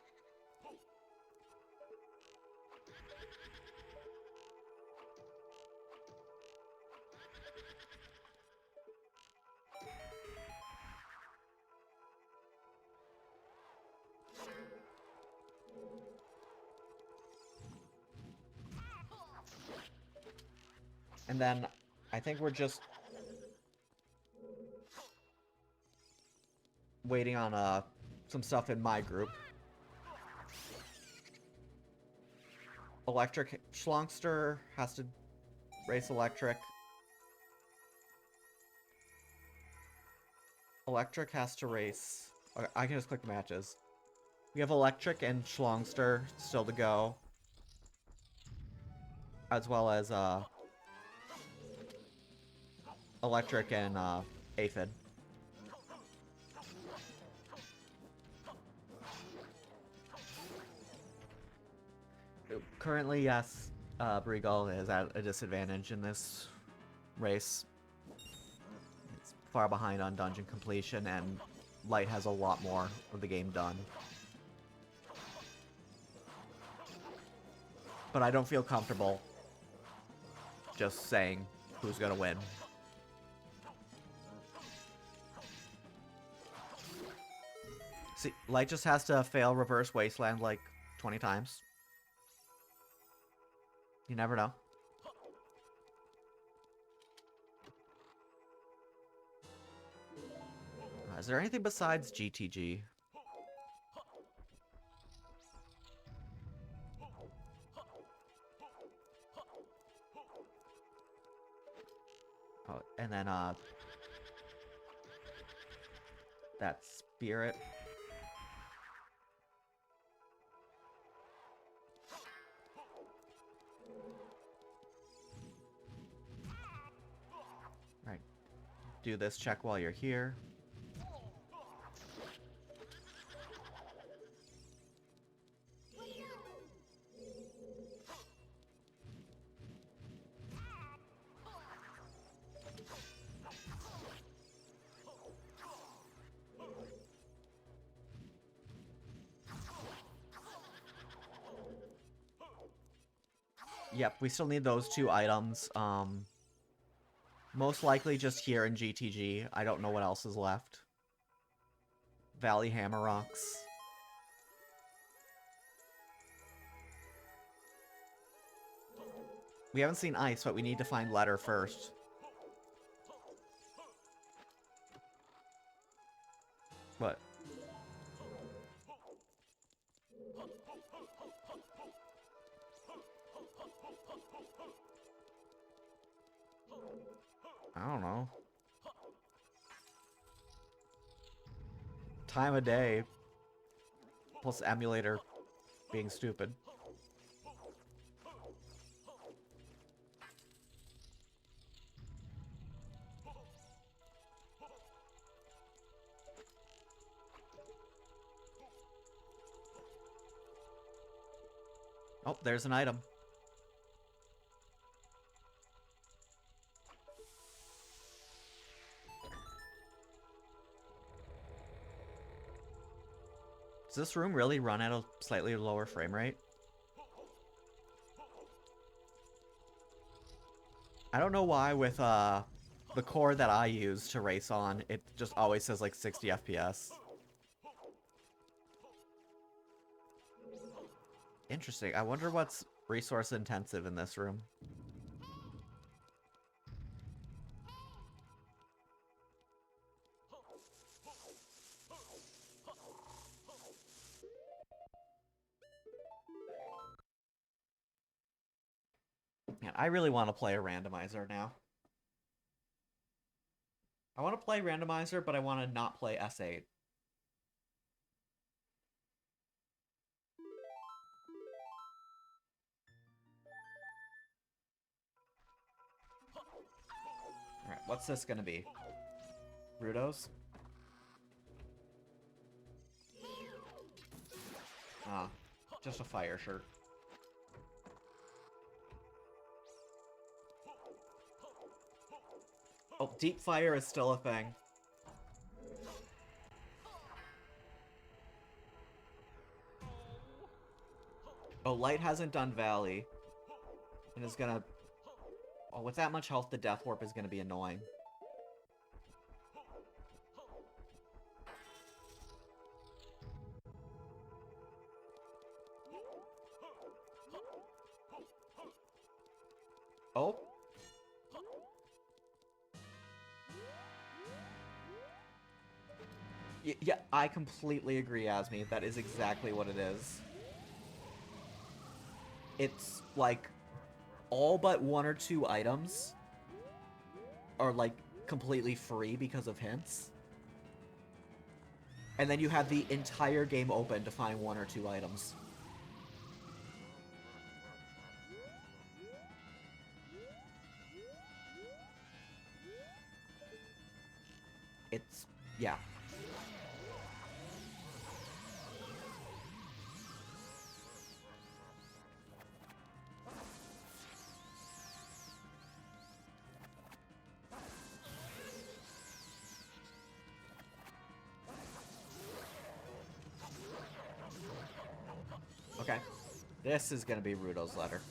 And then I think we're just waiting on some stuff in my group. Electric Schlongster has to race electric. Electric has to race. Okay, I can just click the matches. We have Electric and Schlongster still to go. As well as Electric and Aphid. Currently, yes, Brigal is at a disadvantage in this race. It's far behind on dungeon completion, and Light has a lot more of the game done. But I don't feel comfortable just saying who's gonna win. See, Light just has to fail Reverse Wasteland like 20 times. You never know. Is there anything besides GTG? Oh, and then that Spirit. Right. Do this check while you're here. Yep, we still need those 2 items. Most likely just here in GTG. I don't know what else is left. Valley Hammer Rocks. We haven't seen Ice, but we need to find Letter first. What? I don't know. Time of day. Plus emulator being stupid. Oh, there's an item. Does this room really run at a slightly lower frame rate? I don't know why with the core that I use to race on, it just always says like 60 FPS. Interesting. I wonder what's resource intensive in this room. Man, I really want to play a randomizer now. I want to play randomizer, but I want to not play S8. Alright, what's this gonna be? Rudos? Ah, just a fire shirt. Oh, deep fire is still a thing. Oh, Light hasn't done Valley. And is gonna... Oh, with that much health, the Death Warp is gonna be annoying. Oh. Yeah, I completely agree, Asmi. That is exactly what it is. It's like all but 1 or 2 items are like completely free because of hints. And then you have the entire game open to find 1 or 2 items. It's, yeah. Okay. This is gonna be Rudo's letter.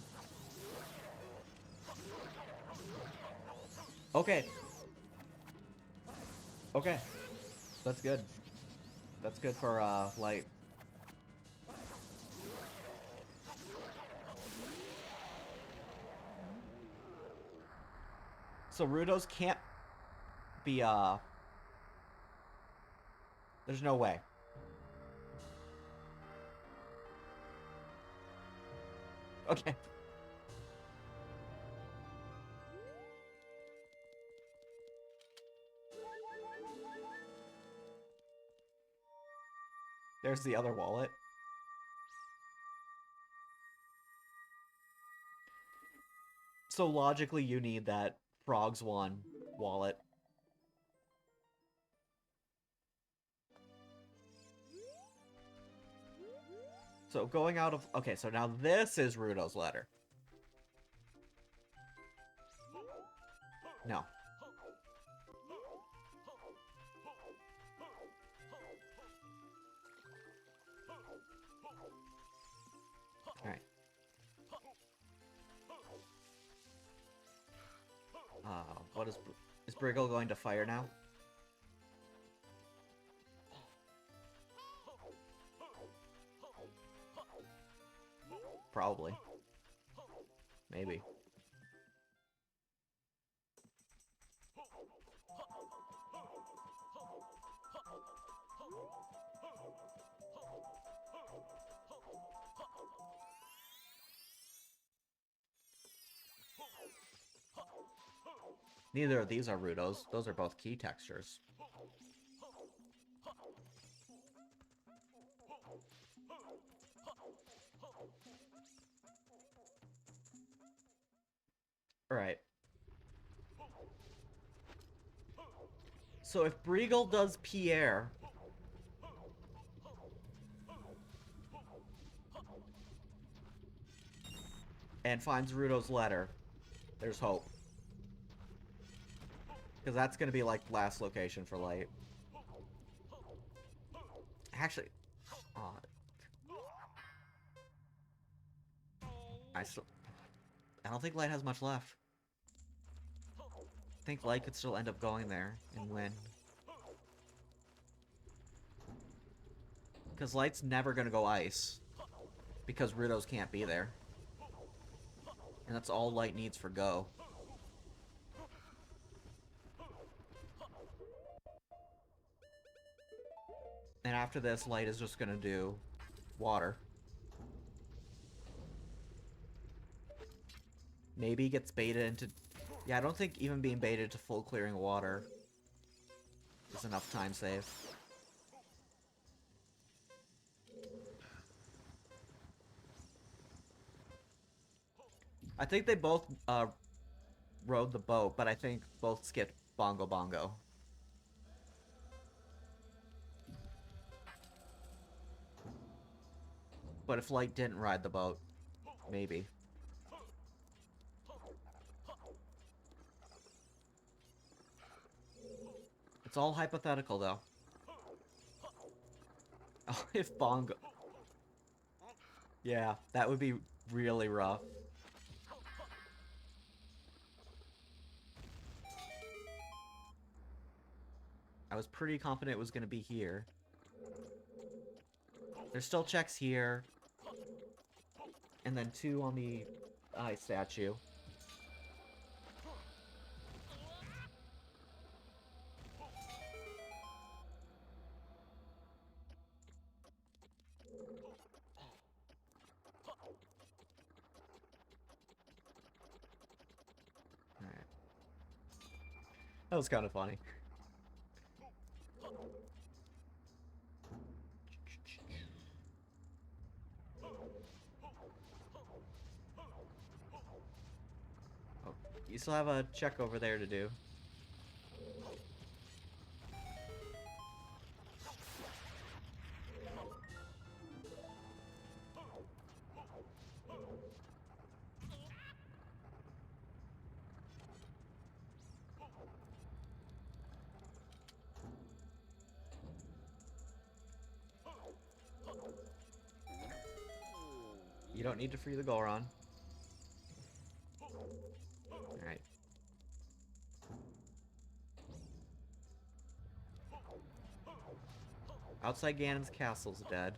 Okay. Okay. That's good. That's good for, light. So Rudo's can't be, there's no way. Okay. There's the other wallet. So logically, you need that Frogs 1 wallet. So going out of... Okay, so now this is Rudo's letter. No. Alright. What is... Is Briggle going to fire now? Probably. Maybe. Neither of these are Rudos. Those are both key textures. Alright. So if Briggle does Pierre... and finds Rudo's letter, there's hope. Because that's going to be, like, last location for Light. Actually... I don't think Light has much left. I think Light could still end up going there and win. Because Light's never going to go Ice. Because Rudo's can't be there. And that's all Light needs for Go. And after this, Light is just going to do Water. Maybe gets baited into... Yeah, I don't think even being baited to full clearing Water is enough time save. I think they both rode the boat, but I think both skipped Bongo Bongo. But if Light didn't ride the boat, maybe. It's all hypothetical, though. Oh, if Bongo... Yeah, that would be really rough. I was pretty confident it was going to be here. There's still checks here. And then 2 on the eye statue. That was kind of funny. Oh, you still have a check over there to do. You don't need to free the Goron. Alright. Outside Ganon's castle's dead.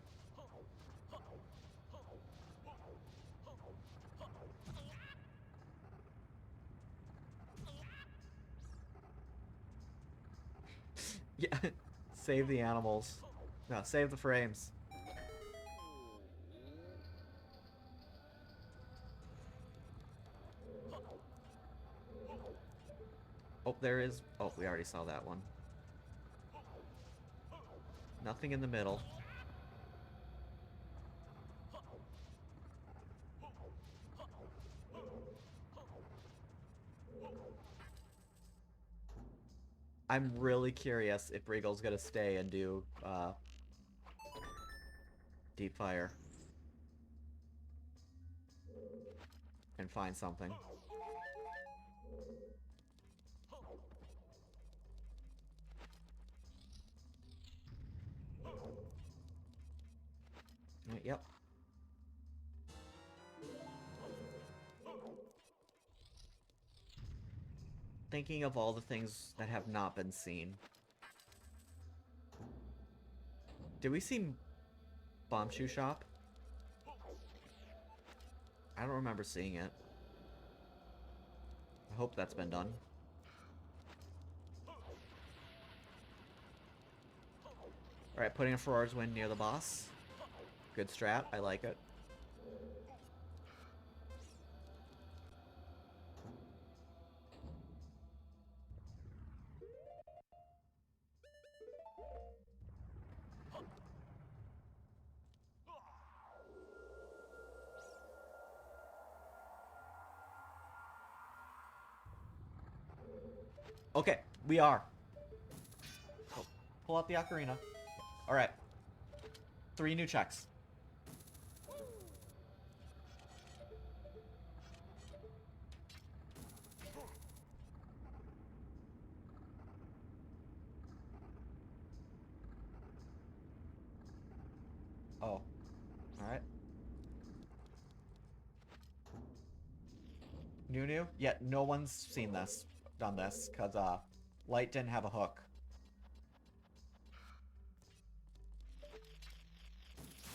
Yeah, save the animals. No, save the frames. Oh, there is... Oh, we already saw that one. Nothing in the middle. I'm really curious if Regal's gonna stay and do, Deep Fire. And find something. Yep. Thinking of all the things that have not been seen. Did we see Bomb Shoe Shop? I don't remember seeing it. I hope that's been done. Alright, putting a Ferrar's Wind near the boss. Good strat, I like it. Okay, we are. Oh, pull out the ocarina. Alright. 3 new checks. Oh. Alright. New? Yeah, no one's seen this, done this, because, Light didn't have a hook.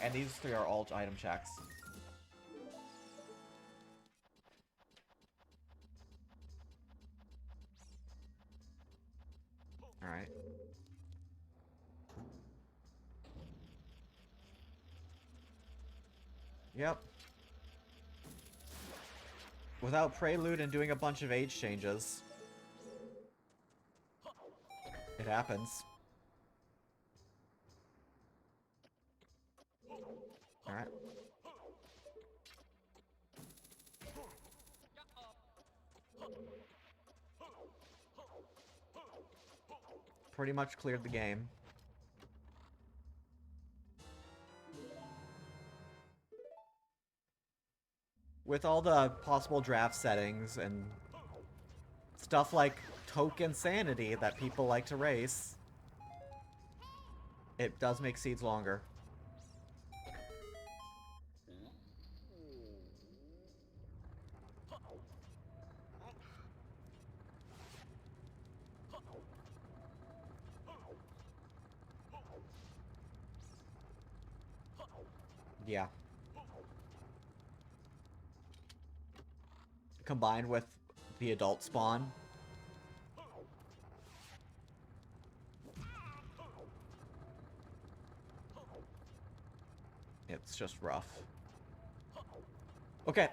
And these 3 are all item checks. Alright. Yep. Without Prelude and doing a bunch of age changes. It happens. Alright. Pretty much cleared the game. With all the possible draft settings and stuff like token sanity that people like to race, it does make seeds longer. Yeah. Combined with the adult spawn. It's just rough. Okay.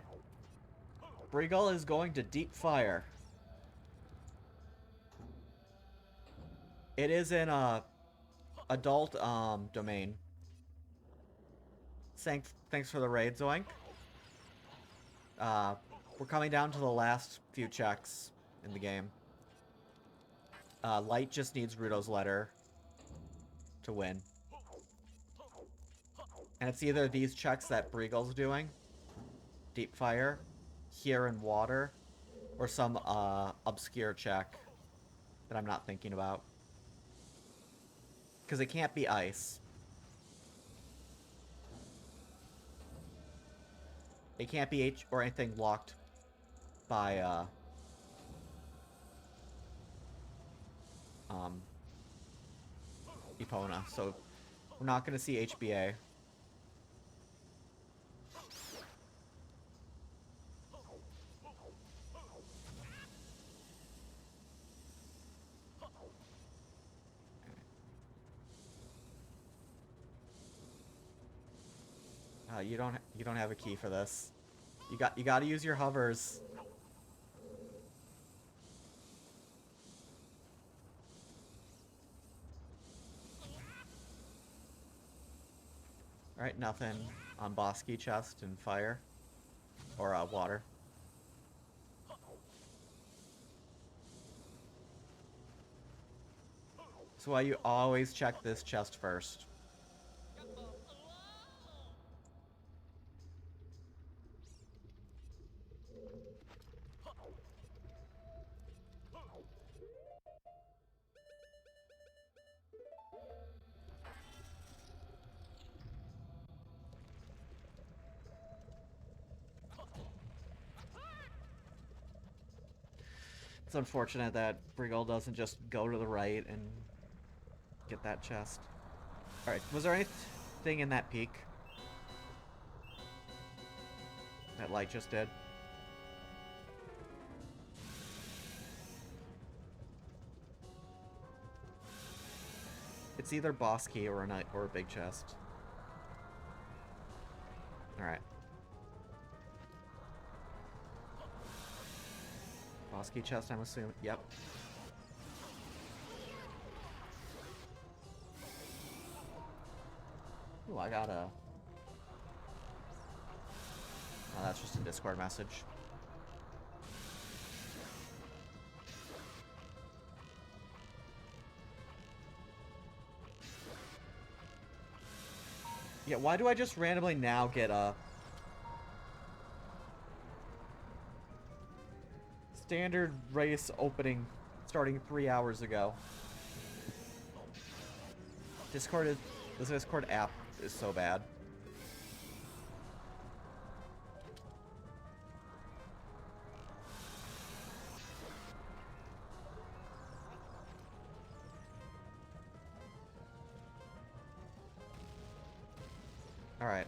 Regal is going to Deep Fire. It is in adult domain. Thanks for the raid, Zoink. We're coming down to the last few checks in the game. Light just needs Ruto's letter to win. And it's either these checks that Breagle's doing, Deep Fire, Here in Water, or some obscure check that I'm not thinking about. Because it can't be ice. It can't be H or anything locked by Epona, so we're not going to see HBA. You don't have a key for this. You got to use your hovers. Alright, nothing on Bosky chest and fire. Or water. That's why you always check this chest first. It's unfortunate that Briggle doesn't just go to the right and get that chest. Alright, was there anything in that peak that Light just did? It's either boss key or a big chest. Alright. Boss key chest, I'm assuming. Yep. Ooh, I got a... Oh, that's just a Discord message. Yeah, why do I just randomly now get a... standard race opening starting 3 hours ago? This Discord app is so bad. Alright.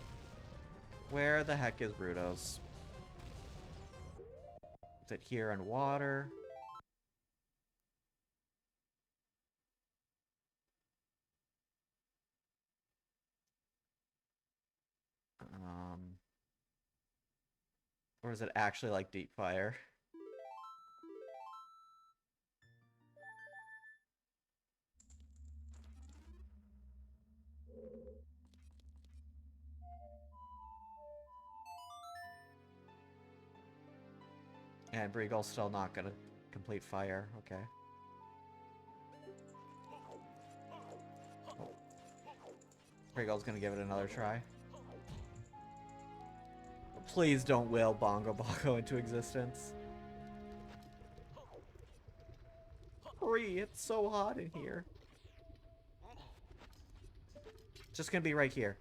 Where the heck is Bruto's? Is it here in water? Or is it actually like Deep Fire? And Breagle's still not gonna complete fire, okay. Oh. Breagle's gonna give it another try. Please don't will Bongo Bongo into existence. Hurry, it's so hot in here. It's just gonna be right here.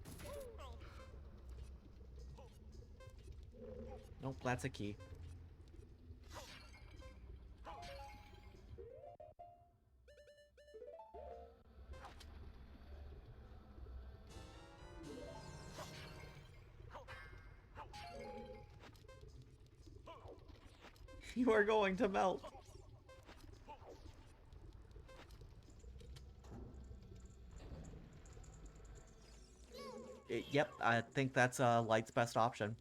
Nope, that's a key. You are going to melt. Yep, I think that's Light's best option.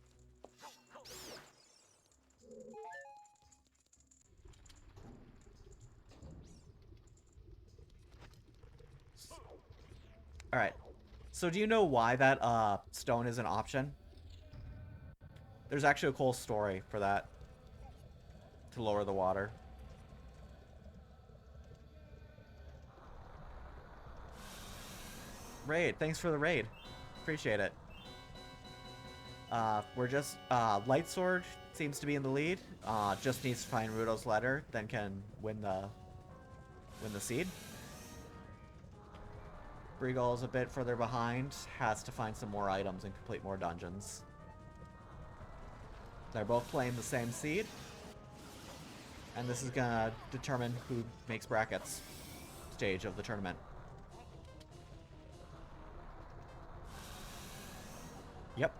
Alright. So do you know why that stone is an option? There's actually a cool story for that. To lower the water. Raid. Thanks for the raid. Appreciate it. We're just... Lightsword seems to be in the lead. Just needs to find Rudo's letter, then can win the seed. Regal is a bit further behind. Has to find some more items and complete more dungeons. They're both playing the same seed. And this is gonna determine who makes brackets stage of the tournament. Yep.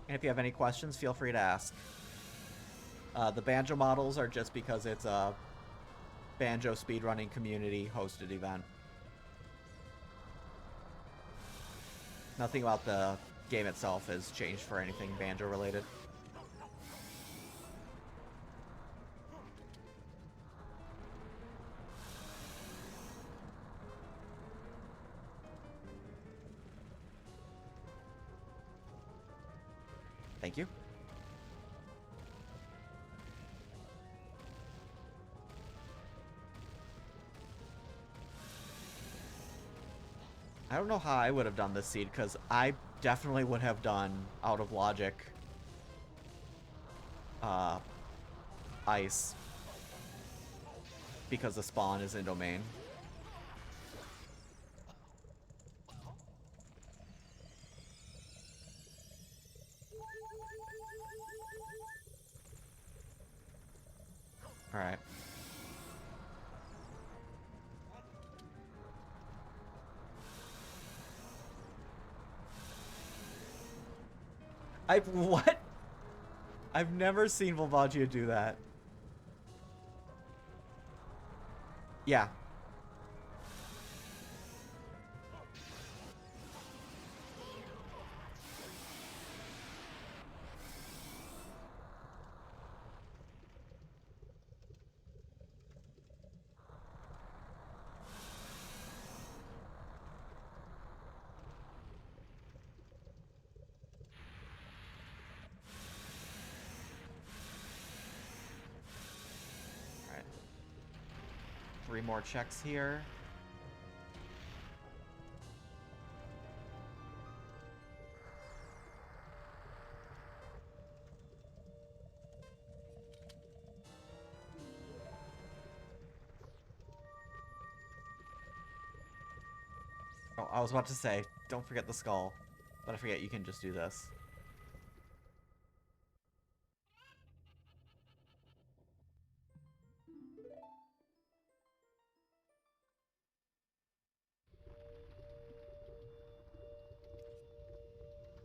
And if you have any questions, feel free to ask. The Banjo models are just because it's a Banjo speedrunning community hosted event. Nothing about the game itself has changed for anything Banjo related. Thank you. I don't know how I would have done this seed, because I definitely would have done out of logic ice, because the spawn is in domain. Alright. What? I've never seen Volvagia do that. Yeah. Alright. 3 more checks here. Oh, I was about to say, don't forget the skull. But I forget you can just do this.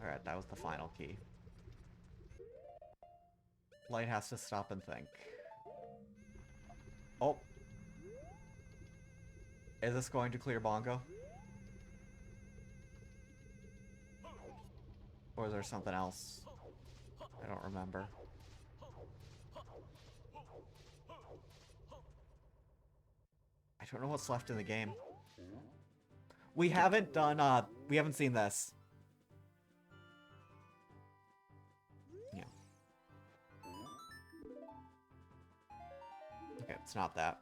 Alright, that was the final key. Light has to stop and think. Oh. Is this going to clear Bongo? Or is there something else? I don't remember. I don't know what's left in the game. We haven't done, we haven't seen this. Yeah. Okay, it's not that.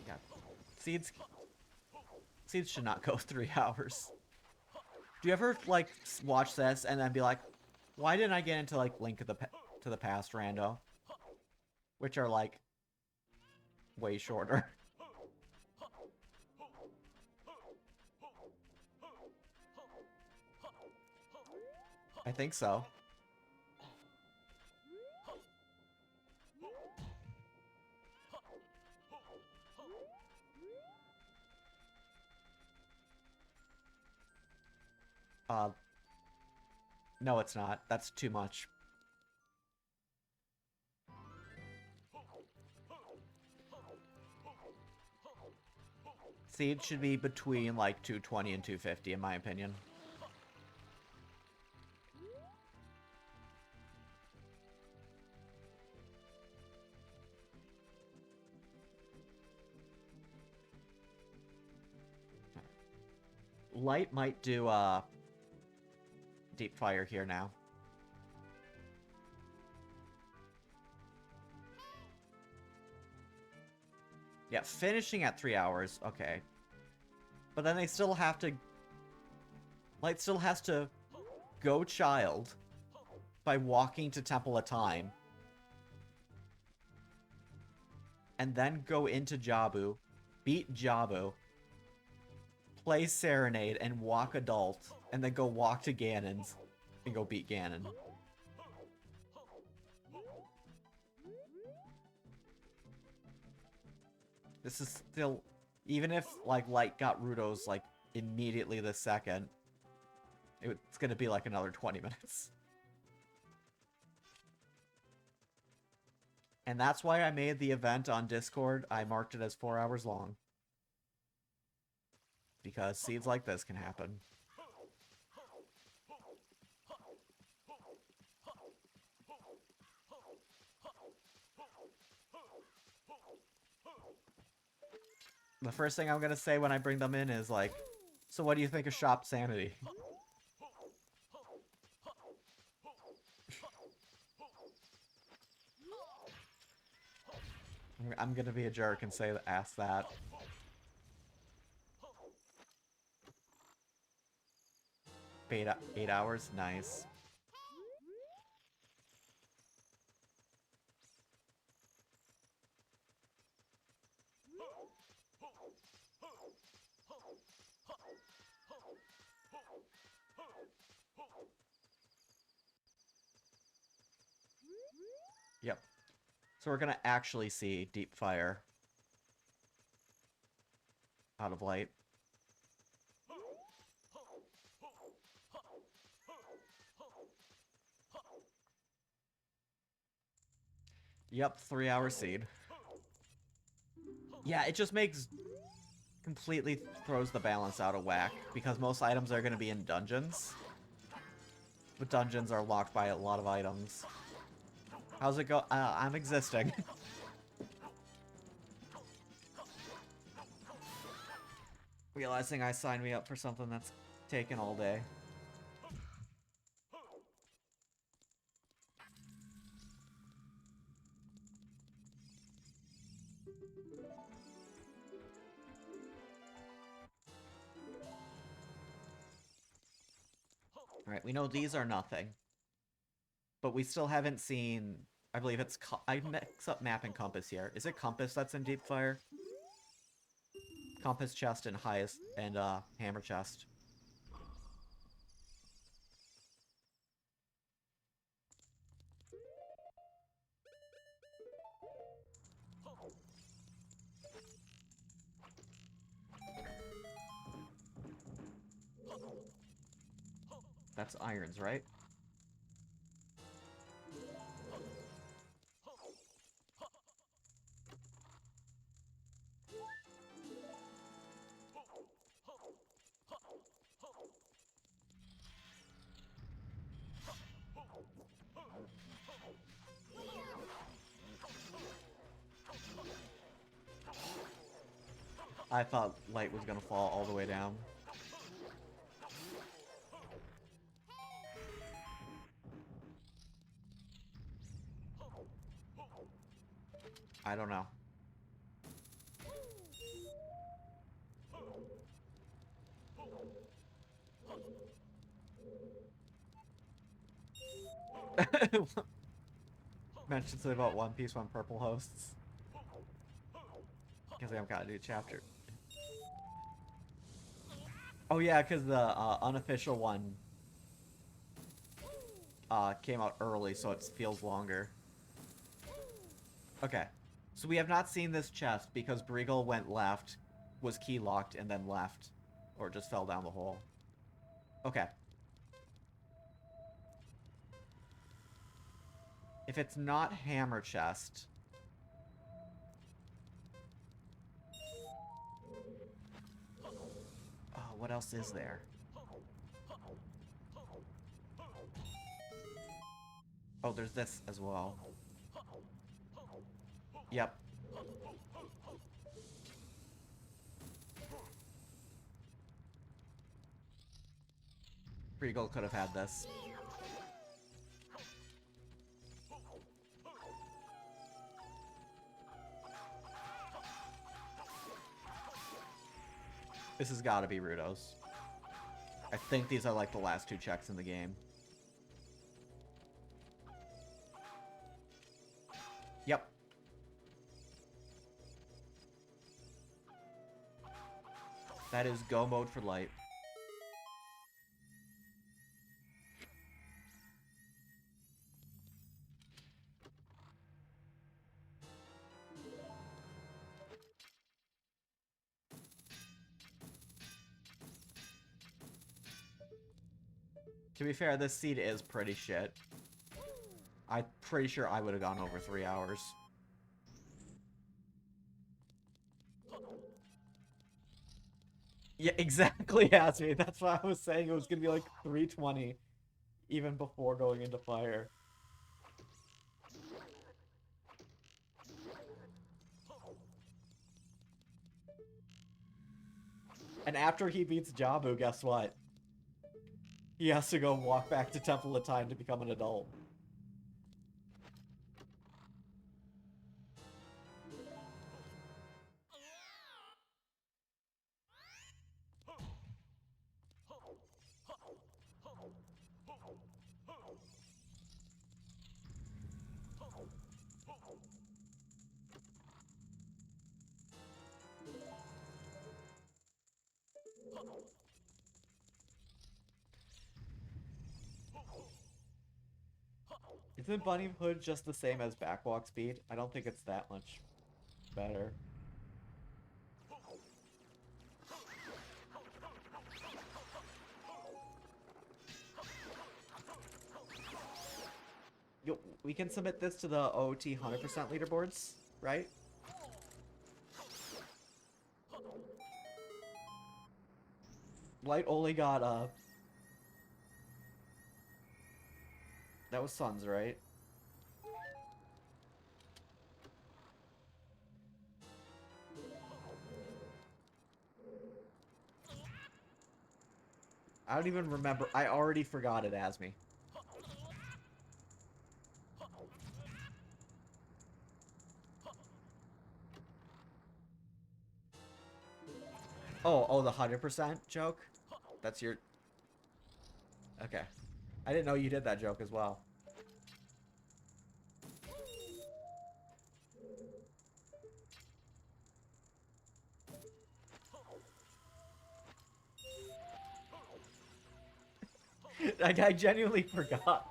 Yeah. Seeds should not go 3 hours. Do you ever, like, watch this and then be like, why didn't I get into, like, Link to the Past rando? Which are, like, way shorter. I think so. No, it's not. That's too much. Seed should be between like 220 and 250 in my opinion. Light might do deep fire here now. Yeah, finishing at 3 hours, okay. But then they still have to... Light still has to go child by walking to Temple of Time. And then go into Jabu, beat Jabu, play Serenade, and walk Adult, and then go walk to Ganon's and go beat Ganon. This is still... Even if, like, Light got Ruto's, like, immediately the second, it's gonna be, like, another 20 minutes. And that's why I made the event on Discord. I marked it as 4 hours long. Because seeds like this can happen. The first thing I'm gonna say when I bring them in is like, so what do you think of Shop Sanity? I'm gonna be a jerk and say, ask that. Eight hours? Nice. Yep. So we're gonna actually see Deep Fire out of Light. Yep, 3 hour seed. Yeah, it just makes... completely throws the balance out of whack, because most items are going to be in dungeons. But dungeons are locked by a lot of items. How's it go? I'm existing. Realizing I signed me up for something that's taken all day. Alright, we know these are nothing. But we still haven't seen... I believe it's... I mix up map and compass here. Is it compass that's in Deep Fire? Compass chest and highest... and, hammer chest. That's irons, right? I thought Light was gonna fall all the way down. I don't know. Mentioned something about One Piece, One Purple hosts. Because I've got a new chapter. Oh yeah, because the unofficial one came out early, so it feels longer. Okay, so we have not seen this chest because Briegel went left, was key locked, and then left. Or just fell down the hole. Okay. If it's not hammer chest... what else is there? Oh, there's this as well. Yep. Regal could have had this. This has got to be Rudo's. I think these are like the last two checks in the game. Yep. That is go mode for light. To be fair, this seed is pretty shit. I'm pretty sure I would have gone over 3 hours. Yeah, exactly, Asmi. That's why I was saying it was gonna be like 320 even before going into fire. And after he beats Jabu, guess what? He has to go walk back to Temple of Time to become an adult. Isn't Bunny Hood just the same as backwalk speed? I don't think it's that much better. Yo, we can submit this to the OT 100% leaderboards, right? Light only got, that was Suns, right? I don't even remember. I already forgot it, Asmi. Oh, the 100% joke? That's your... Okay. I didn't know you did that joke as well. I genuinely forgot.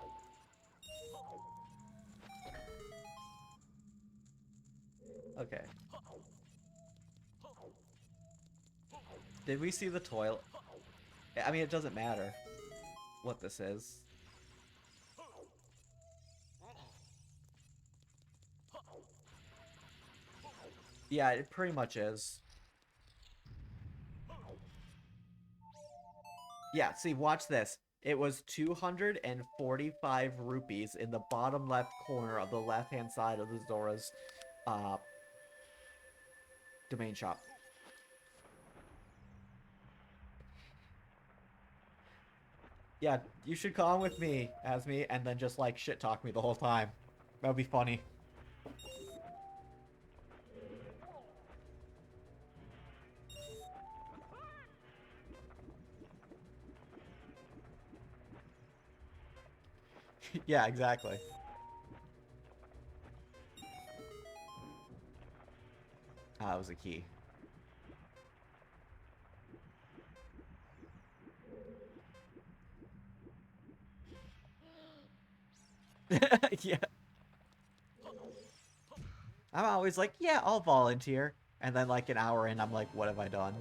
Okay. Did we see the toilet? I mean, it doesn't matter what this is. Yeah, it pretty much is. Yeah, see, watch this. It was 245 rupees in the bottom left corner of the left-hand side of the Zora's domain shop. Yeah, you should come with me, Asmi, and then just, like, shit-talk me the whole time. That would be funny. Yeah, exactly. Ah, that was a key. Yeah. I'm always like, yeah, I'll volunteer. And then, like, an hour in, I'm like, what have I done?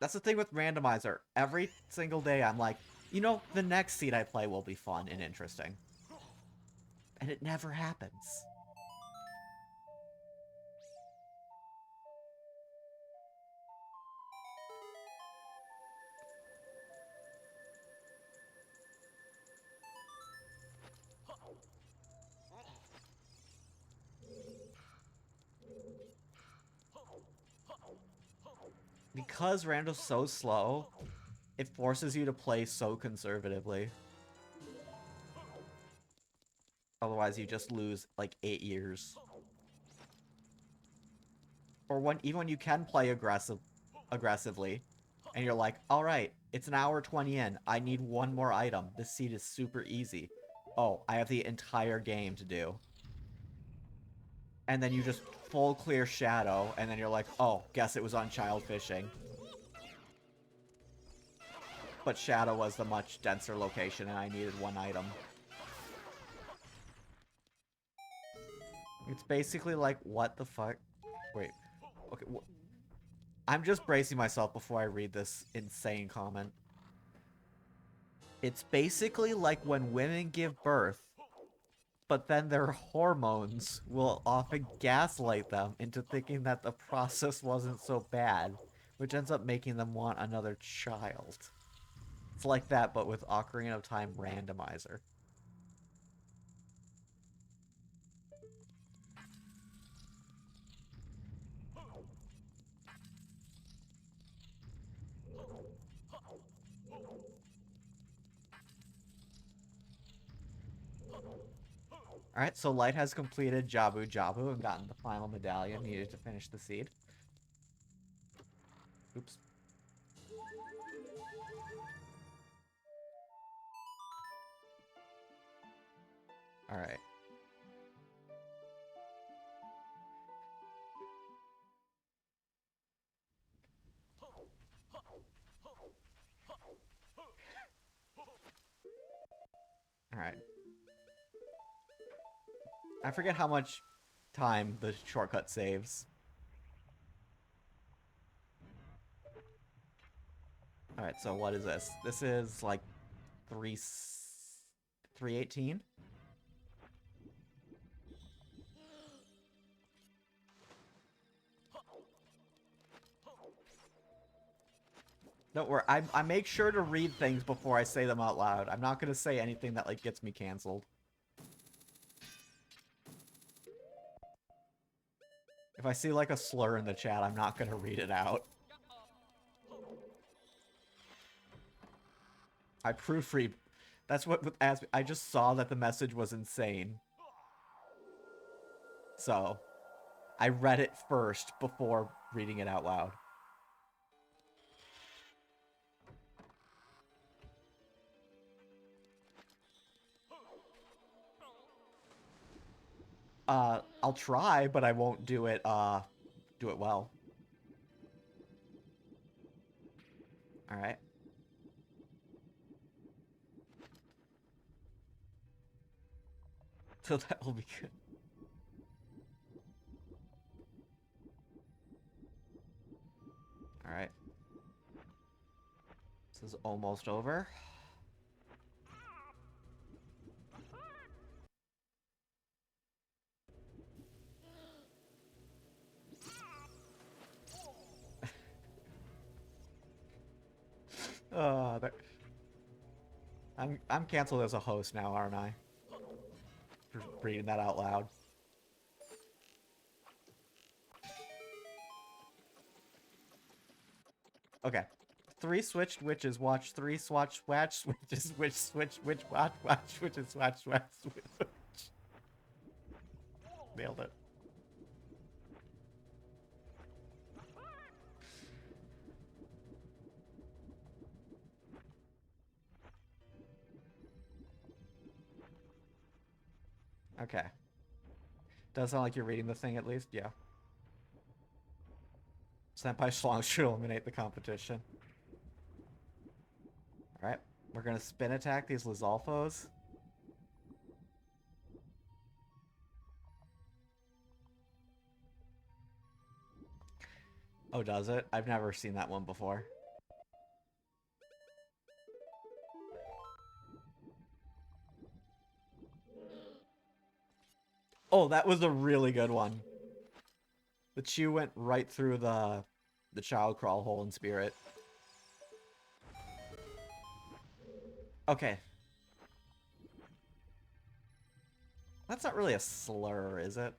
That's the thing with randomizer. Every single day, I'm like, you know, the next seed I play will be fun and interesting. And it never happens. because random's so slow, it forces you to play so conservatively. Otherwise, you just lose like 8 years. Or even when you can play aggressively, and you're like, all right, it's an hour 20 in. I need one more item. This seed is super easy. Oh, I have the entire game to do. And then you just full clear Shadow, and then you're like, oh, guess it was on Child Fishing. But Shadow was the much denser location, and I needed one item. It's basically like, what the fuck? Wait. Okay, I'm just bracing myself before I read this insane comment. It's basically like when women give birth, but then their hormones will often gaslight them into thinking that the process wasn't so bad, which ends up making them want another child. It's like that, but with Ocarina of Time randomizer. Alright, so Light has completed Jabu Jabu and gotten the final medallion needed to finish the seed. Oops. Alright. Alright. I forget how much time the shortcut saves. Alright, so what is this? This is like 318? Don't worry, I make sure to read things before I say them out loud. I'm not gonna say anything that like gets me canceled. If I see like a slur in the chat, I'm not gonna read it out. I proofread. That's what as I just saw that the message was insane. So, I read it first before reading it out loud. I'll try, but I won't do it well. Alright. So that will be good. Alright. This is almost over. I'm canceled as a host now, aren't I? For reading that out loud. Okay. 3 switched witches watch 3 swatch watch switches switch watch witches watch switch. Nailed it. Okay. Does sound like you're reading the thing at least? Yeah. Senpai Schlong should eliminate the competition. Alright. We're gonna spin attack these Lizalfos. Oh, does it? I've never seen that one before. Oh, that was a really good one. The Chew went right through the child crawl hole in Spirit. Okay. That's not really a slur, is it?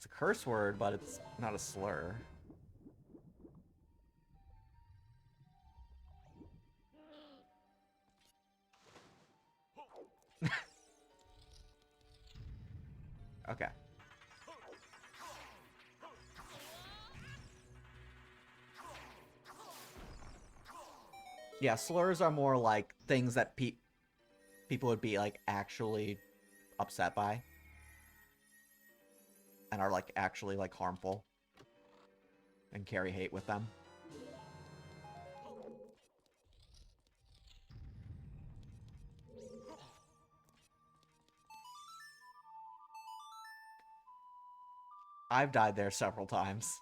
a curse word, but it's not a slur. Okay. Yeah, slurs are more like things that people would be like actually upset by. And are like actually like harmful. And carry hate with them. I've died there several times.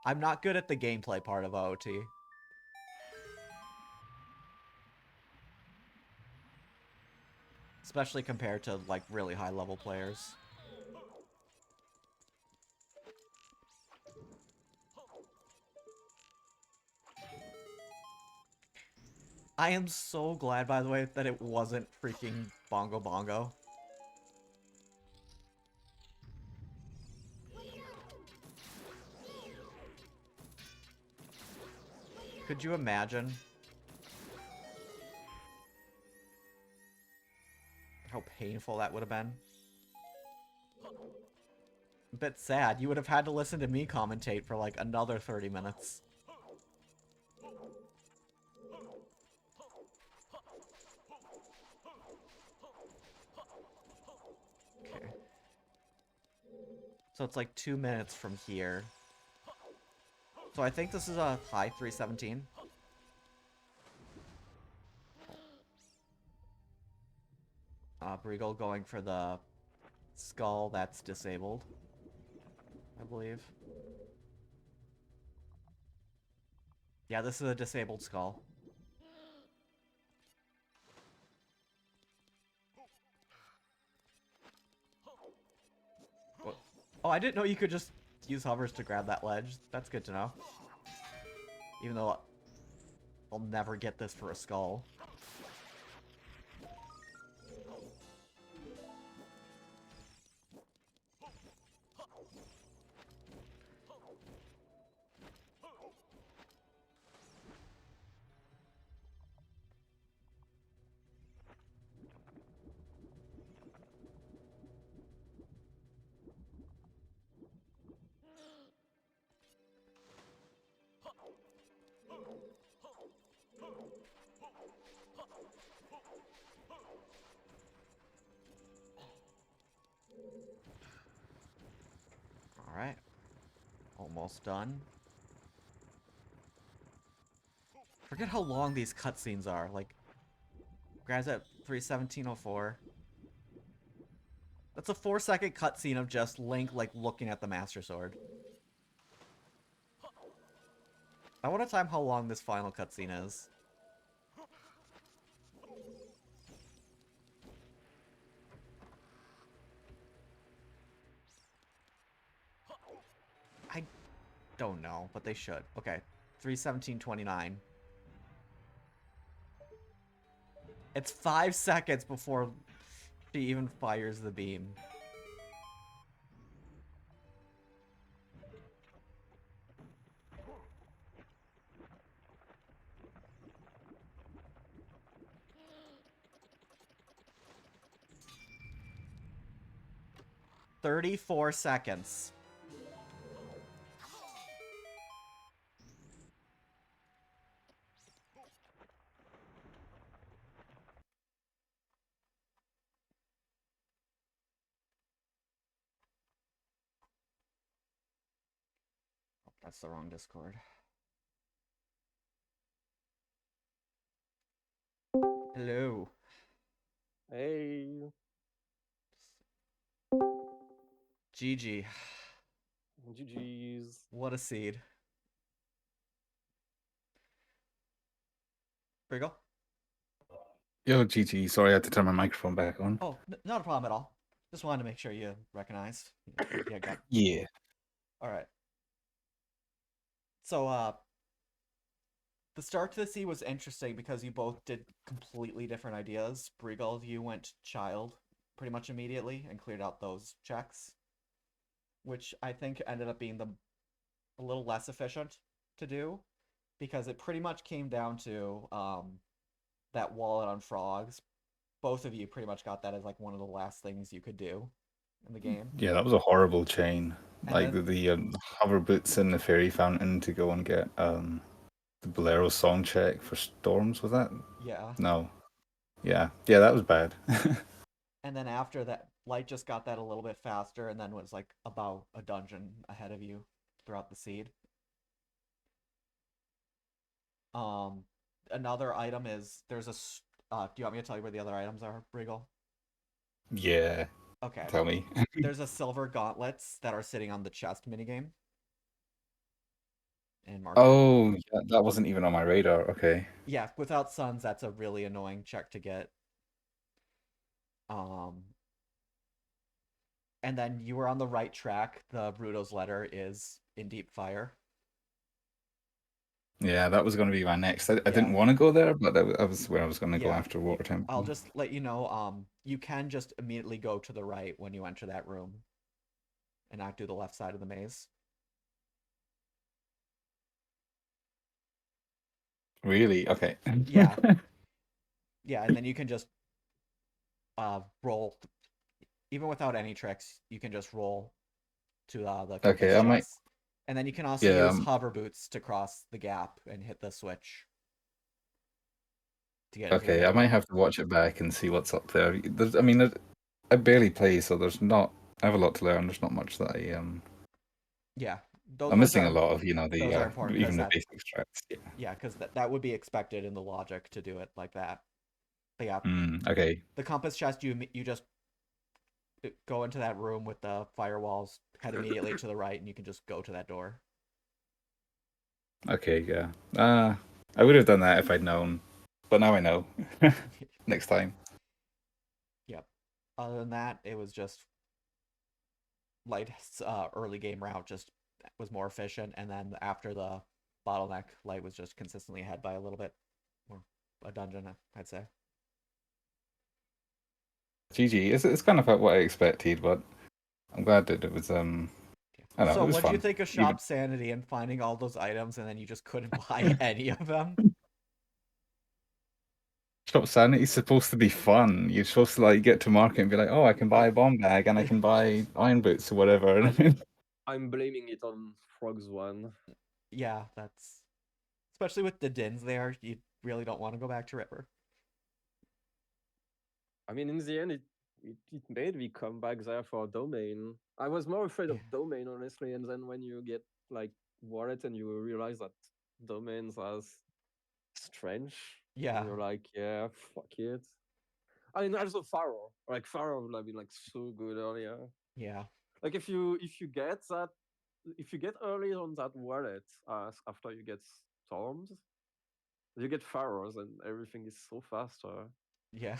I'm not good at the gameplay part of OOT. Especially compared to, like, really high-level players. I am so glad, by the way, that it wasn't freaking Bongo Bongo. Could you imagine how painful that would have been? A bit sad. You would have had to listen to me commentate for like another 30 minutes. Okay. So it's like 2 minutes from here. So I think this is a high 317. Briegel going for the skull that's disabled, I believe. Yeah, this is a disabled skull. What? Oh, I didn't know you could just use hovers to grab that ledge. That's good to know. Even though I'll never get this for a skull. Alright. Almost done. Forget how long these cutscenes are. Like, guys at 3:17:04. That's a 4-second cutscene of just Link, like, looking at the Master Sword. I want to time how long this final cutscene is. I don't know, but they should. Okay, 3:17:29. It's 5 seconds before she even fires the beam. "34 seconds. Oh, that's the wrong Discord. Hello. Hey. GG. GG's. What a seed. Briggle? Yo, GG. Sorry, I had to turn my microphone back on. Oh, not a problem at all. Just wanted to make sure you recognized. Yeah, got. Yeah. All right. So, the start to the sea was interesting because you both did completely different ideas. Briggle, you went child pretty much immediately and cleared out those checks. which I think ended up being a little less efficient to do because it pretty much came down to that wallet on frogs. Both of you pretty much got that as like one of the last things you could do in the game. Yeah, that was a horrible chain. And Like then the hover boots and the fairy fountain to go and get the Bolero song check for storms. Was that? yeah. No. Yeah, yeah, that was bad. And then after that, Light just got that a little bit faster and then was like about a dungeon ahead of you throughout the seed. Um, Another item is there's a. Do you want me to tell you where the other items are, Regal? Yeah, Okay. tell me. There's a silver gauntlets that are sitting on the chest minigame in Market. Oh, yeah, that wasn't even on my radar. Okay. Yeah, without suns, that's a really annoying check to get. Um, and then you were on the right track. The Bruto's letter is in deep fire. Yeah, that was going to be my next. I Yeah. didn't want to go there, but that was where I was going to go Yeah, after Water Temple. I'll just let you know. You can just immediately go to the right when you enter that room, and not do the left side of the maze. Really? Okay. Yeah, yeah, and then you can just roll, even without any tricks. You can just roll to the compass Okay, I might. chest. And then you can also Yeah, use hover boots to cross the gap and hit the switch to get into the okay, I big might room. have to watch it back and see what's up there. I mean, I barely play, so there's not. I have a lot to learn. There's not much that Yeah, I'm those missing are a lot of, the those are important because even the that basic strats. Yeah. yeah, because that would be expected in the logic to do it like that. But yeah, Okay. the compass chest, you just go into that room with the firewalls, head immediately to the right, and you can just go to that door. Okay. Yeah. I would have done that if I'd known, but now I know. Next time. Yep. Other than that, it was just Light's early game route just was more efficient, and then after the bottleneck, Light was just consistently ahead by a little bit, or a dungeon, I'd say. GG. It's kind of what I expected, but I'm glad that it was I don't know, So, it was what do you fun. think of Even Shop Sanity and finding all those items and then you just couldn't buy any of them? Shop Sanity's supposed to be fun. You're supposed to like get to market and be like, oh, I can buy a bomb bag and I can buy iron boots or whatever. I'm blaming it on Frogs One. Yeah, that's especially with the dins there. You really don't want to go back to River. I mean, in the end, it made me come back there for Domain. I was more afraid Yeah. of Domain, honestly, and then when you get like Wallet and you realize that Domains are strange, Yeah, and you're like, yeah, fuck it. I mean, also Pharaoh. Like Pharaoh would have been like so good earlier. yeah, Like if you get that, if you get early on that wallet after you get storms, you get pharaohs and everything is so faster. yeah.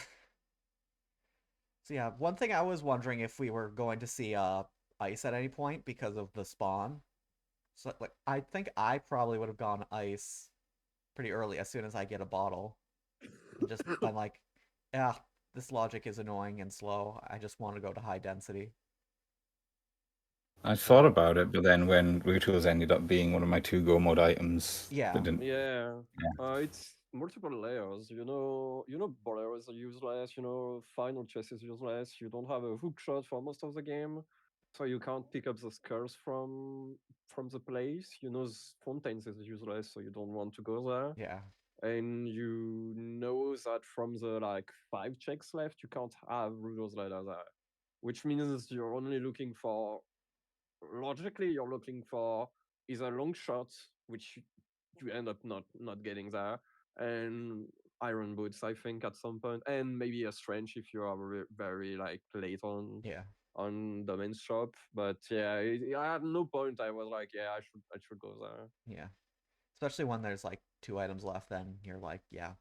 So yeah, one thing I was wondering if we were going to see ice at any point because of the spawn. So like I think I probably would have gone ice pretty early as soon as I get a bottle. And just been like, yeah, this logic is annoying and slow. I just want to go to high density. I So thought about it, but then when Ruto's ended up being one of my two go mode items, yeah, that didn't. Yeah, Yeah. it's multiple layers. Bolero is useless. Final chess is useless. You don't have a hook shot for most of the game, so you can't pick up the skulls from the place. Fontaines is useless, so you don't want to go there. yeah, And you know that from the like 5 checks left, you can't have Rudo's ladder there, which means you're only looking for logically you're looking for either long shots, which you end up not getting there, and iron boots, I think, at some point, and maybe a strange if you are very like late yeah, on domain shop. But yeah, at no point I was like, yeah, I should go there. yeah. Especially when there's like 2 items left, then you're like, yeah,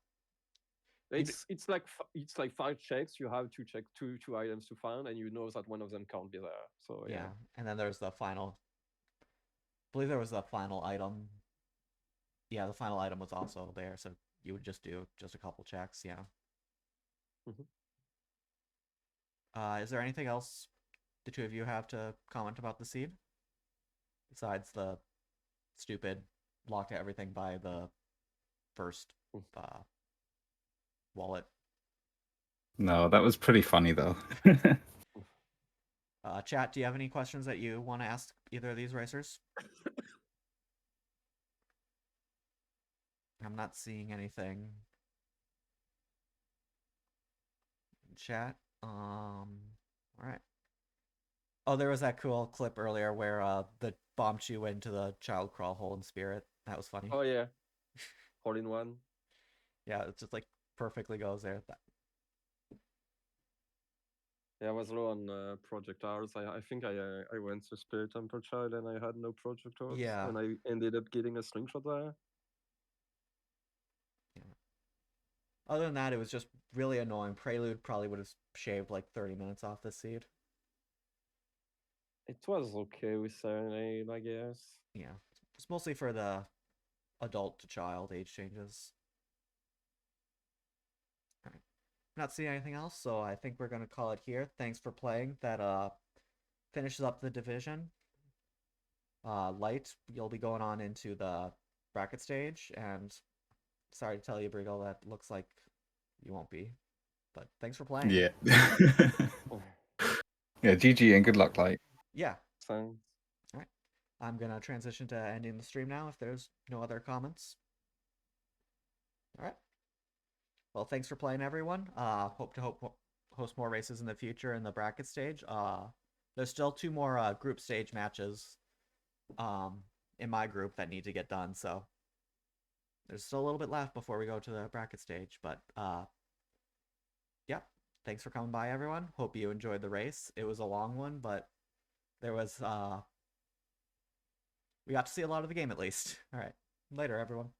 It's like 5 checks. You have to check two items to find, and you know that one of them can't be there. So yeah. yeah. And then there's the final. I believe there was the final item. Yeah, the final item was also there, so you would just do just a couple checks. Yeah. Mhm. Is there anything else the two of you have to comment about the seed? Besides the stupid locked everything by the first wallet. No, that was pretty funny though. Chat, do you have any questions that you want to ask either of these racers? I'm not seeing anything. Chat. All right. Oh, there was that cool clip earlier where the bomb chew into the child crawl hole in Spirit. That was funny. Oh yeah, all in one. Yeah, it just like perfectly goes there. Yeah, I was low on projectiles. I think I went to Spirit Temple Child and I had no projectiles. Yeah. And I ended up getting a slingshot there. Other than that, it was just really annoying. Prelude probably would have shaved like 30 minutes off this seed. It was okay with Serenade, I guess. Yeah, it's mostly for the adult to child age changes. All right. Not seeing anything else, so I think we're gonna call it here. Thanks for playing. That finishes up the division. Light, you'll be going on into the bracket stage, and sorry to tell you, Brigo, that looks like you won't be. But thanks for playing. Yeah. Yeah, GG and good luck, Light. Yeah. Thanks. All right. I'm gonna transition to ending the stream now if there's no other comments. All right. Well, thanks for playing, everyone. Hope to host more races in the future in the bracket stage. There's still 2 more group stage matches in my group that need to get done, so there's still a little bit left before we go to the bracket stage. But yeah, thanks for coming by, everyone. Hope you enjoyed the race. It was a long one, but there was we got to see a lot of the game at least. All right, later, everyone.